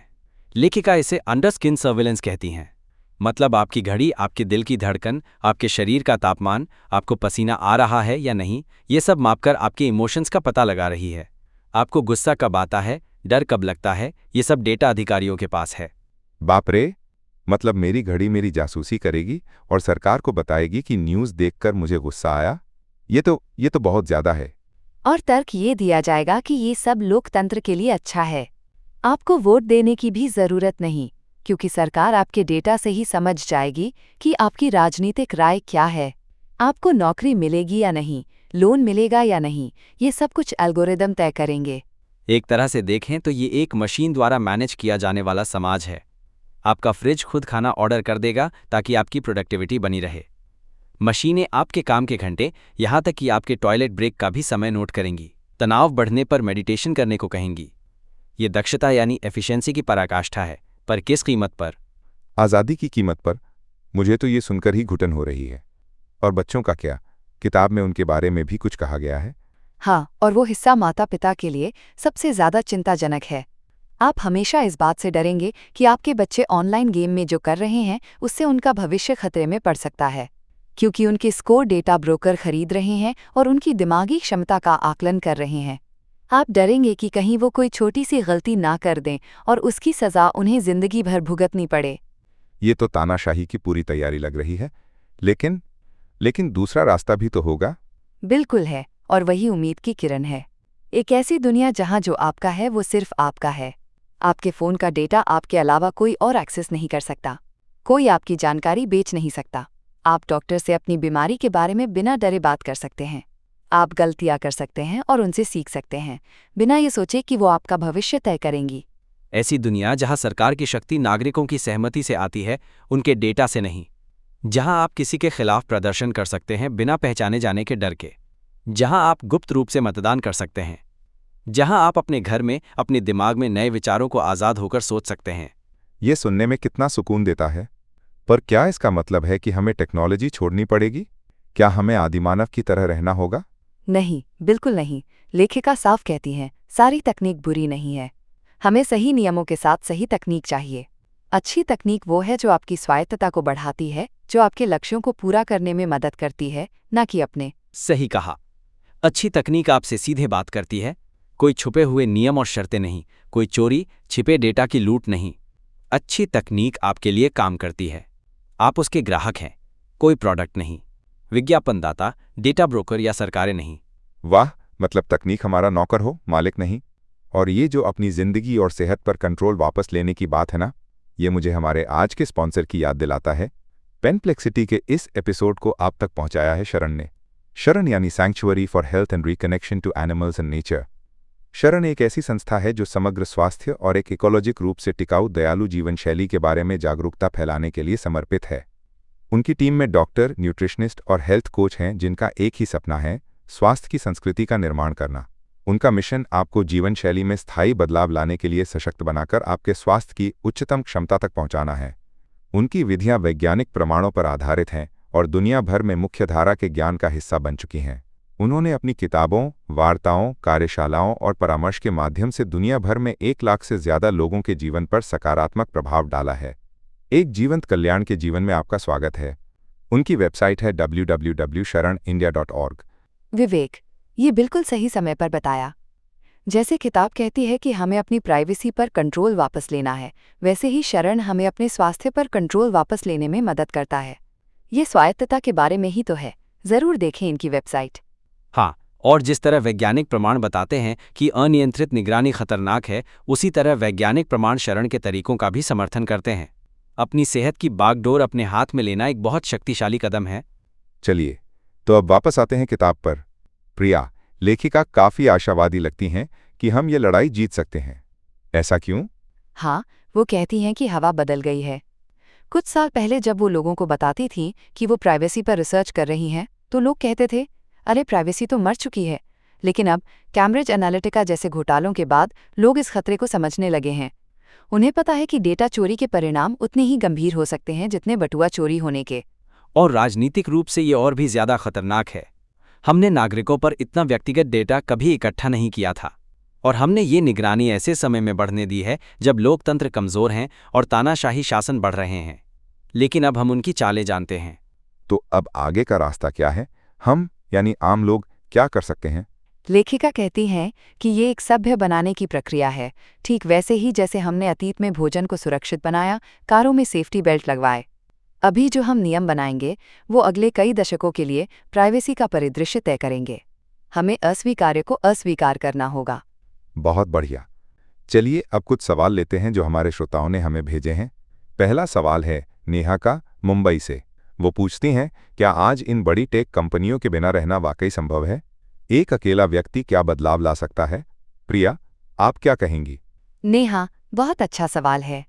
लेखिका इसे अंडर स्किन सर्विलेंस कहती हैं। मतलब आपकी घड़ी, आपके दिल की धड़कन, आपके शरीर का तापमान, आपको पसीना आ रहा है या नहीं, ये सब मापकर आपके इमोशंस का पता लगा रही है। आपको गुस्सा कब आता है, डर कब लगता है, ये सब डेटा अधिकारियों के पास है। बाप रे! मतलब मेरी घड़ी मेरी जासूसी करेगी और सरकार को बताएगी कि न्यूज़ देखकर मुझे गुस्सा आया? ये तो बहुत ज्यादा है। और तर्क ये दिया जाएगा कि ये सब लोकतंत्र के लिए अच्छा है। आपको वोट देने की भी जरूरत नहीं, क्योंकि सरकार आपके डेटा से ही समझ जाएगी कि आपकी राजनीतिक राय क्या है। आपको नौकरी मिलेगी या नहीं, लोन मिलेगा या नहीं, ये सब कुछ एल्गोरिदम तय करेंगे। एक तरह से देखें तो ये एक मशीन द्वारा मैनेज किया जाने वाला समाज है। आपका फ्रिज खुद खाना ऑर्डर कर देगा ताकि आपकी प्रोडक्टिविटी बनी रहे। मशीनें आपके काम के घंटे, यहाँ तक कि आपके टॉयलेट ब्रेक का भी समय नोट करेंगी। तनाव बढ़ने पर मेडिटेशन करने को कहेंगी। ये दक्षता यानी एफिशिएंसी की पराकाष्ठा है, पर किस कीमत पर? आज़ादी की कीमत पर। मुझे तो ये सुनकर ही घुटन हो रही है। और बच्चों का क्या? किताब में उनके बारे में भी कुछ कहा गया है। हाँ, और वो हिस्सा माता पिता के लिए सबसे ज्यादा चिंताजनक है। आप हमेशा इस बात से डरेंगे कि आपके बच्चे ऑनलाइन गेम में जो कर रहे हैं उससे उनका भविष्य खतरे में पड़ सकता है, क्योंकि उनके स्कोर डेटा ब्रोकर खरीद रहे हैं और उनकी दिमागी क्षमता का आकलन कर रहे हैं। आप डरेंगे कि कहीं वो कोई छोटी सी गलती ना कर दें और उसकी सज़ा उन्हें जिंदगी भर भुगतनी पड़े। ये तो तानाशाही की पूरी तैयारी लग रही है। लेकिन दूसरा रास्ता भी तो होगा। बिल्कुल है, और वही उम्मीद की किरण है। एक ऐसी दुनिया जहां जो आपका है वो सिर्फ आपका है। आपके फ़ोन का डेटा आपके अलावा कोई और एक्सेस नहीं कर सकता। कोई आपकी जानकारी बेच नहीं सकता। आप डॉक्टर से अपनी बीमारी के बारे में बिना डरे बात कर सकते हैं। आप गलतियां कर सकते हैं और उनसे सीख सकते हैं, बिना ये सोचे कि वो आपका भविष्य तय करेंगी। ऐसी दुनिया जहां सरकार की शक्ति नागरिकों की सहमति से आती है, उनके डेटा से नहीं। जहां आप किसी के खिलाफ प्रदर्शन कर सकते हैं बिना पहचाने जाने के डर के। जहां आप गुप्त रूप से मतदान कर सकते हैं, जहां आप अपने घर में अपने दिमाग में नए विचारों को आज़ाद होकर सोच सकते हैं। ये सुनने में कितना सुकून देता है। पर क्या इसका मतलब है कि हमें टेक्नोलॉजी छोड़नी पड़ेगी? क्या हमें आदिमानव की तरह रहना होगा? नहीं, बिल्कुल नहीं। लेखिका साफ कहती हैं, सारी तकनीक बुरी नहीं है। हमें सही नियमों के साथ सही तकनीक चाहिए। अच्छी तकनीक वो है जो आपकी स्वायत्तता को बढ़ाती है, जो आपके लक्ष्यों को पूरा करने में मदद करती है, न कि अपने। सही कहा। अच्छी तकनीक आपसे सीधे बात करती है, कोई छुपे हुए नियम और शर्तें नहीं, कोई चोरी छिपे डेटा की लूट नहीं। अच्छी तकनीक आपके लिए काम करती है, आप उसके ग्राहक हैं, कोई प्रोडक्ट नहीं, विज्ञापनदाता, डेटा ब्रोकर या सरकारें नहीं। वाह, मतलब तकनीक हमारा नौकर हो, मालिक नहीं। और ये जो अपनी जिंदगी और सेहत पर कंट्रोल वापस लेने की बात है ना, ये मुझे हमारे आज के स्पॉन्सर की याद दिलाता है। पेनप्लेक्सिटी के इस एपिसोड को आप तक पहुंचाया है शरण ने। शरण यानी sanctuary for health and reconnection to animals and nature. Sharan एक ऐसी संस्था है जो समग्र स्वास्थ्य और एक इकोलॉजिक रूप से टिकाऊ दयालु जीवन शैली के बारे में जागरूकता फैलाने के लिए समर्पित है। उनकी टीम में डॉक्टर, न्यूट्रिशनिस्ट और हेल्थ कोच हैं जिनका एक ही सपना है, स्वास्थ्य की संस्कृति का निर्माण करना। उनका मिशन आपको जीवन शैली में स्थायी बदलाव लाने के लिए सशक्त बनाकर आपके स्वास्थ्य की उच्चतम क्षमता तक पहुंचाना है। उनकी विधियां वैज्ञानिक प्रमाणों पर आधारित हैं और दुनिया भर में मुख्यधारा के ज्ञान का हिस्सा बन चुकी हैं। उन्होंने अपनी किताबों, वार्ताओं, कार्यशालाओं और परामर्श के माध्यम से दुनिया भर में 1 लाख से ज्यादा लोगों के जीवन पर सकारात्मक प्रभाव डाला है। एक जीवंत कल्याण के जीवन में आपका स्वागत है। उनकी वेबसाइट है www.sharanindia.org। विवेक, ये बिल्कुल सही समय पर बताया। जैसे किताब कहती है कि हमें अपनी प्राइवेसी पर कंट्रोल वापस लेना है, वैसे ही शरण हमें अपने स्वास्थ्य पर कंट्रोल वापस लेने में मदद करता है। ये स्वायत्तता के बारे में ही तो है। जरूर देखें इनकी वेबसाइट। हाँ, और जिस तरह वैज्ञानिक प्रमाण बताते हैं कि अनियंत्रित निगरानी खतरनाक है, उसी तरह वैज्ञानिक प्रमाण शरण के तरीकों का भी समर्थन करते हैं। अपनी सेहत की बागडोर अपने हाथ में लेना एक बहुत शक्तिशाली कदम है। चलिए, तो अब वापस आते हैं किताब पर। प्रिया, लेखिका काफी आशावादी लगती हैं कि हम ये लड़ाई जीत सकते हैं। ऐसा क्यों? हाँ, वो कहती हैं कि हवा बदल गई है। कुछ साल पहले जब वो लोगों को बताती थीं कि वो प्राइवेसी पर रिसर्च कर रही हैं, तो लोग कहते थे, अरे प्राइवेसी तो मर चुकी है। लेकिन अब कैम्ब्रिज एनालिटिका जैसे घोटालों के बाद लोग इस खतरे को समझने लगे हैं। उन्हें पता है कि डेटा चोरी के परिणाम उतने ही गंभीर हो सकते हैं जितने बटुआ चोरी होने के। और राजनीतिक रूप से ये और भी ज्यादा खतरनाक है। हमने नागरिकों पर इतना व्यक्तिगत डेटा कभी इकट्ठा नहीं किया था, और हमने ये निगरानी ऐसे समय में बढ़ने दी है जब लोकतंत्र कमजोर हैं और तानाशाही शासन बढ़ रहे हैं। लेकिन अब हम उनकी चालें जानते हैं। तो अब आगे का रास्ता क्या है? हम यानी आम लोग क्या कर सकते हैं? लेखिका कहती हैं कि ये एक सभ्य बनाने की प्रक्रिया है, ठीक वैसे ही जैसे हमने अतीत में भोजन को सुरक्षित बनाया, कारों में सेफ्टी बेल्ट लगवाए। अभी जो हम नियम बनाएंगे वो अगले कई दशकों के लिए प्राइवेसी का परिदृश्य तय करेंगे। हमें अस्वीकार्य को अस्वीकार करना होगा। बहुत बढ़िया। चलिए अब कुछ सवाल लेते हैं जो हमारे श्रोताओं ने हमें भेजे हैं। पहला सवाल है नेहा का, मुंबई से। वो पूछती हैं, क्या आज इन बड़ी टेक कंपनियों के बिना रहना वाकई संभव है? एक अकेला व्यक्ति क्या बदलाव ला सकता है? प्रिया, आप क्या कहेंगी? नेहा, बहुत अच्छा सवाल है।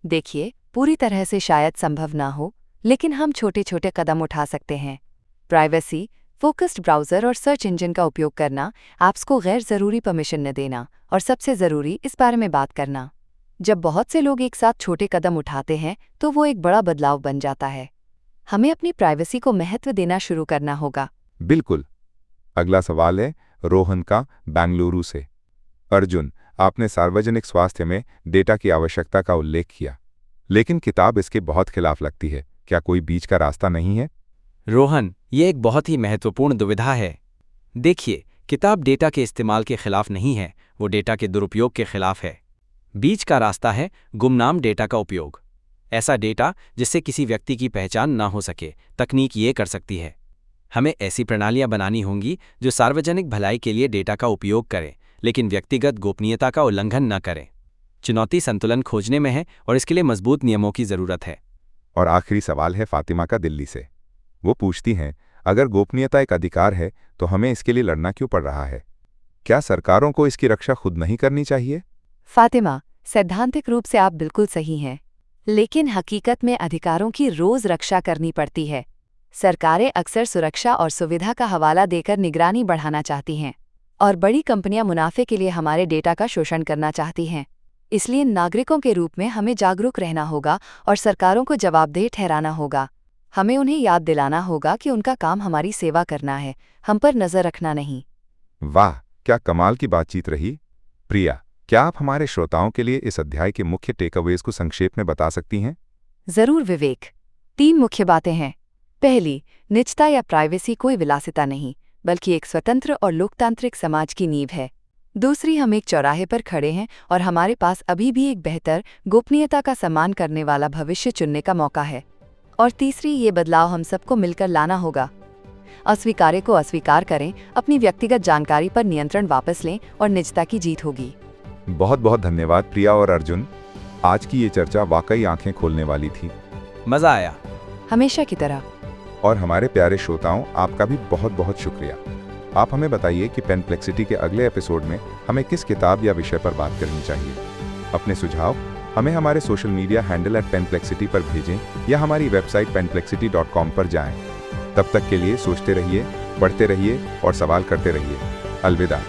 देखिए, पूरी तरह से शायद संभव ना हो, लेकिन हम छोटे छोटे कदम उठा सकते हैं। प्राइवेसी, फोकस्ड ब्राउज़र और सर्च इंजन का उपयोग करना, ऐप्स को गैर ज़रूरी परमिशन न देना, और सबसे ज़रूरी इस बारे में बात करना। जब बहुत से लोग एक साथ छोटे कदम उठाते हैं तो वो एक बड़ा बदलाव बन जाता है। हमें अपनी प्राइवेसी को महत्व देना शुरू करना होगा। बिल्कुल। अगला सवाल है रोहन का, बेंगलुरु से। अर्जुन, आपने सार्वजनिक स्वास्थ्य में डेटा की आवश्यकता का उल्लेख किया, लेकिन किताब इसके बहुत खिलाफ लगती है। क्या कोई बीच का रास्ता नहीं है? रोहन, ये एक बहुत ही महत्वपूर्ण दुविधा है। देखिए, किताब डेटा के इस्तेमाल के खिलाफ नहीं है, वो डेटा के दुरुपयोग के खिलाफ है। बीच का रास्ता है गुमनाम डेटा का उपयोग। ऐसा डेटा जिससे किसी व्यक्ति की पहचान ना हो सके, तकनीक ये कर सकती है। हमें ऐसी प्रणालियां बनानी होंगी जो सार्वजनिक भलाई के लिए डेटा का उपयोग करें, लेकिन व्यक्तिगत गोपनीयता का उल्लंघन न करें। चुनौती संतुलन खोजने में है और इसके लिए मजबूत नियमों की जरूरत है। और आखिरी सवाल है फातिमा का, दिल्ली से। वो पूछती हैं, अगर गोपनीयता एक अधिकार है तो हमें इसके लिए लड़ना क्यों पड़ रहा है? क्या सरकारों को इसकी रक्षा खुद नहीं करनी चाहिए? फातिमा, सैद्धांतिक रूप से आप बिल्कुल सही हैं, लेकिन हकीकत में अधिकारों की रोज रक्षा करनी पड़ती है। सरकारें अक्सर सुरक्षा और सुविधा का हवाला देकर निगरानी बढ़ाना चाहती हैं, और बड़ी कंपनियां मुनाफे के लिए हमारे डेटा का शोषण करना चाहती हैं। इसलिए नागरिकों के रूप में हमें जागरूक रहना होगा और सरकारों को जवाबदेह ठहराना होगा। हमें उन्हें याद दिलाना होगा कि उनका काम हमारी सेवा करना है, हम पर नजर रखना नहीं। वाह, क्या कमाल की बातचीत रही। प्रिया, क्या आप हमारे श्रोताओं के लिए इस अध्याय के मुख्य टेकअवेज को संक्षेप में बता सकती हैं? जरूर विवेक। 3 मुख्य बातें हैं। पहली, निजता या प्राइवेसी कोई विलासिता नहीं, बल्कि एक स्वतंत्र और लोकतांत्रिक समाज की नींव है। दूसरी, हम एक चौराहे पर खड़े हैं और हमारे पास अभी भी एक बेहतर, गोपनीयता का सम्मान करने वाला भविष्य चुनने का मौका है। और तीसरी, ये बदलाव हम सबको मिलकर लाना होगा। अस्वीकार्य को अस्वीकार करें, अपनी व्यक्तिगत जानकारी पर नियंत्रण वापस लें और निजता की जीत होगी। बहुत बहुत धन्यवाद प्रिया और अर्जुन। आज की ये चर्चा वाकई आंखें खोलने वाली थी। मज़ा आया। हमेशा की तरह। और हमारे प्यारे श्रोताओं, आपका भी बहुत बहुत शुक्रिया। आप हमें बताइए कि पेनप्लेक्सिटी के अगले एपिसोड में हमें किस किताब या विषय पर बात करनी चाहिए। अपने सुझाव हमें हमारे सोशल मीडिया हैंडल @penplexity पर भेजें या हमारी वेबसाइट penplexity.com पर जाएं। तब तक के लिए सोचते रहिए, पढ़ते रहिए और सवाल करते रहिए। अलविदा।